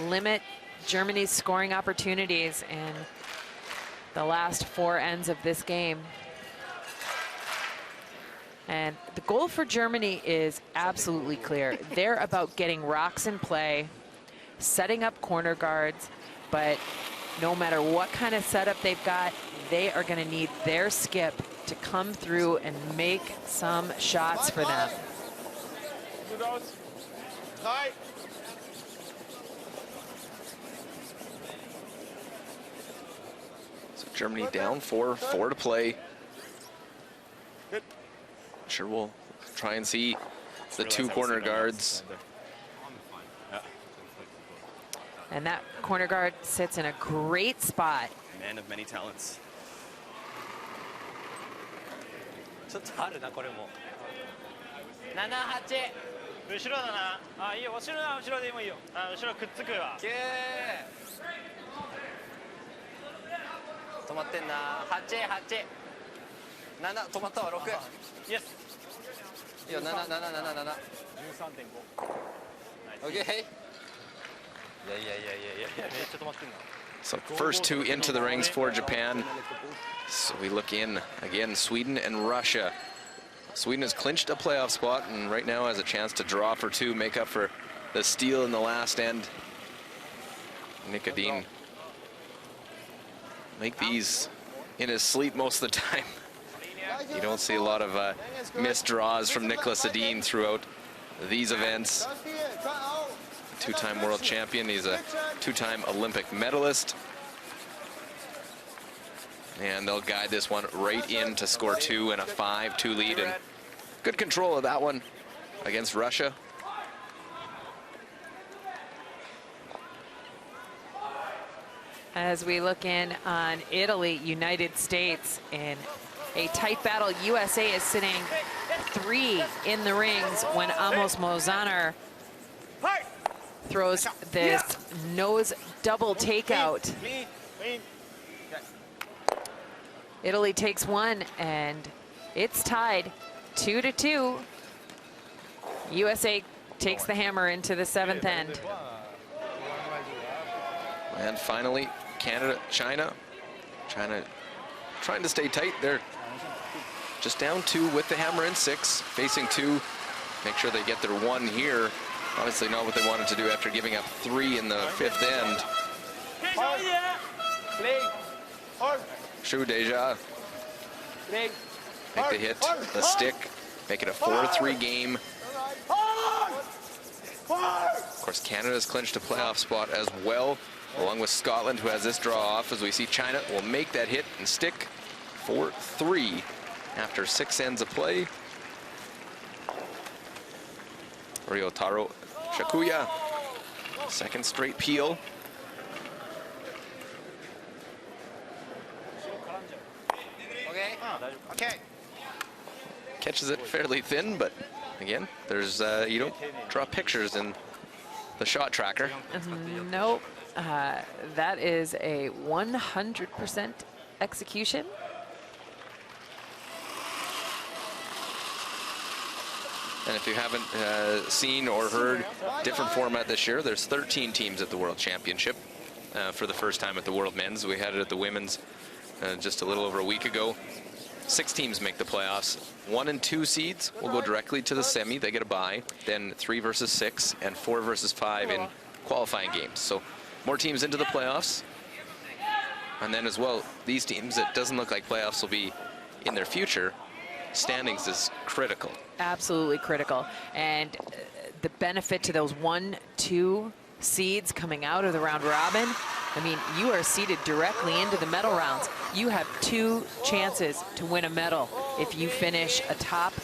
limit Germany's scoring opportunities in the last 4 ends of this game. And the goal for Germany is absolutely clear. They're about getting rocks in play, setting up corner guards, but no matter what kind of setup they've got, they are going to need their skip to come through and make some shots for them. So Germany down 4 to play. Sure, we'll try and see the two corner guards. And that corner guard sits in a great spot. Man of many talents. ちょっとあるなこれも。7、8。後ろだな。あ、いいよ。後ろは後ろでもいいよ。あ、後ろくっつくわ。けー。止まってんな。8、8。7止まったわ6。イエス。いいよ7、7、7、7。13.5。オッケー。いやいやいやいやいやいやめっちゃ止まってんな。 So first two into the rings for Japan. So we look in again, Sweden and Russia. Sweden has clinched a playoff spot and right now has a chance to draw for two, make up for the steal in the last end. Nicodine make these in his sleep most of the time. You don't see a lot of missed draws from Nicolas Adine throughout these events. Two-time world champion. He's a two-time Olympic medalist. And they'll guide this one right in to score two and a 5-2 lead. And good control of that one against Russia. As we look in on Italy, United States in a tight battle. USA is sitting 3 in the rings when Amos Mozaner throws this nose double takeout. Italy takes one and it's tied 2-2. USA takes the hammer into the 7th end. And finally, Canada, China. China trying to stay tight. They're just down 2 with the hammer in 6, facing 2. Make sure they get their 1 here. Obviously not what they wanted to do after giving up 3 in the 5th end. Shu Deja. Make the hit, the stick, make it a 4-3 game. Of course, Canada's clinched a playoff spot as well, along with Scotland, who has this draw off, as we see China will make that hit and stick 4-3 after 6 ends of play. Ryotaro Shakuya, second straight peel. Okay. Catches it fairly thin, but again, there's you don't draw pictures in the shot tracker. Nope. That is a 100% execution. And if you haven't seen or heard different format this year, there's 13 teams at the World Championship for the first time at the World Men's. We had it at the Women's just a little over a week ago. 6 teams make the playoffs. 1 and 2 seeds will go directly to the semi. They get a bye. Then 3 versus 6 and 4 versus 5 in qualifying games. So more teams into the playoffs. And then as well, these teams, it doesn't look like playoffs will be in their future. Standings is critical. Absolutely critical. And the benefit to those 1-2 seeds coming out of the round robin, I mean, you are seeded directly into the medal rounds. You have 2 chances to win a medal if you finish atop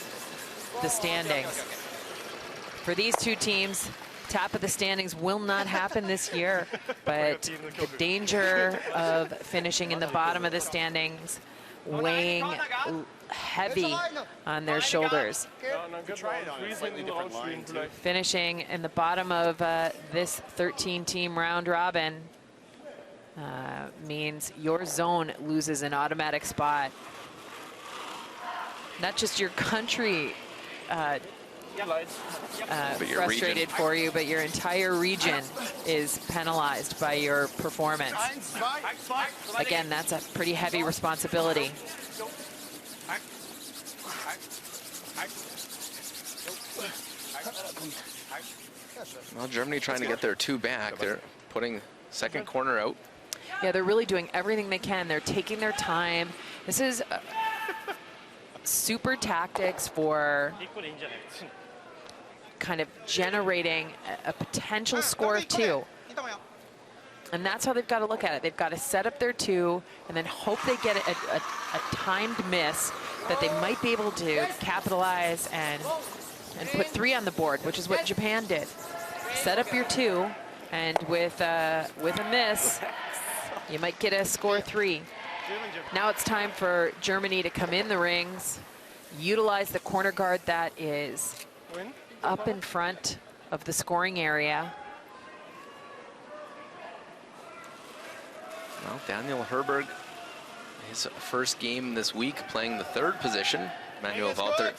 the standings. For these 2 teams, top of the standings will not happen this year, but the danger of finishing in the bottom of the standings weighing heavy on their shoulders. Finishing in the bottom of this 13-team round robin means your zone loses an automatic spot. Not just your country frustrated for you, but your entire region is penalized by your performance. Again, that's a pretty heavy responsibility. Well, Germany trying to get their 2 back. They're putting second corner out. Yeah, they're really doing everything they can. They're taking their time. This is super tactics for kind of generating a potential score of 2. And that's how they've got to look at it. They've got to set up their 2 and then hope they get a timed miss that they might be able to capitalize and put 3 on the board, which is what Japan did. Set up your 2, and with a miss, you might get a score 3. Now it's time for Germany to come in the rings, utilize the corner guard that is up in front of the scoring area. Well, Daniel Herberg, his first game this week, playing the 3rd position. Manuel Walter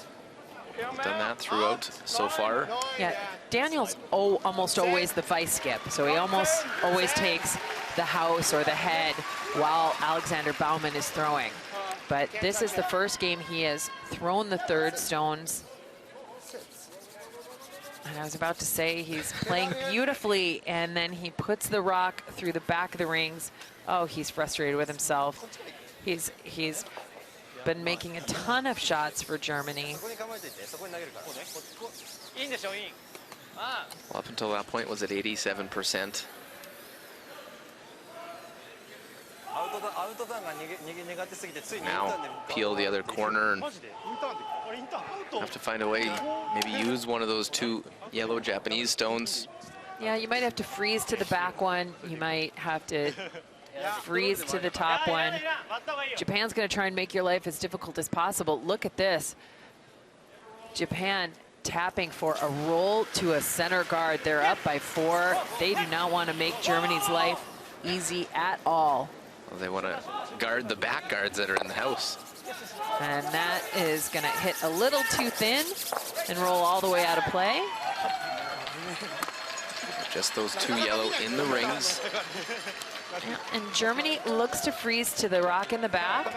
has done that throughout so far. Yeah, Daniel's almost always the vice skip, so he almost always takes the house or the head while Alexander Baumann is throwing. But this is the first game he has thrown the 3rd stones. And I was about to say he's playing beautifully, and then he puts the rock through the back of the rings. Oh, he's frustrated with himself. He's been making a ton of shots for Germany. Well, up until that point was at 87%. Now peel the other corner and have to find a way, maybe use one of those 2 yellow Japanese stones. Yeah, you might have to freeze to the back one. You might have to freeze to the top one. Japan's going to try and make your life as difficult as possible. Look at this. Japan tapping for a roll to a center guard. They're up by 4. They do not want to make Germany's life easy at all. Well, they want to guard the back guards that are in the house. And that is going to hit a little too thin and roll all the way out of play. Just those 2 yellow in the rings. Yeah, and Germany looks to freeze to the rock in the back.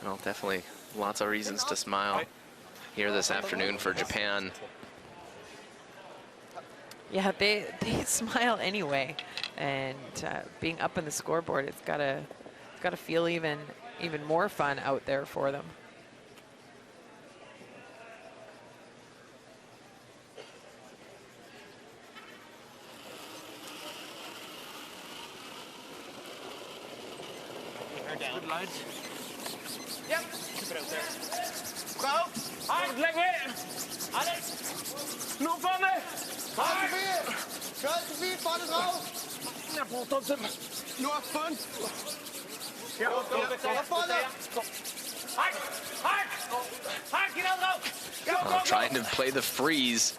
Well, definitely lots of reasons to smile here this afternoon for Japan. Yeah, they smile anyway, and being up on the scoreboard, it's gotta feel even more fun out there for them. Good light. Yep. Keep it out there. Go. Hard leg with. Alex. Nur vorne. Hard. Ganz viel vorne drauf. Der braucht trotzdem nur 5. Ja. Nach vorne. Hard. Hard. Hard, genau drauf. Go, go, go. Trying to play the freeze,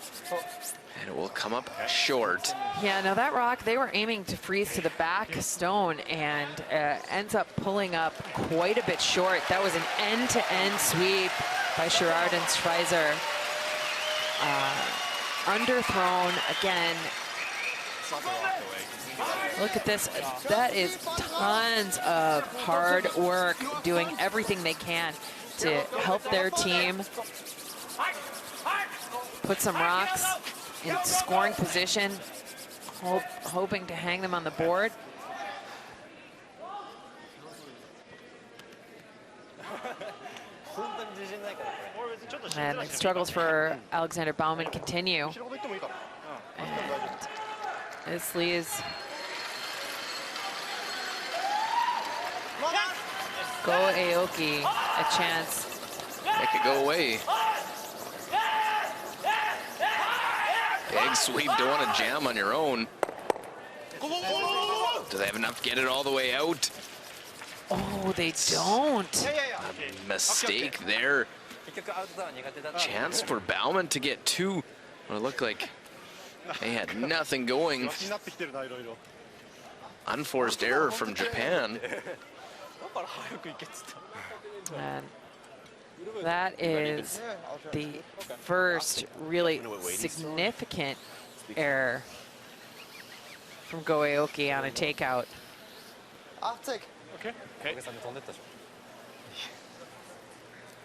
and it will come up short. Yeah, now that rock, they were aiming to freeze to the back stone and ends up pulling up quite a bit short. That was an end-to-end sweep by Sherrard and Schweizer. Underthrown again. Look at this. That is tons of hard work, doing everything they can to help their team put some rocks in scoring position, hoping to hang them on the board. And the struggles for Alexander Baumann continue. And this leaves Go Aoki a chance. Make it go away. Big sweep, don't want to jam on your own. Do they have enough to get it all the way out? Oh, they don't. A mistake there. Chance for Baumann to get 2. Well, it looked like they had nothing going. Unforced error from Japan. And that is the first really significant error from Go Aoki on a takeout. 80. Okay.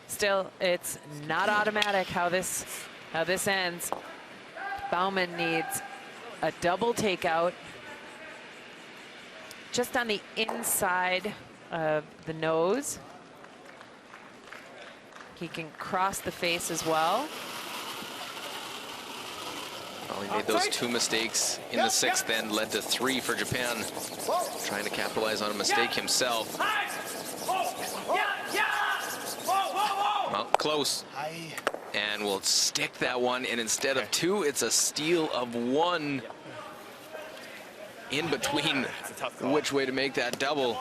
Still, it's not automatic how this ends. Baumann needs a double takeout just on the inside of the nose. He can cross the face as well. Well, he made those 2 mistakes in the 6th end, led to 3 for Japan. Trying to capitalize on a mistake himself. Well, close. And we'll stick that one, and instead of 2, it's a steal of 1 in between which way to make that double.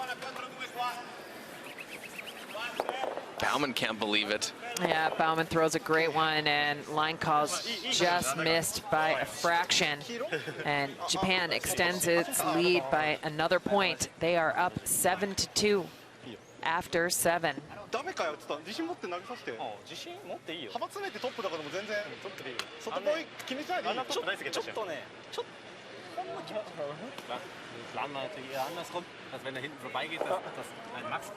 Baumann can't believe it. Yeah, Baumann throws a great one, and line calls just missed by a fraction. And Japan extends its lead by another point. They are up 7-2 after 7. ダメかよ、ちょっと自信持って投げさせて。自信持っていいよ。派閥内でトップだからもう全然。トップでいいよ。外ポイ気にしないでいい。ちょっとね、ちょっとほんの気持ち。Plan mal natürlich eher andersrum, dass wenn er hinten vorbeigeht, dass Max.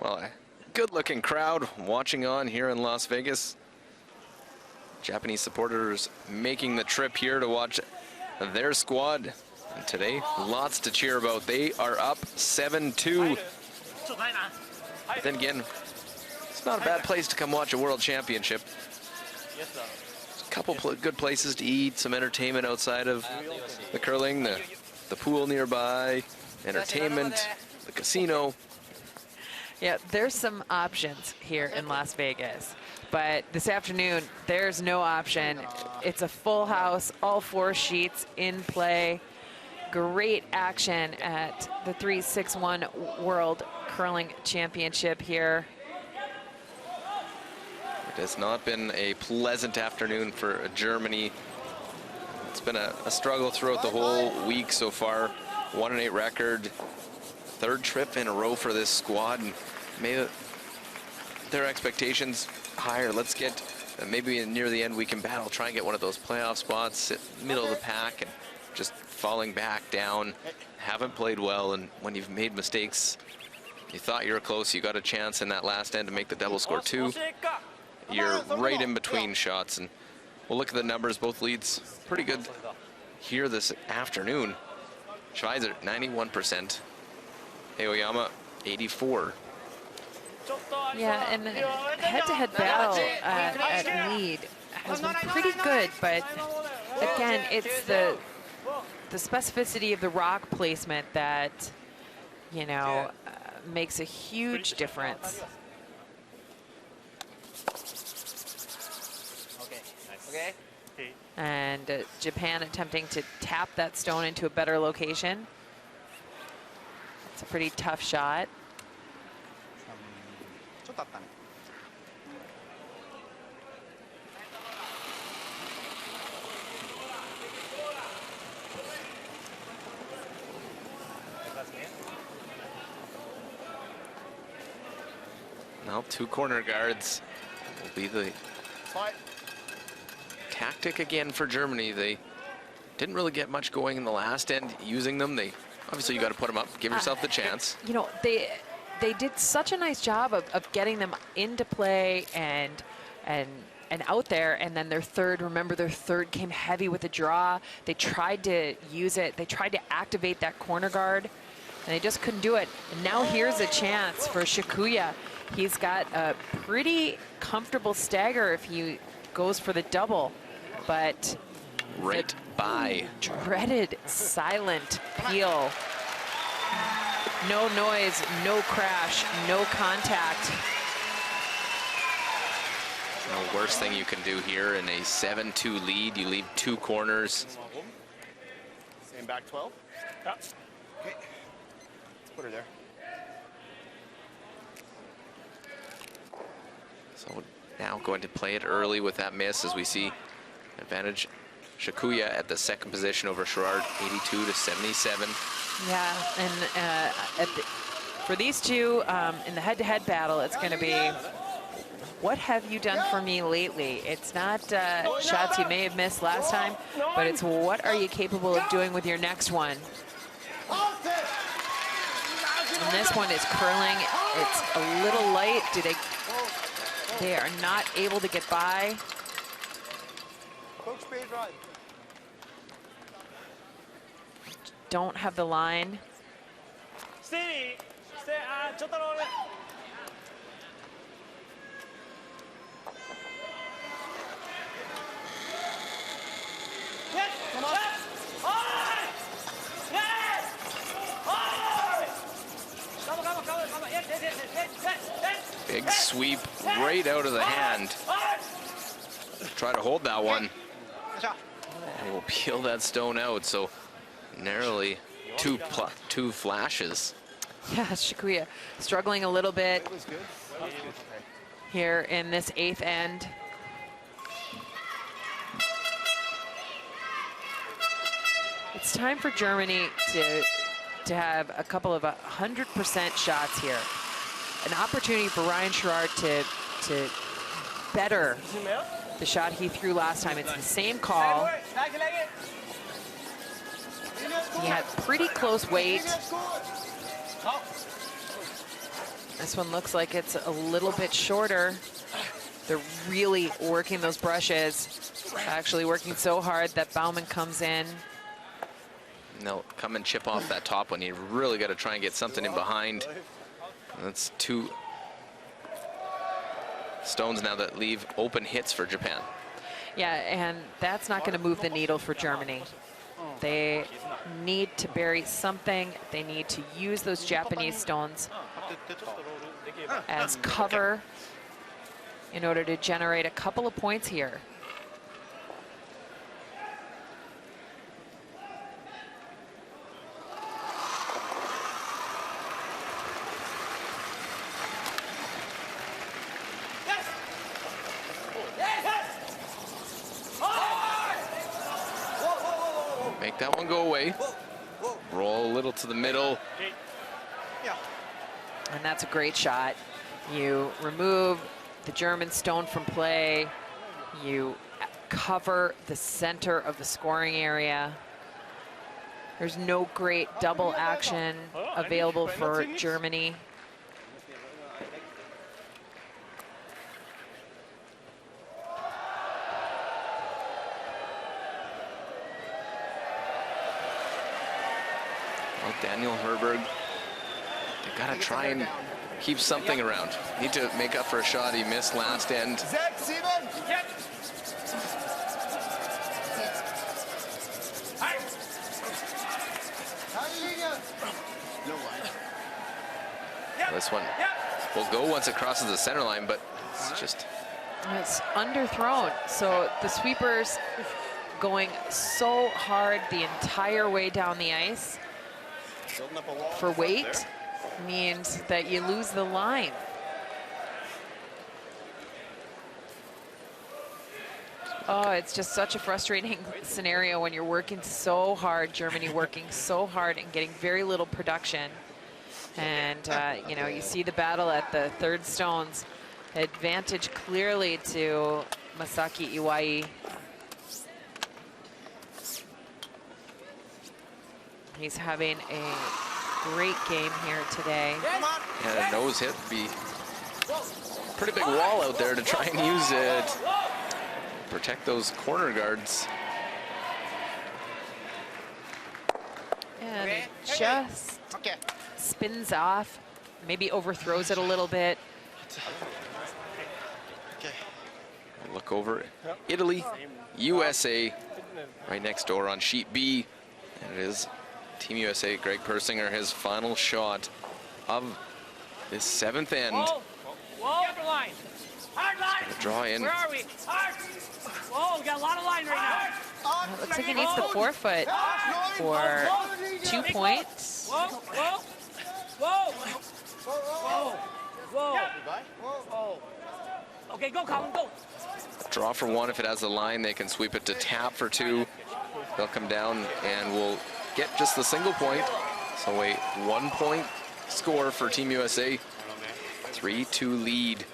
Well, a good-looking crowd watching on here in Las Vegas. Japanese supporters making the trip here to watch their squad. And today, lots to cheer about. They are up 7-2. But then again, it's not a bad place to come watch a world championship. A couple good places to eat, some entertainment outside of the curling, the pool nearby, entertainment, the casino. Yeah, there's some options here in Las Vegas, but this afternoon there's no option. It's a full house, all 4 sheets in play. Great action at the 361 World Curling Championship here. It has not been a pleasant afternoon for Germany. It's been a struggle throughout the whole week so far. 1-8 record. 3rd trip in a row for this squad. And maybe their expectations higher. Let's get maybe near the end we can battle, try and get one of those playoff spots, sit middle of the pack, and just falling back down. Haven't played well, and when you've made mistakes, you thought you were close, you got a chance in that last end to make the double score 2. You're right in between shots, and we'll look at the numbers. Both leads pretty good here this afternoon. Schweizer 91%. Aoyama 84. Yeah, and the head-to-head battle at lead has been pretty good, but again, it's the specificity of the rock placement that, you know, makes a huge difference. Okay. And Japan attempting to tap that stone into a better location. It's a pretty tough shot. ちょっとあったね。Now 2 corner guards will be the tactic again for Germany. They didn't really get much going in the last end using them. They obviously, you got to put them up, give yourself the chance. You know, they did such a nice job of getting them into play and out there, and then their third, remember their third came heavy with a draw. They tried to use it. They tried to activate that corner guard, and they just couldn't do it. And now here's a chance for Shikuya. He's got a pretty comfortable stagger if he goes for the double, but right by. Dreaded silent peel. No noise, no crash, no contact. The worst thing you can do here in a 7-2 lead, you leave 2 corners. Same back 12? Yeah. Okay. Let's put her there. So now going to play it early with that miss as we see advantage Shikuya at the second position over Sherrard, 82-77. Yeah, and for these two in the head-to-head battle, it's going to be, what have you done for me lately? It's not shots you may have missed last time, but it's what are you capable of doing with your next one? And this one is curling. It's a little light. They are not able to get by. Don't have the line. Stay, yes, come on. Yes. Yes. Come. Yes. Big sweep right out of the hand. Try to hold that one. And we'll peel that stone out, so narrowly two flashes. Yeah, Shikuya struggling a little bit here in this 8th end. It's time for Germany to have a couple of 100% shots here. An opportunity for Ryan Sherrard to better the shot he threw last time. It's the same call. He had pretty close weight. This one looks like it's a little bit shorter. They're really working those brushes. Actually working so hard that Baumann comes in. And they'll come and chip off that top one. You really got to try and get something in behind. That's 2 stones now that leave open hits for Japan. Yeah, and that's not going to move the needle for Germany. They need to bury something. They need to use those Japanese stones as cover in order to generate a couple of points here. Make that one go away. Roll a little to the middle. And that's a great shot. You remove the German stone from play. You cover the center of the scoring area. There's no great double action available for Germany. Well, Daniel Herberg, they got to try and keep something around. Need to make up for a shot he missed last end. This one will go once it crosses the center line, but it's just... It's underthrown. So the sweepers going so hard the entire way down the ice for weight means that you lose the line. Oh, it's just such a frustrating scenario when you're working so hard, Germany working so hard and getting very little production. And, you know, you see the battle at the third stones. Advantage clearly to Masaki Iwai. He's having a great game here today. And a nose hit would be pretty big wall out there to try and use it. Protect those corner guards. And just spins off, maybe overthrows it a little bit. Look over Italy, USA, right next door on sheet B. And it is Team USA, Greg Persinger, his final shot of this 7th end. Whoa, line. Hard line. Draw in. Where are we? Hard. Whoa, we got a lot of line right now. Looks like he needs the forefoot for 2 points. Whoa, whoa, whoa, whoa, whoa, whoa. Okay, go, Colin, go. Draw for 1. If it has a line, they can sweep it to tap for 2. They'll come down and will get just the single point. So a 1-point score for Team USA. 3-2 lead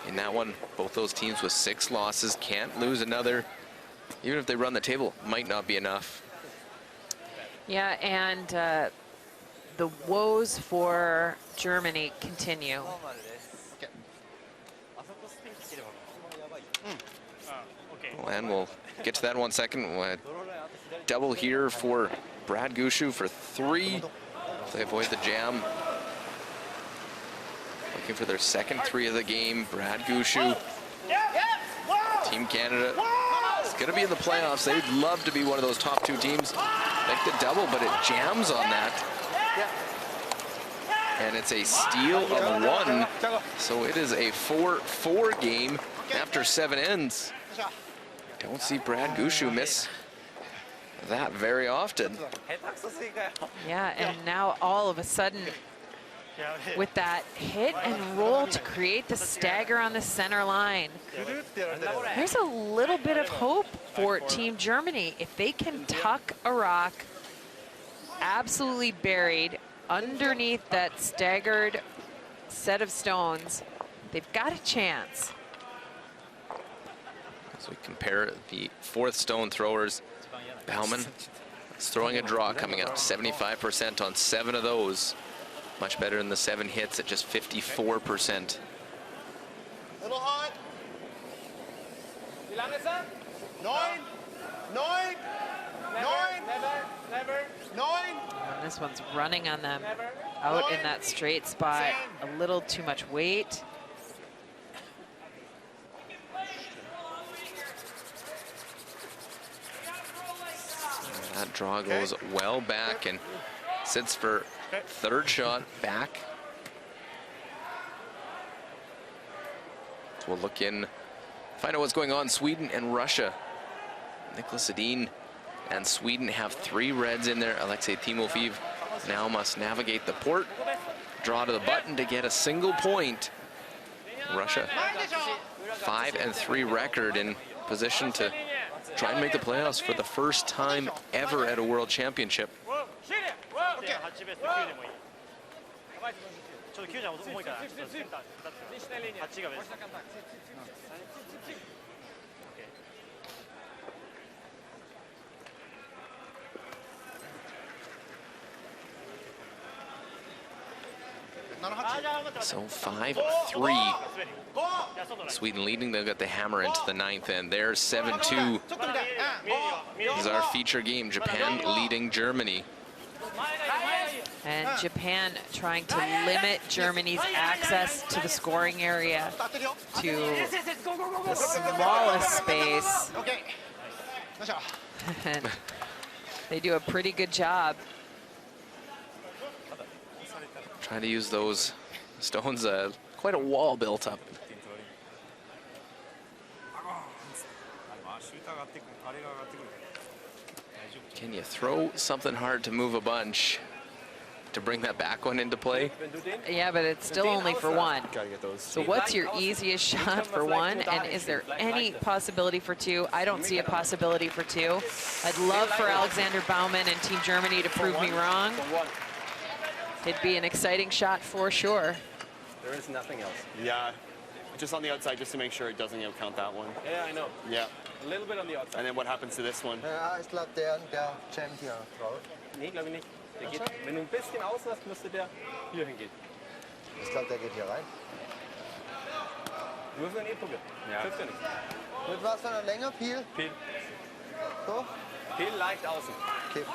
in that one. Both those teams with 6 losses can't lose another. Even if they run the table, might not be enough. Yeah, and the woes for Germany continue. And we'll get to that in 1 second. Double here for Brad Gushu for 3. They avoid the jam. Looking for their second 3 of the game. Brad Gushu. Team Canada is going to be in the playoffs. They'd love to be one of those top 2 teams. Make the double, but it jams on that. And it's a steal of 1. So it is a 4-4 game after 7 ends. Don't see Brad Gushu miss that very often. Yeah, and now all of a sudden, with that hit and roll to create the stagger on the center line, there's a little bit of hope for Team Germany. If they can tuck a rock absolutely buried underneath that staggered set of stones, they've got a chance. As we compare the 4th stone throwers, Bauman is throwing a draw coming up, 75% on 7 of those. Much better than the 7 hits at just 54%. Little hot. 9, 9, 9. And this one's running on them out in that straight spot. A little too much weight. That draw goes well back and sits for 3rd shot back. So we'll look in, find out what's going on. Sweden and Russia. Nicholas Edin and Sweden have 3 reds in there. Alexei Timofeev now must navigate the port, draw to the button to get a single point. Russia 5-3 record, in position to try and make the playoffs for the first time ever at a world championship. So 5-3. Sweden leading. They'll get the hammer into the 9th end. There's 7-2. This is our feature game. Japan leading Germany. And Japan trying to limit Germany's access to the scoring area to the smallest space. And they do a pretty good job. Trying to use those stones, quite a wall built up. Can you throw something hard to move a bunch to bring that back one into play? Yeah, but it's still only for 1. So what's your easiest shot for 1? And is there any possibility for 2? I don't see a possibility for 2. I'd love for Alexander Bauman and Team Germany to prove me wrong. It'd be an exciting shot for sure. There is nothing else. Yeah, just on the outside, just to make sure it doesn't count that one. Yeah, I know. Yeah. A little bit on the outside. And then what happens to this one? Der geht, wenn du ein bisschen auslässt, müsste der hier hingehen. Ich glaube, der geht hier rein. Du hast ihn eh probiert. Ja. Hilft ja nichts. Mit was für einer Länge? Viel? Viel. So? Viel leicht außen. Okay.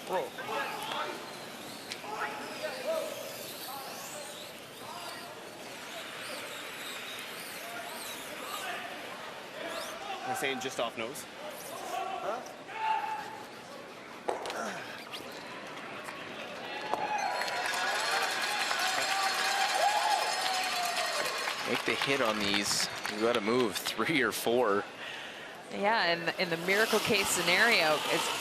Bro. I'm saying just off nose. Huh? Make the hit on these. You got to move 3 or 4. Yeah, and in the miracle case scenario,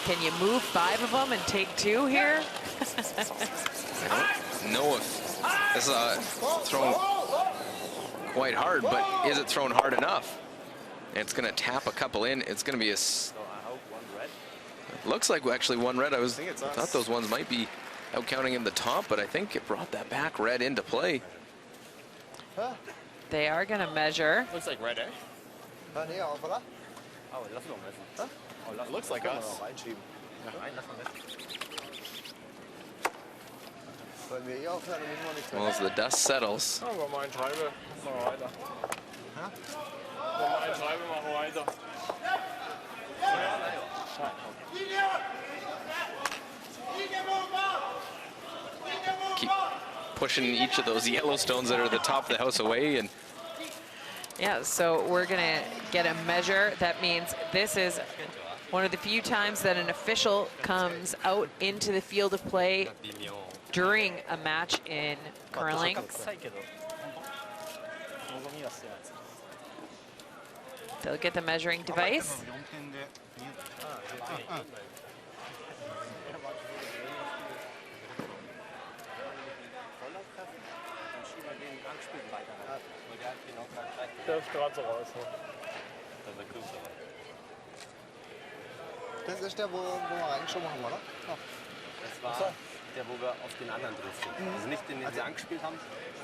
can you move 5 of them and take 2 here? I don't know if this is thrown quite hard, but is it thrown hard enough? It's going to tap a couple in. It's going to be a... So I hope 1 red. It looks like actually 1 red. I think it's us. thought those ones might be out counting in the top, but I think it brought that back red into play. They are going to measure. Looks like red, eh? Ja, nee, auf, oder? Oh, lass ihn doch messen. Oh, it looks like us. Reinschieben. Ja, rein, lass mal messen. Wenn wir hier aufhören, dann müssen wir nichts Well, mehr. as the dust settles, Machen wir mal eine Scheibe. Machen wir weiter. Hä? Machen wir eine Scheibe, machen wir weiter. keep pushing each of those Yellowstones that are at the top of the house away, and Yeah, so we're going to get a measure. That means this is one of the few times that an official comes out into the field of play during a match in curling. They'll get the measuring device. Der ist gerade so raus. Ne? Das ist der, wo wir reingeschoben haben, oder? Ja. Das war der, wo wir auf den anderen drauf sind. Also nicht den, den sie angespielt haben.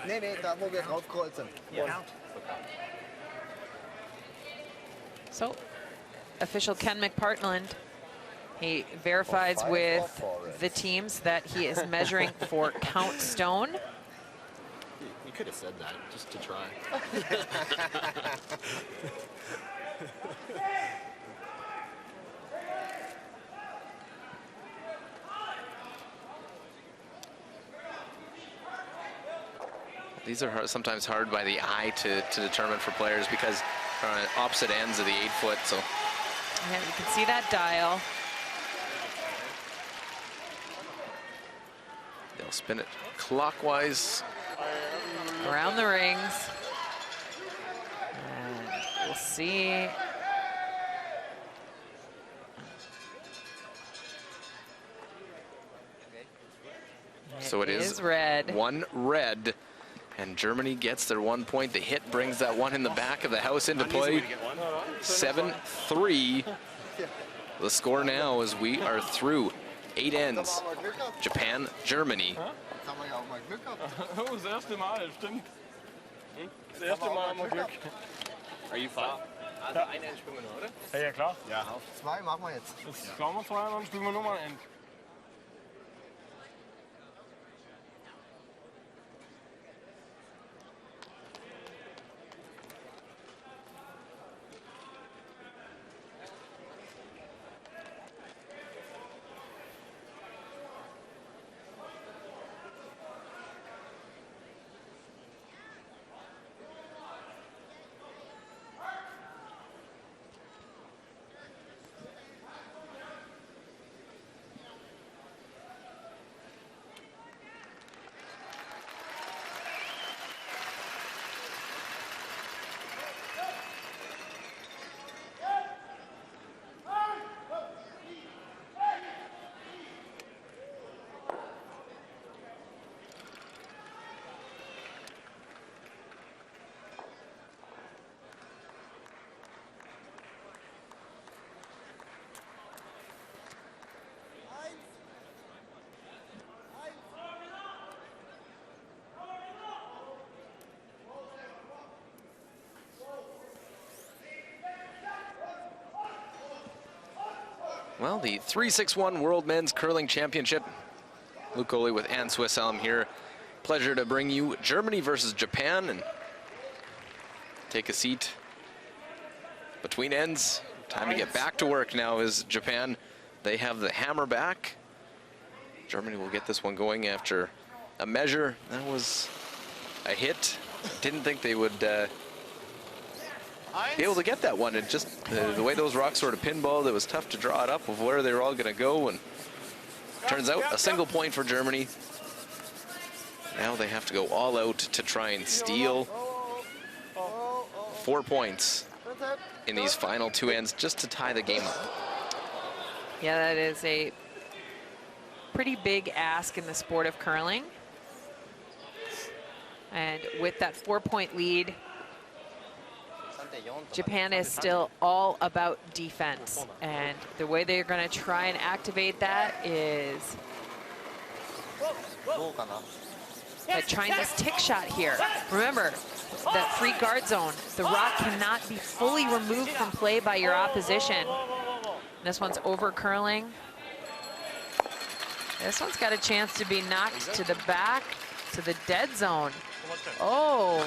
Nee, nee, da wo wir drauf gerollt sind. Ja. So, official Ken McPartland, he verifies with the teams that he is measuring for count stone. You could have said that just to try. these are sometimes hard by the eye to determine for players because they're on opposite ends of the 8-foot. So Yeah, you can see that dial. they'll spin it clockwise. Around the rings. And we'll see. So it is red. 1 red, and Germany gets their 1 point. The hit brings that one in the back of the house into play. 7-3. The score now as we are through 8 ends. Japan, Germany. Jetzt haben wir ja auch mal Glück gehabt. Oh, das erste Mal, stimmt. Das erste Mal haben wir Glück. Are you fine? Also eine Endspielen wir noch, oder? Ja, ja klar. Ja. 2 machen wir jetzt. Das schauen wir vorher, dann spielen wir nochmal ein End. Well, the 3-6-1 World Men's Curling Championship. Luke Coley with Ann Swisshelm here. Pleasure to bring you Germany versus Japan, and take a seat between ends. Time to get back to work now as Japan. They have the hammer back. Germany will get this one going after a measure. That was a hit. Didn't think they would be able to get that one. And just the way those rocks sort of pinballed, it was tough to draw it up of where they were all going to go. And turns out a single point for Germany. Now they have to go all out to try and steal 4 points in these final two ends just to tie the game up. Yeah, that is a pretty big ask in the sport of curling. And with that 4-point lead, Japan is still all about defense. And the way they're going to try and activate that is by trying this tick shot here. Remember, that free guard zone, the rock cannot be fully removed from play by your opposition. This one's over curling. This one's got a chance to be knocked to the back, to the dead zone. Oh,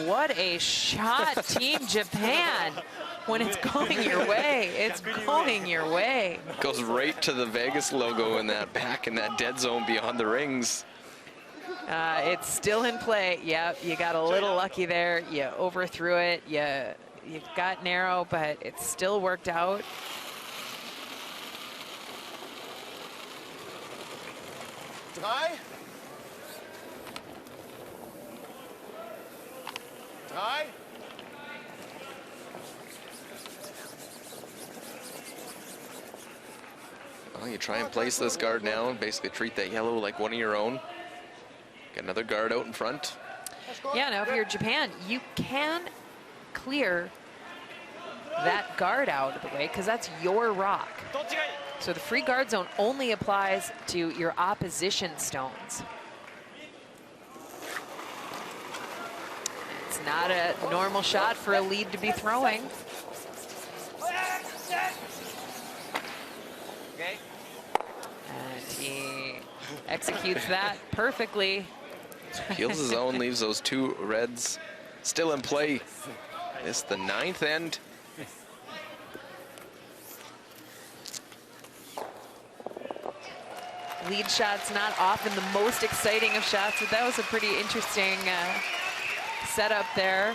what a shot, Team Japan. When it's going your way, it's going your way. Goes right to the Vegas logo in that back in that dead zone beyond the rings. It's still in play. Yeah, you got a little lucky there. You overthrew it. You got narrow, but it still worked out. Drei. Well, you try and place this guard now and basically treat that yellow like one of your own. Get another guard out in front. Yeah, now if you're Japan, you can clear that guard out of the way because that's your rock. So the free guard zone only applies to your opposition stones. It's not a normal shot for a lead to be throwing. And he executes that perfectly. Peels his own, leaves those two reds still in play. It's the 9th end. Lead shot's not often the most exciting of shots, but that was a pretty interesting setup there.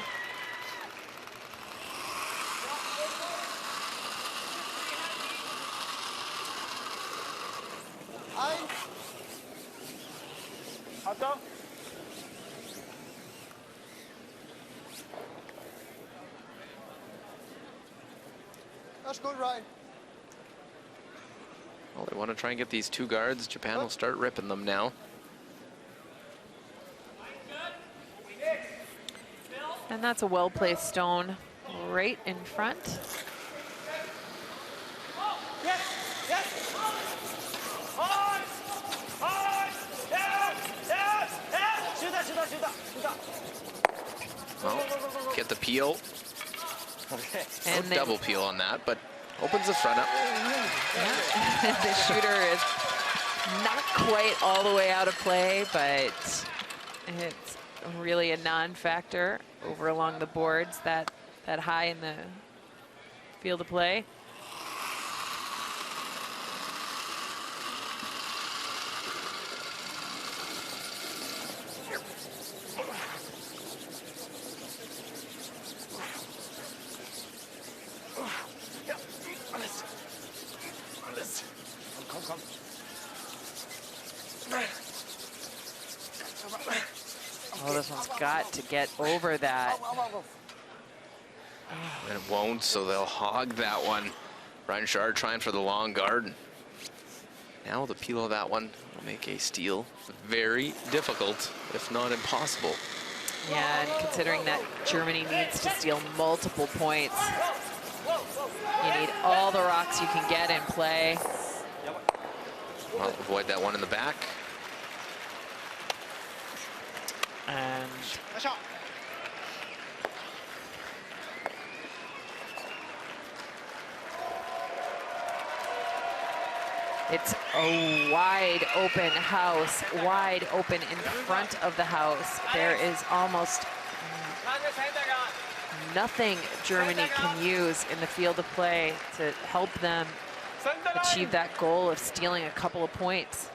That's good, Ryan. Well, they want to try and get these two guards. Japan will start ripping them now. And that's a well-placed stone right in front. Well, get the peel. And No double peel on that, but opens the front up. Yeah. The shooter is not quite all the way out of play, but it's really a non-factor over along the boards that high in the field of play. Oh, this one's got to get over that. And it won't, so they'll hog that one. Ryan Shard trying for the long guard. Now the peel of that one will make a steal very difficult, if not impossible. Yeah, and considering that Germany needs to steal multiple points, you need all the rocks you can get in play. Well, avoid that one in the back. And It's a wide open house, wide open in front of the house. There is almost nothing Germany can use in the field of play to help them achieve that goal of stealing a couple of points.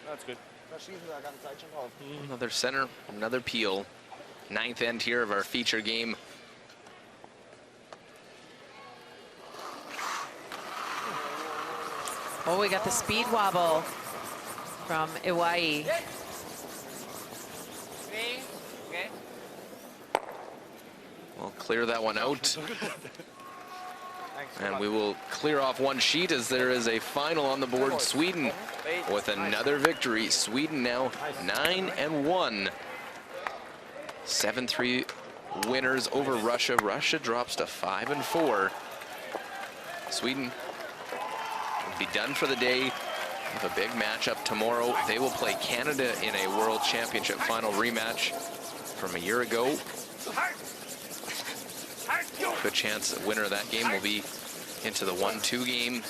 That's good. Another center, another peel. 9th end here of our feature game. Oh, we got the speed wobble from Iwai. We'll clear that one out. And we will clear off one sheet as there is a final on the board. Sweden with another victory. Sweden now 9-1. 7-3 winners over Russia. Russia drops to 5-4. Sweden will be done for the day with a big matchup tomorrow. They will play Canada in a World Championship final rematch from a year ago. Good chance the winner of that game will be into the 1-2 game.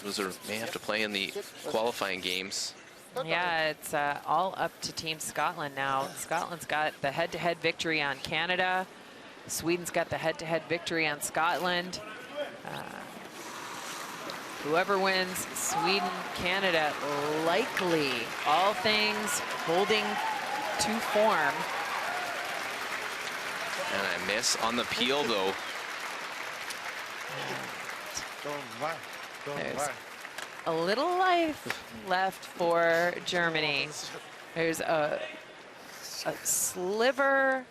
Loser may have to play in the qualifying games. Yeah, it's all up to Team Scotland now. Scotland's got the head-to-head victory on Canada. Sweden's got the head-to-head victory on Scotland. Whoever wins Sweden, Canada, likely, all things holding to form. And a miss on the peel, though. There's a little life left for Germany. There's a sliver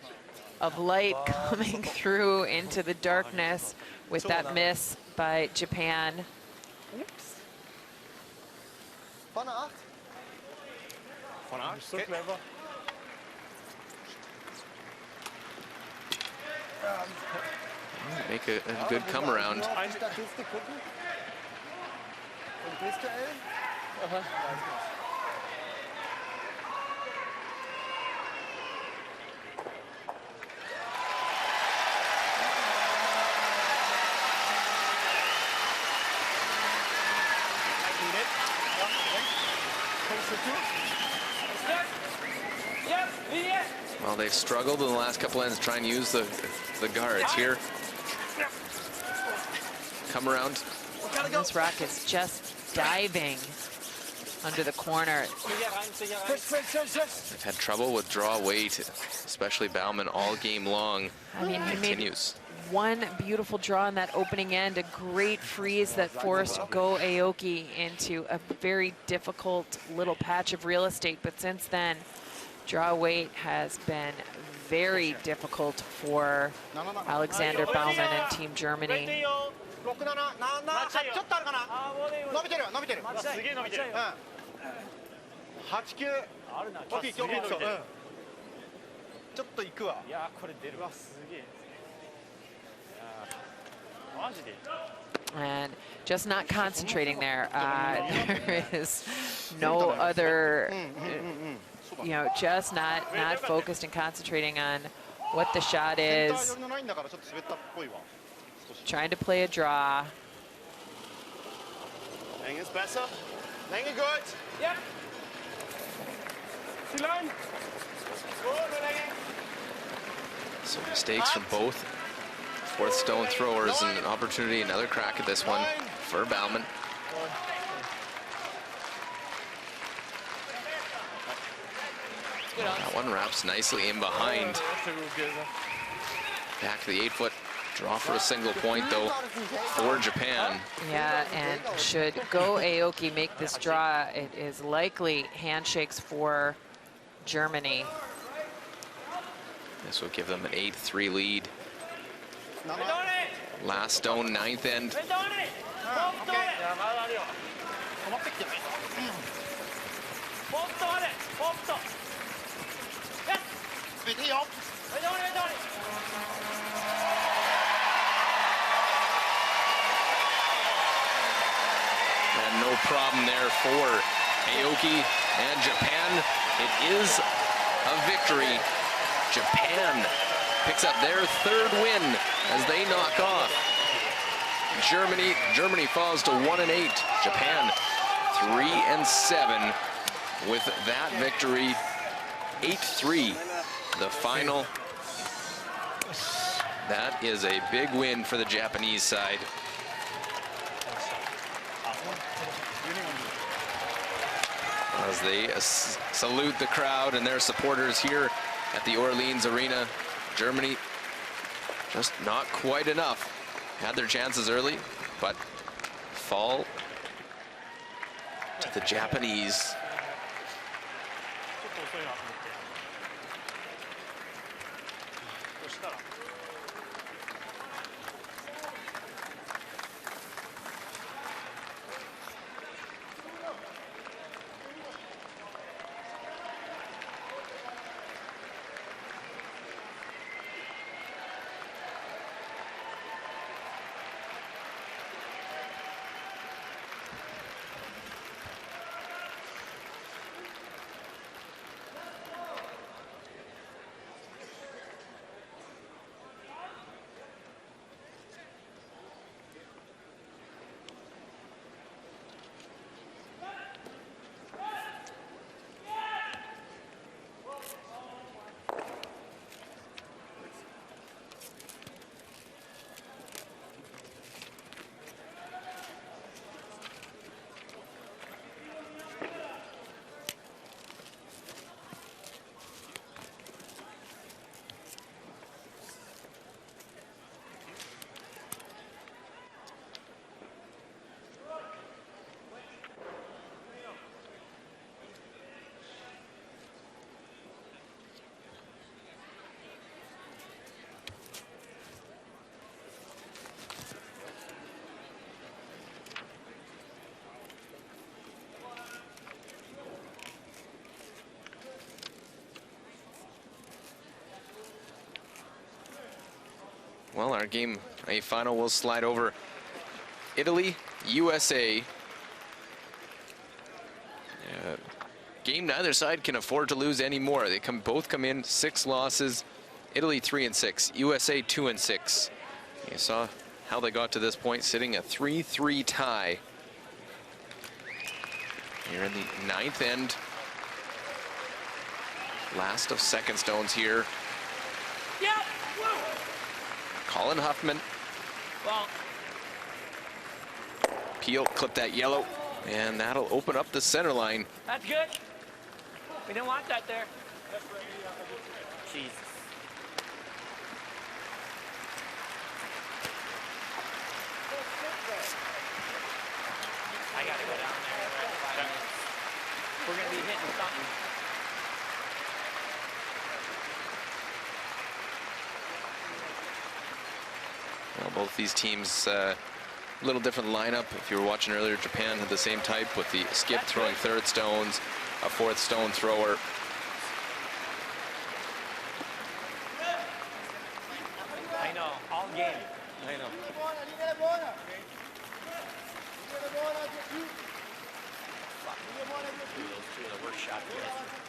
of light coming through into the darkness with that miss by Japan. Oops. Van 8. Van 8, so clever. Make a good come around. Well, they've struggled in the last couple ends to try and use the guards here. Come around. This rock is just diving under the corner. They've had trouble with draw weight, especially Baumann all game long. I mean, he continues. made one beautiful draw in that opening end, a great freeze that forced Go Aoki into a very difficult little patch of real estate. But since then, draw weight has been very difficult for Alexander Baumann and Team Germany. ちょっとあるかな伸びてる伸びてるすげえ伸びてる8、9大きい今日もちょっと行くわいやこれ出るわすげえマジで And just not concentrating there. There is no other, you know, just not focused and concentrating on what the shot is. Trying to play a draw. Lange is besser. Lange good. Yep. So mistakes from both. Fourth stone throwers and an opportunity, another crack at this one for Baumann. That one wraps nicely in behind. Back to the 8-foot. Draw for a single point, though, for Japan. Yeah, and should Go Aoki make this draw, it is likely handshakes for Germany. This will give them an 8-3 lead. Last stone, 9th end. And no problem there for Aoki and Japan. It is a victory. Japan picks up their third win as they knock off Germany. Germany falls to 1-8. Japan 3-7 with that victory. 8-3 the final. That is a big win for the Japanese side. As they salute the crowd and their supporters here at the Orleans Arena. Germany just not quite enough. Had their chances early, but fall to the Japanese. Well, our game, a final will slide over Italy, USA. Game neither side can afford to lose anymore. They both come in 6 losses. Italy 3-6, USA 2-6. You saw how they got to this point, sitting a 3-3 tie. Here in the 9th end. Last of second stones here. Yep. Colin Huffman. Well, Peel clipped that yellow, and that'll open up the center line. that's good. We didn't want that there. Jesus. I gotta go down there in like 5 minutes. We're gonna be hitting something. Well, both these teams, a little different lineup. If you were watching earlier, Japan had the same type with the skip throwing third stones, a fourth stone thrower. I know, all game. I know. Those two are the worst shots we have.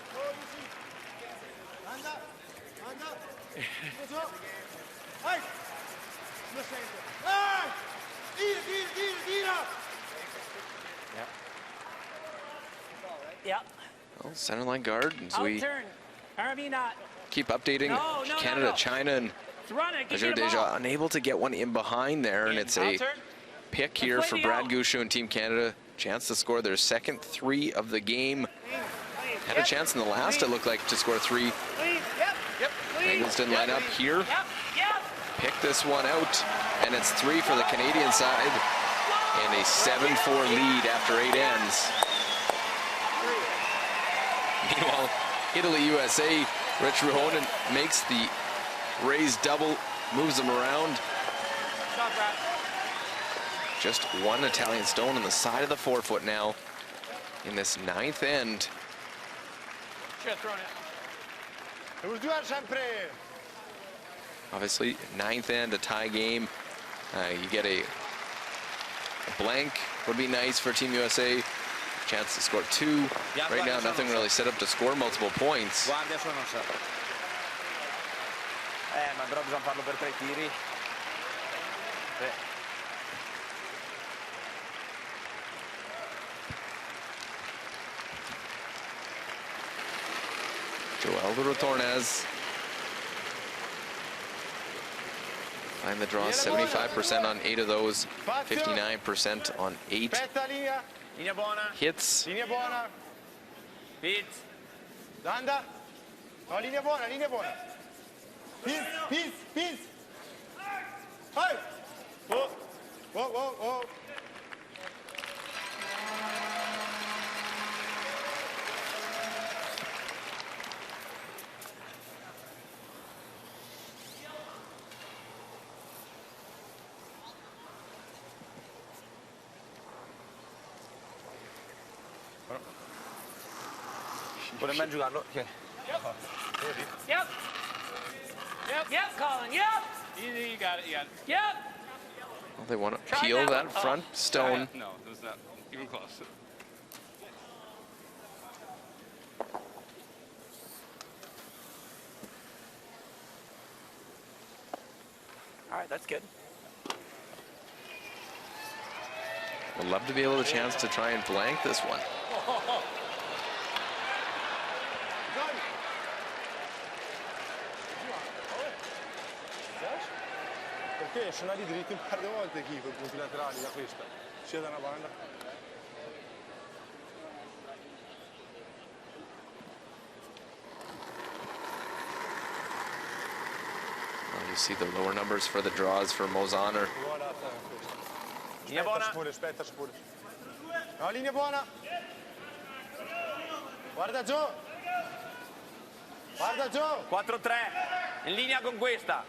Yep. Well, center line guard, as we Turn. Harvey not. keep updating No, Canada, no. China, and Run it. Ajur Deja unable to get one in behind there, and it's a pick here play for the Brad out. Gushu and Team Canada. Chance to score their second 3 of the game. Had a chance in the last, it looked like, to score 3. Bengals didn't line up here. Yep. Yep. Pick this one out, and it's 3 for the Canadian side, and a 7-4 lead after 8 ends. Meanwhile, Italy, USA, Rich Ruhonen makes the raised double, moves them around. Stop, Brad. Just one Italian stone on the side of the forefoot now in this 9th end. Should have thrown it. Obviously, 9th end, a tie game. You get a blank would be nice for Team USA. Chance to score 2. Right now, nothing really set up to score multiple points. Guardia adesso non sa. Ma però bisogna farlo per 3 tiri. Joel Tornes. Find the draw, 75% on 8 of those, 59% on 8 Linea buona. hits. Linea buona. Hit. Danda. No, linea buona, linea buona. Peace. Hey. Whoa. Vuole mai giocarlo? Yep, Colin, yep. You got it. Yep. Well, they want to peel that front stone. No, it was not even close. All right, that's good. Would love to be able to chance to try and blank this one. Perché sono andati dritti un par di volte chi con punti laterali da questa, sia da una banda. Well, you see the lower numbers for the draws for Mozaner. Linea buona. Aspetta pure. No, linea buona. Guarda giù. 4-3. In linea con questa.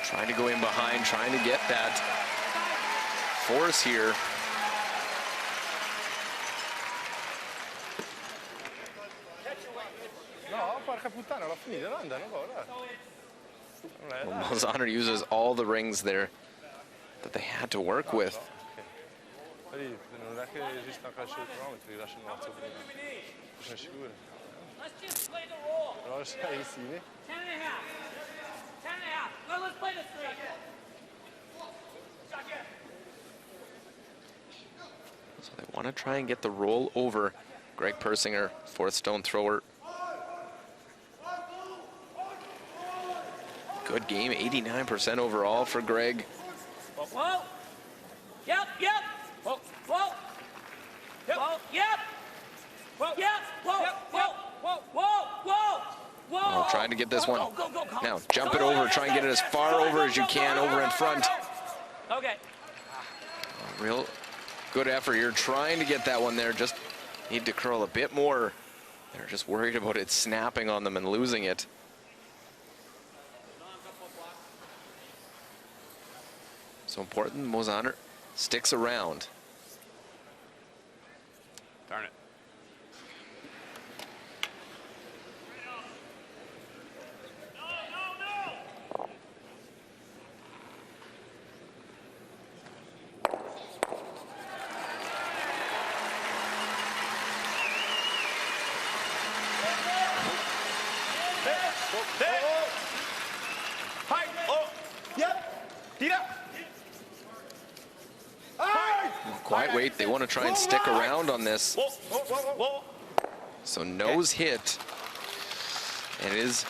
Trying to go in behind, trying to get that force here. No, porca puttana, l'ho finita, non andano ancora. Well, Mozaner uses all the rings there that they had to work with. Vedi, non è che esista un calcio di cronometri, lasciano il mazzo prima. Sono sicuro. Però sai, sì. 10 and a half. Well, let's play this 3. So they want to try and get the roll over. Greg Persinger, 4th stone thrower. Good game, 89% overall for Greg. Whoa. Yep. Whoa. Yep. Whoa. Yep. Oh, trying to get this one. Now, jump it over, try and get it as far over as you can over in front. Okay. Real good effort here, trying to get that one there. Just need to curl a bit more. They're just worried about it snapping on them and losing it. So important, Mozaner sticks around. Darn it. Quiet wait, they want to try and stick around on this. So nose hit. And it is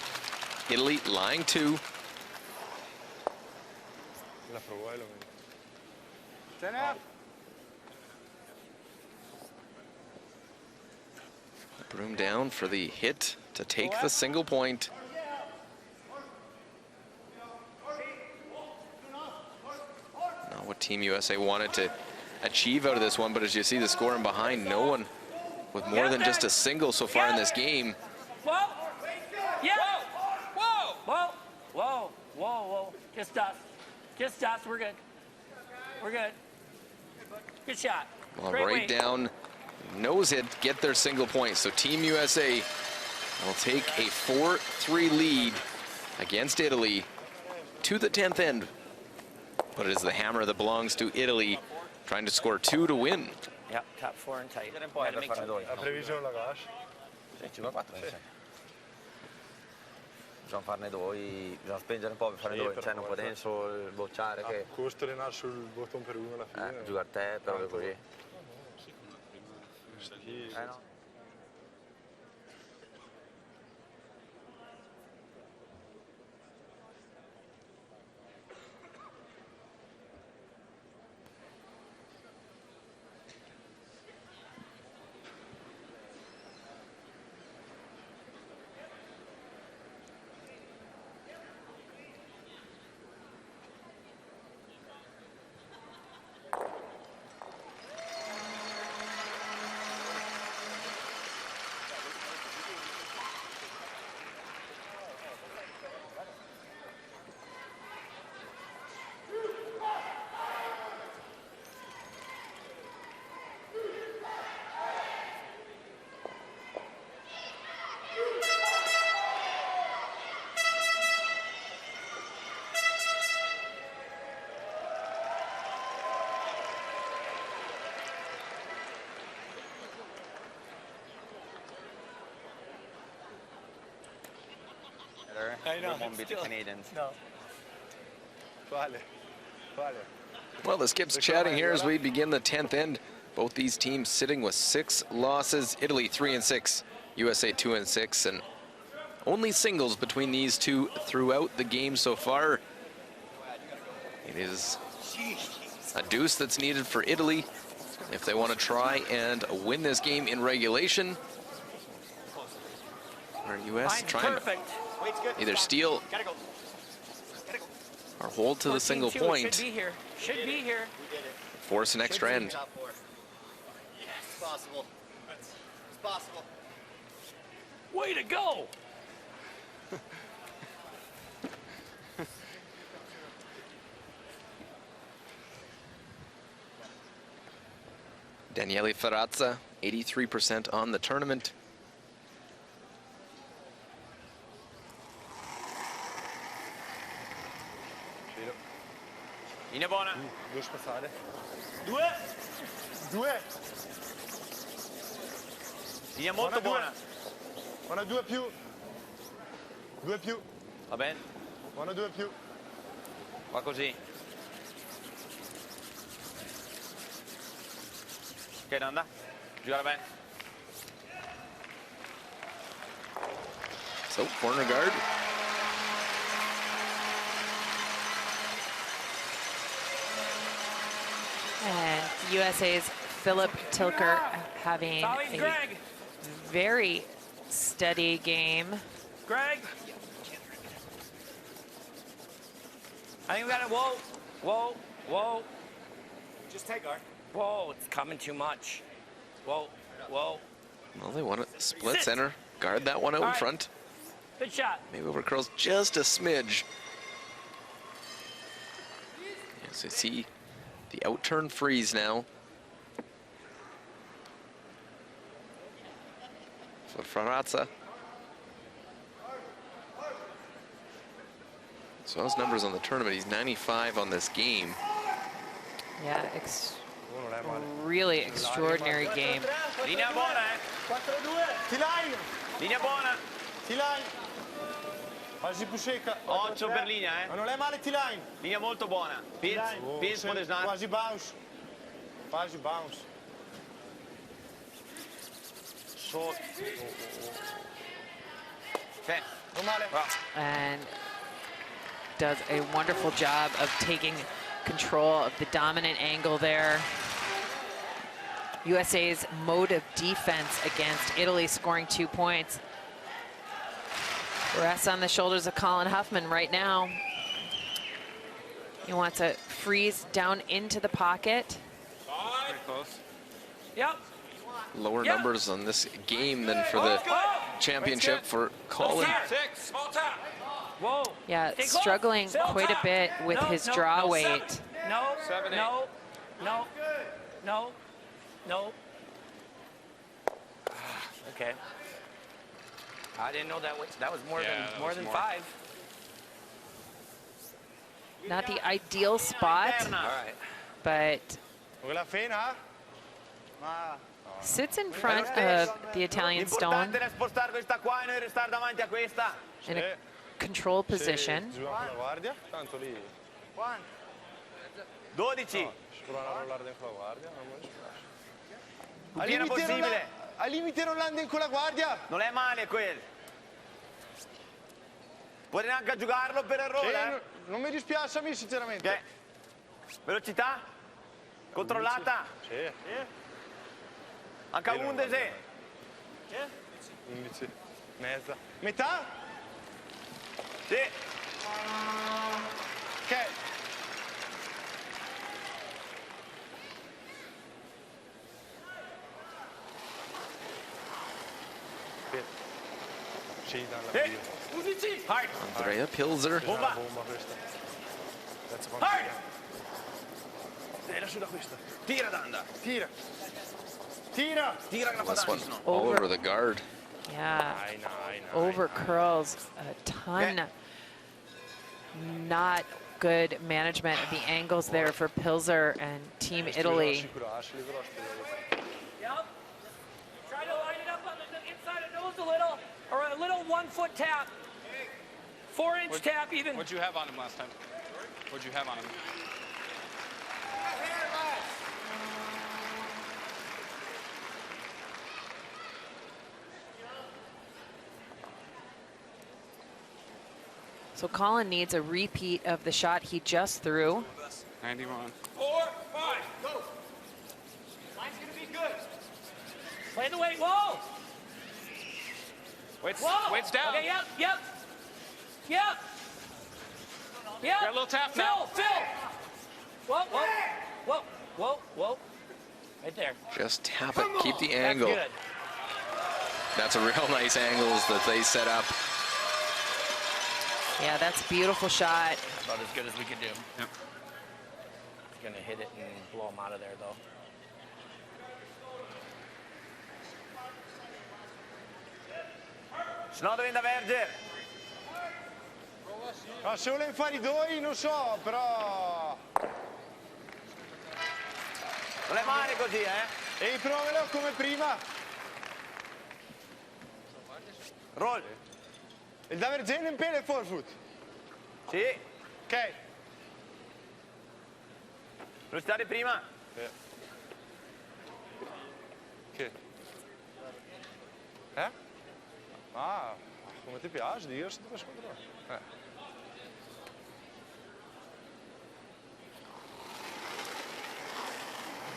Italy lying 2. Broom down for the hit to take the single point. Not what Team USA wanted to achieve out of this one, but as you see the score in behind, no one with more than just a single so far in this game. Whoa. Yeah. Whoa. Just us. We're good. We're good. Good shot. Well, Great right weight. down, nose hit, get their single point. So Team USA will take a 4-3 lead against Italy to the 10th end. But it is the hammer that belongs to Italy, trying to score 2 to win. Yep, top 4 and tight. La previsione la cash. Sì, 5-4 sì. Bisogna farne 2, bisogna spingere un po' per fare 2, cioè non può denso bocciare che... Costo allenare sul bottone per 1 alla fine. Giocare te, però è così. No. I know. We won't beat the Canadians. No. Vale. Well, the skip's chatting here as we begin the 10th end. Both these teams sitting with 6 losses. Italy 3-6, USA 2-6, and only singles between these two throughout the game so far. It is a deuce that's needed for Italy if they want to try and win this game in regulation. Or US trying to either steal or hold to the single point. Should be here. Should be here. Force an extra end. Yes, it's possible. It's possible. Way to go. Daniele Ferrazza, 83% on the tournament. Linea buona. 2 spazzate. 2. 2. Linea molto buona. Buona 2 più. 2 più. Va bene. Buona 2 più. Va così. Ok, non andà. Giocare bene. So, corner guard. And USA's Philip Tilker having Sorry, a Greg. very steady game. Greg. I think we got it. Whoa. Whoa. Whoa. Just take guard. Whoa. It's coming too much. Whoa. Whoa. Well, they want to split Sit. center, guard that one out in right. front. Good shot. Maybe over curls just a smidge. As you see the outturn freeze now. For Ferrazza. So those numbers on the tournament, he's 95 on this game. Yeah, really extraordinary game. Linea buona, eh. 4-2. T-line. Linea buona. T-line. Quasi più secca. 8 per linea, eh. Ma non è male T-line. Linea molto buona. Pils, Pils Sì, può desnare. Quasi bounce. Quasi bounce. So. Ok. Non male. And does a wonderful job of taking control of the dominant angle there. USA's mode of defense against Italy, scoring 2 points. Rests on the shoulders of Colin Huffman right now. He wants to freeze down into the pocket. Pretty close. Yep. Lower Yeah. numbers on this game than for the championship for Colin. 6. Small tap. Whoa. Yeah, Stay close. struggling Sit on quite a top. bit with No, his no, draw no, weight. seven. No. 7-8. No. No. No. No. Okay. I didn't know that was more Yeah, that than more was than more. 5. Not the ideal spot, All right. but Quella fena? sits in front of the Italian stone L'importante è spostare questa qua e noi restare davanti a questa. in a control position. Giù con la guardia, tanto lì. 12. Ci provano a rollare dentro la guardia, non mi dispiace. Al Pieno limite possibile. al limite non landing con la guardia. Non è male quel. Puoi neanche giocarlo per errore. Non mi dispiace a me sinceramente. Ok. Velocità. Controllata. Sì. Anche a 11. 11. Mezza. Metà? Sì. Ok. Sì, dalla Sì. via. Hard. Andrea Pilzer. Bomba. Bomba questa. That's one. Hard. Lascia da questa. Tira Danda. Tira. Tira. Tira che la This one fanno. all over the guard. Yeah, I know. over curls a ton. Not good management of the angles there for Pilzer and Team Italy. Yep. Try to line it up on the inside of nose a little, or a little 1-foot tap. 4-inch tap even. What'd you have on him last time? What'd you have on him? So Colin needs a repeat of the shot he just threw. 91. 4, 5, go. Line's gonna be good. Play the weight. Whoa. Whoa. Weight's down. Okay. Yep. Yep. Yep. Yep. Got a little tap now. Phil. Whoa. Whoa. Whoa. Whoa. Whoa. Right there. Just tap it, keep the That's angle. good. That's a real nice angles that they set up. Yeah, that's a beautiful shot. About as good as we could do. Yep. He's gonna hit it and blow him out of there, though. Snodo in da Verger. No, se volevo fare i doi, non so, però. Non è male così, eh? E provalo come prima. Roll. Il Davergen in pele forefoot. Sì. Ok. Velocità di prima. Che? Ah, come ti piace, Dio, se ti posso controllare.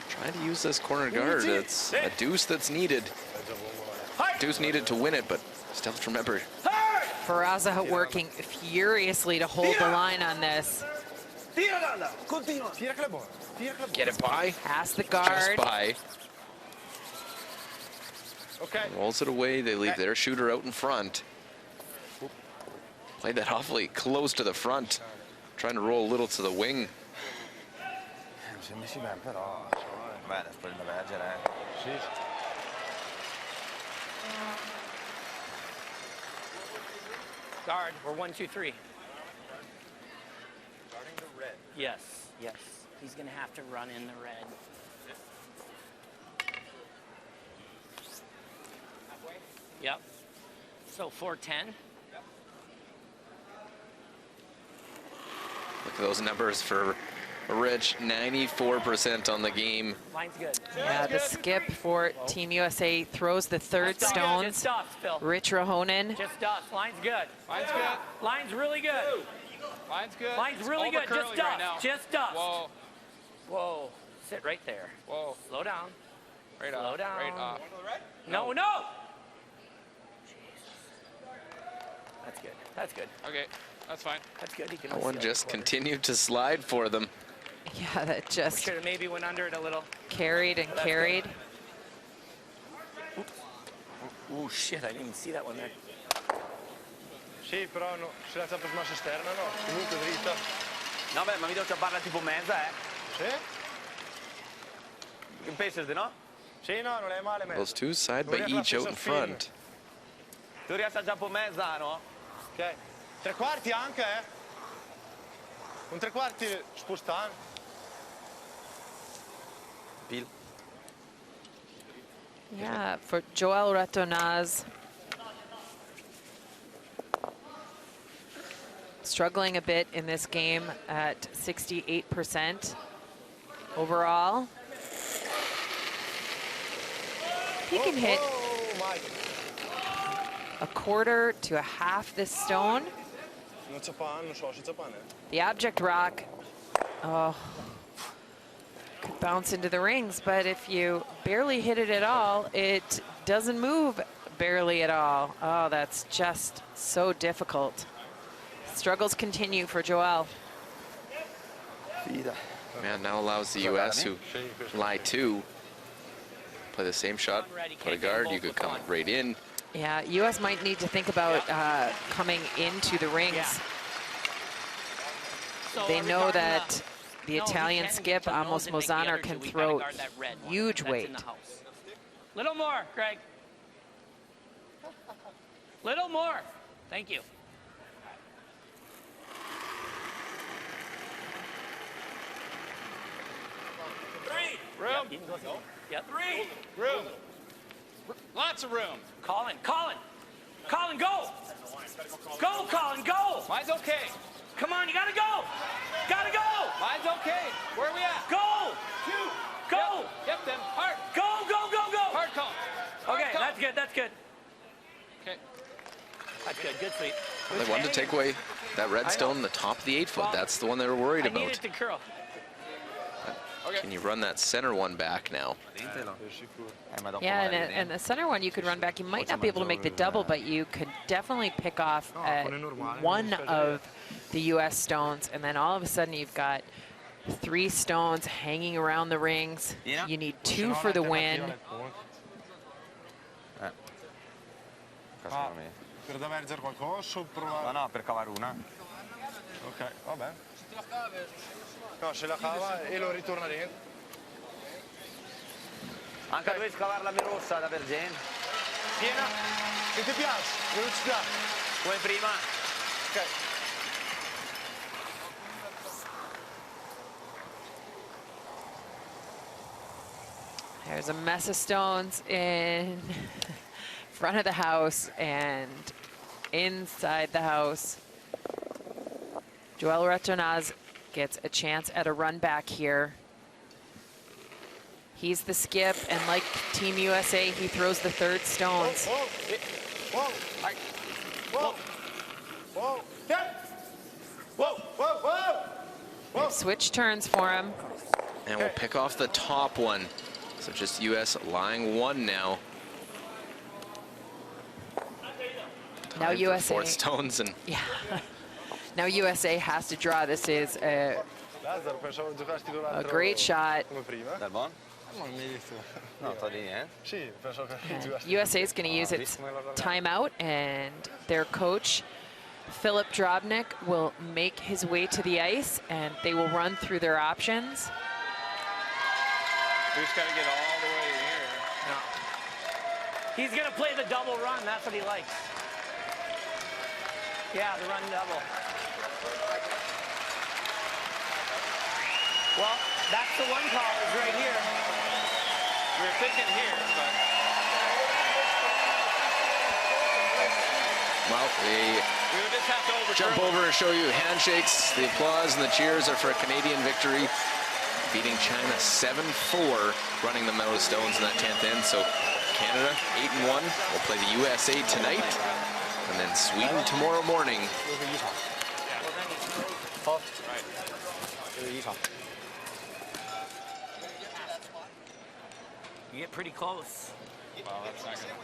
Trying to use this corner guard. It's a deuce that's needed. Deuce needed to win it, but still have to remember. Peraza working furiously to hold the line on this. Tira Danda. Continua. Tira che la buona. Tira che la buona. Get it by. Pass the Just guard. by. Ok. Rolls it away. They leave their shooter out in front. Played that awfully close to the front. Trying to roll a little to the wing. Si è messi bene però. Bene, poi da Verger, Sì. Guard. We're 1, 2, 3. Starting the red. Yes. Yes. He's gonna have to run in the red. Yep. So 410. Look at those numbers for Rich. 94% on the game. Line's good. Yeah, the skip for Team USA throws the third Just stones. dust, Phil. Rich Rahonen. Just dust. Line's good. Line's good. Line's really good. Line's good. Line's It's really over good. curly Just dust. right now. Just dust. Whoa. Whoa. Sit right there. Whoa. Slow down. Right Slow off. down. Right off. No, no. Jesus. That's good. That's good. Okay. That's fine. That's good. He can That one seal just the quarter. continued to slide for them. Yeah, that just Should have maybe went under it a little. carried and carried. Oh shit! I didn't even see that one there. Sì, però no, se la zappa smash esterna no, comunque dritta. No, beh, ma mi devo ciapparla tipo mezza, Sì? Impensati, no? Sì, no, non è male mezzo. Those two side by each out in front. Tu riesci a giappo mezza, no? Ok. Tre quarti anche, Un tre quarti spostare. Pil. Yeah, for Joel Retonaz. Struggling a bit in this game at 68% overall. He can hit a quarter to a half this stone. The object rock, could bounce into the rings, but if you barely hit it at all, it doesn't move barely at all. Oh, that's just so difficult. Struggles continue for Joel. Man now allows the U.S. who lie two. Play the same shot, put a guard, you could come right in. Yeah, U.S. might need to think about coming into the rings. They know that the Italian skip, Amos Mozaner, can throw huge weight. Little more, Greg. Little more. Thank you. Three. Room. Yeah, three. Room. Lots of room. Colin, Colin. Colin, go. Go, Colin, go. Mine's okay. Come on, you gotta go. Gotta go. Mine's okay. Where are we at? Go. Two. Go. Yep, them. Hard. Go, go, go, go. Hard call. Okay, that's good, that's good. Okay. That's good, good sweep. They wanted to take away that red stone, the top of the 8 foot. That's the one they were worried I need about. it to curl. Can you run that center one back now? Yeah, and the center one you could run back. You might not be able to make the double, but you could definitely pick off one of the U.S. stones, and then all of a sudden you've got 3 stones hanging around the rings. You need 2 for the win. Per damergere qualcosa o provare? No, per cavare una. Ok, vabbè. No, se la cava e lo ritorna dentro. Anche dovevi scavare la rossa da Vergene. Piena? Che ti piace? Che non ci piace? Come prima. Ok. There's a mess of stones in front of the house and inside the house. Joel Retonaz gets a chance at a run back here. He's the skip, and like Team USA, he throws the 3rd stones. Whoa, whoa, whoa, whoa, yeah. Whoa, whoa, whoa, whoa. Switch turns for him. And we'll pick off the top one. So just U.S. lying 1 now. Now Time for USA. 4 stones and Yeah. Now USA has to draw. This is a great shot. Dal buon? No, sto lì, eh? Sì, penso che USA is going to use its timeout, and their coach, Philip Drobnik, will make his way to the ice, and they will run through their options. We just got to get all the way here. No. He's going to play the double run. That's what he likes. Yeah, the run double. Well, that's the one call is right here. We were thinking here, but... well, they We would just have to jump over and show you handshakes. The applause and the cheers are for a Canadian victory, beating China 7-4, running them out of stones in that 10th end. So Canada 8-1 will play the USA tonight, and then Sweden tomorrow morning. You get pretty close. Well, that's not gonna...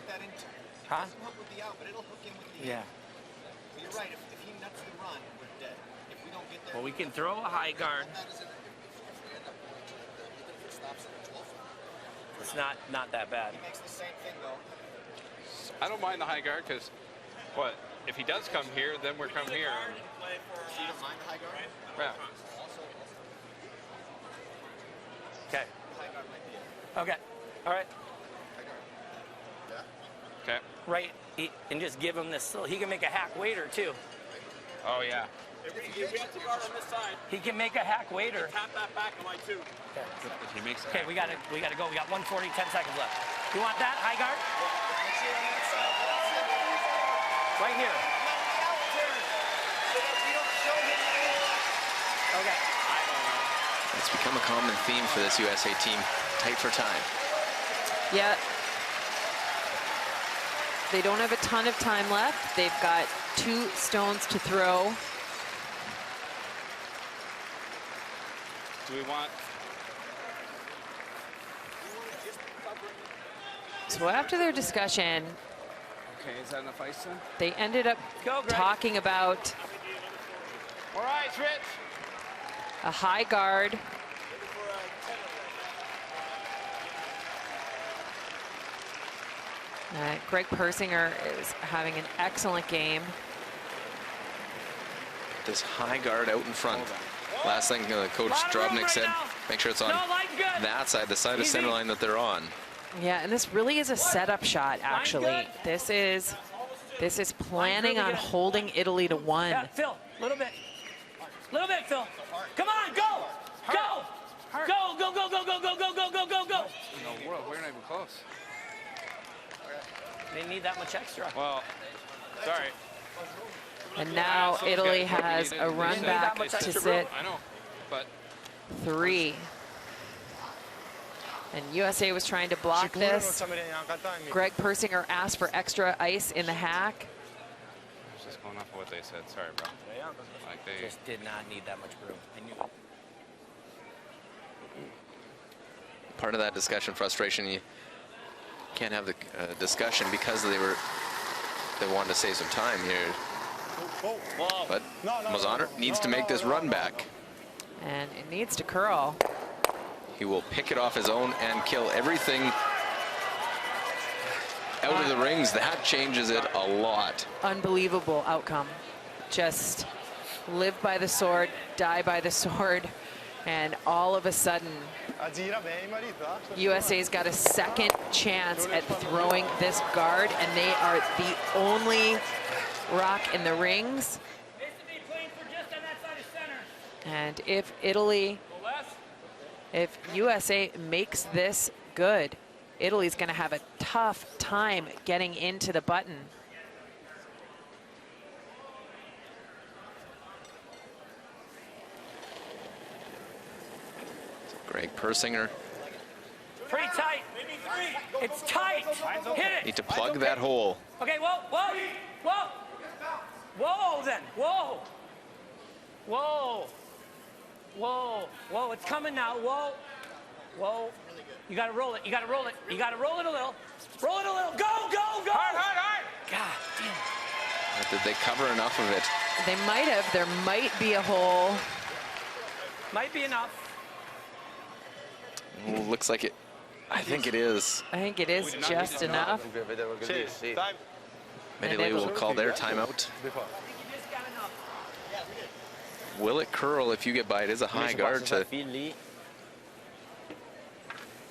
Huh? Yeah. You're right. If he nuts the run, we're dead. If we don't get there, Well, we can throw a high guard. It's not that bad. makes the same thing though. I don't mind the high guard because, what, if he does come here, then we're come here. So you don't mind the high guard? Yeah. Okay. Okay. All right. Okay. Right. And just give him this. He can make a hack waiter too. Oh, yeah. He can make a hack waiter. Tap that back to my two. He makes Okay, we gotta go. We got 140, 10 seconds left. You want that high guard? Right here. Okay. It's become a common theme for this USA team. Tight for time. Yeah. They don't have a ton of time left. They've got 2 stones to throw. Do we want... So after their discussion, Okay, is that enough ice then? they ended up talking about All right, Rich. a high guard. Greg Persinger is having an excellent game. This high guard out in front. Last thing Coach Drobnik said, make sure it's on that side, the side of center line that they're on. Yeah, and this really is a setup shot, actually. This is planning on holding Italy to 1. Yeah, Phil, little bit, Phil. Come on, go, go, go, go, go, go, go, go, go, go, go, go, go. No, we're not even close. They need that much extra. Well, sorry. And now Italy has a run back to sit I know, but 3. And USA was trying to block this. Greg Persinger asked for extra ice in the hack. I was just going off of what they said. Sorry, bro. Like they Just did not need that much room. I knew. Part of that discussion frustration, you can't have the discussion because they wanted to save some time here. But Mazaner needs to make this run back. And it needs to curl. He will pick it off his own and kill everything out of the rings. That changes it a lot. Unbelievable outcome. Just live by the sword, die by the sword, and all of a sudden, USA's got a second chance at throwing this guard, and they are the only rock in the rings. And if USA makes this good, Italy's going to have a tough time getting into the button. Greg Persinger. Pretty tight. It's tight. Hit it. Need to plug that hole. Okay, whoa, whoa, whoa. Whoa, then. Whoa. Whoa. Whoa. Whoa, it's coming now. Whoa. Whoa. You got to roll it. You got to roll it. You got to roll it a little. Roll it a little. Go, go, go. Hard, hard, hard. God damn. Did they cover enough of it? They might have. There might be a hole. Might be enough. Ooh, looks like it. I think it is. I think it is just enough. Italy will call their timeout. Will it curl if you get by? It is a high guard to...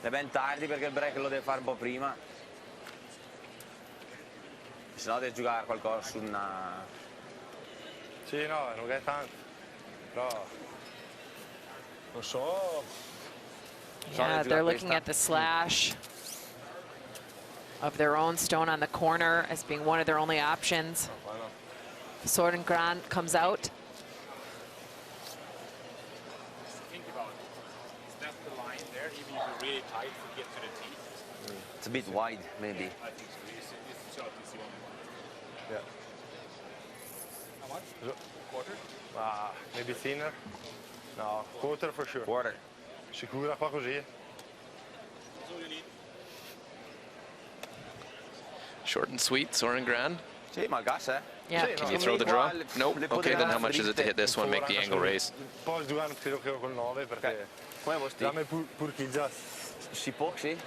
È ben tardi perché il break lo deve fare un po' prima. Se no deve giocare qualcosa su una... Sì, no, non è tanto. Però... Non so... Yeah, they're looking at the slash of their own stone on the corner as being one of their only options. Sword and Gran comes out. think about it. Is that the line there? Even if you're really tight to get to the teeth? It's a bit wide, maybe. I think so. This shot is the only one. Yeah. How much? Quarter? Maybe thinner. No, quarter for sure. Quarter. Sicura qua così. That's all you need. Short and sweet, Soren Gran. Sì, ma il gas, eh? Yeah. Can you throw the draw? Nope. Okay, then how much is it to hit this one, make the angle raise? Poi due anni credo che col 9 perché Come vuoi sti? dammi pur chi già Si può, sì?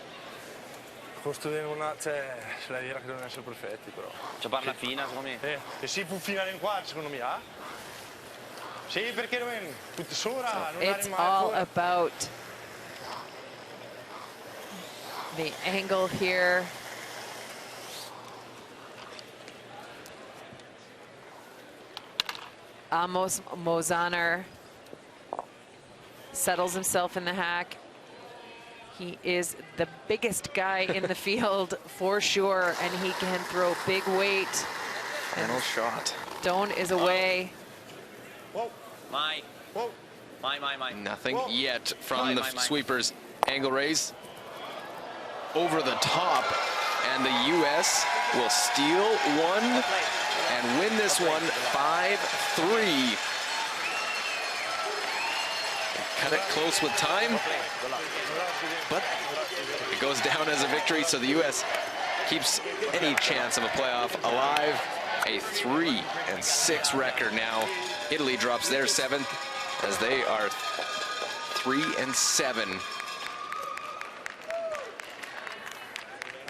costruire una, cioè, c'è la idea che devono essere perfetti però. Cioè parla fina, secondo me. E si può finire in qua, secondo me, ah? Sì, perché non tutti sopra, non It's arriva all fuori. about The angle here. Amos Mozaner settles himself in the hack. He is the biggest guy in the field for sure, and he can throw big weight. Final shot. Stone is away. Whoa. My. Nothing Whoa. yet from the My. sweepers. Angle raise over the top, and the U.S. will steal one and win this one 5-3. Cut it close with time, but it goes down as a victory, so the U.S. keeps any chance of a playoff alive. A 3-6 record now. Italy drops their 7th as they are 3-7.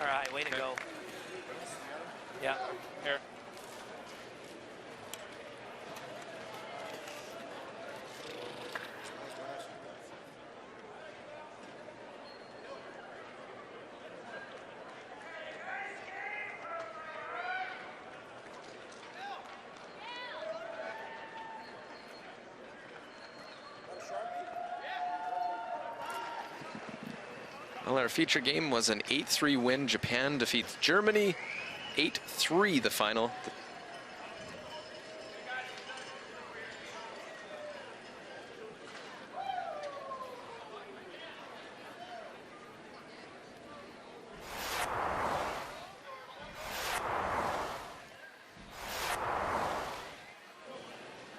All right, way to go. Yeah, here. Well, our feature game was an 8-3 win. Japan defeats Germany. 8-3 the final.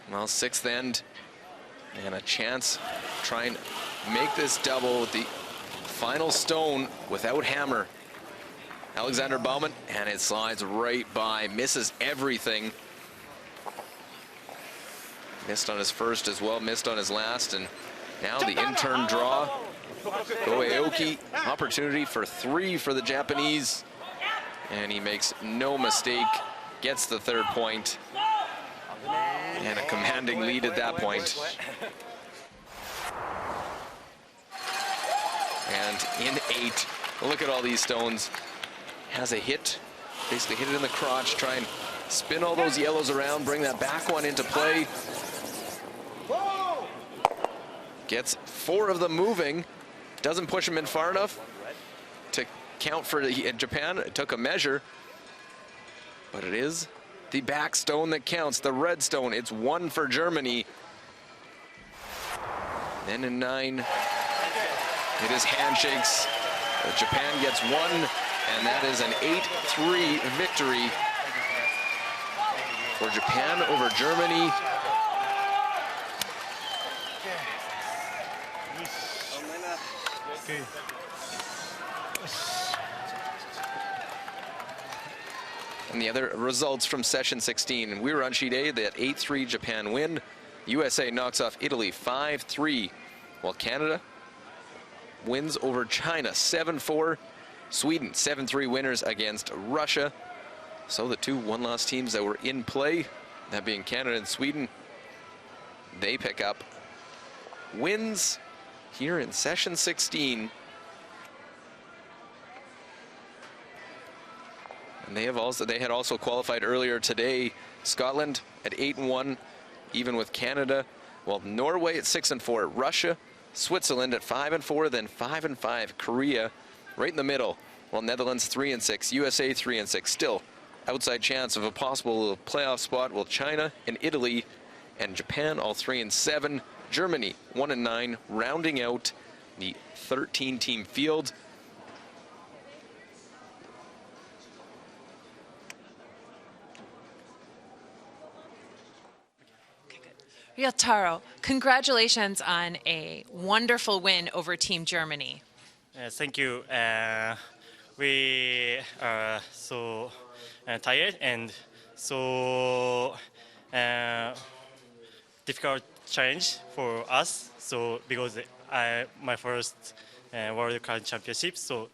Well, 6th end and a chance to try and make this double with the final stone without hammer. Alexander Baumann, and it slides right by, misses everything. Missed on his first as well, missed on his last, and now the in-turn draw. Go Aoki, opportunity for 3 for the Japanese, and he makes no mistake, gets the 3rd point, and a commanding lead at that point. And in 8, look at all these stones. Has a hit, basically hit it in the crotch, try and spin all those yellows around, bring that back one into play. Gets 4 of them moving, doesn't push them in far enough to count for Japan. It took a measure, but it is the back stone that counts, the red stone. It's 1 for Germany. Then in 9, it is handshakes. Japan gets 1, and that is an 8-3 victory for Japan over Germany. And the other results from session 16. We were on sheet A, that 8-3 Japan win. USA knocks off Italy 5-3, while Canada wins over China 7-4. Sweden 7-3 winners against Russia. So the 2 one-loss teams that were in play, that being Canada and Sweden, they pick up wins here in session 16. And they had also qualified earlier today. Scotland at 8-1, even with Canada. Well, Norway at 6-4, Russia, Switzerland at 5-4, then 5-5, Korea right in the middle. Well, Netherlands 3-6, USA 3-6, still outside chance of a possible playoff spot. Well, China and Italy and Japan all 3-7, Germany 1-9, rounding out the 13-team field. Ryotaro, congratulations on a wonderful win over Team Germany. Thank you. We are so tired and so difficult challenge for us. So because my first World Cup Championship, so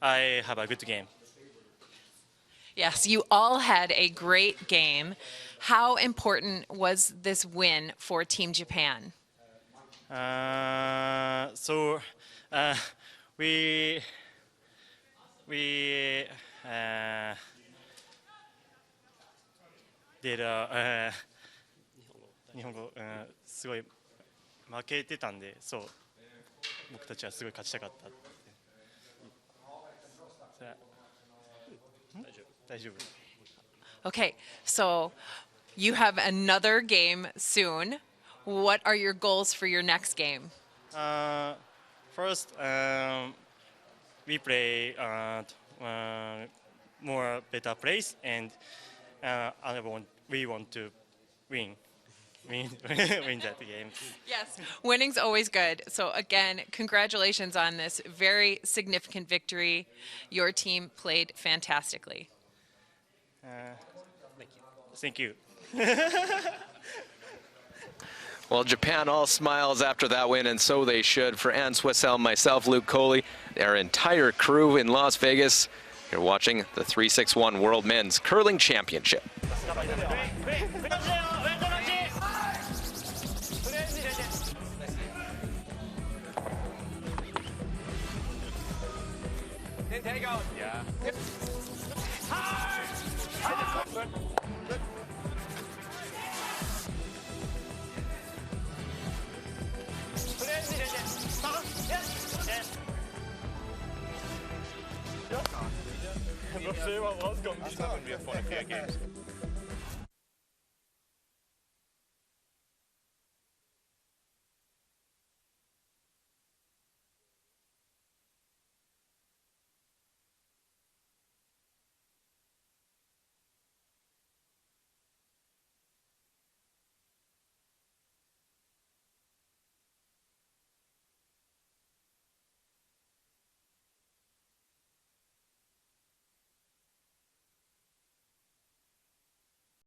I have a good game. Yes, you all had a great game. How important was this win for Team Japan? we did 日本語、すごい負けてたんで、そう僕たちはすごい勝ちたかったって。大丈夫。Okay, so you have another game soon. What are your goals for your next game? First, we play more better plays, and we want to win that game. Yes, winning's always good. So again, congratulations on this very significant victory. Your team played fantastically. Thank you. Well, Japan all smiles after that win, and so they should. For Anne Swissell, myself, Luke Coley, our entire crew in Las Vegas, you're watching the 361 World Men's Curling Championship. Yeah. That's going to be a fun games.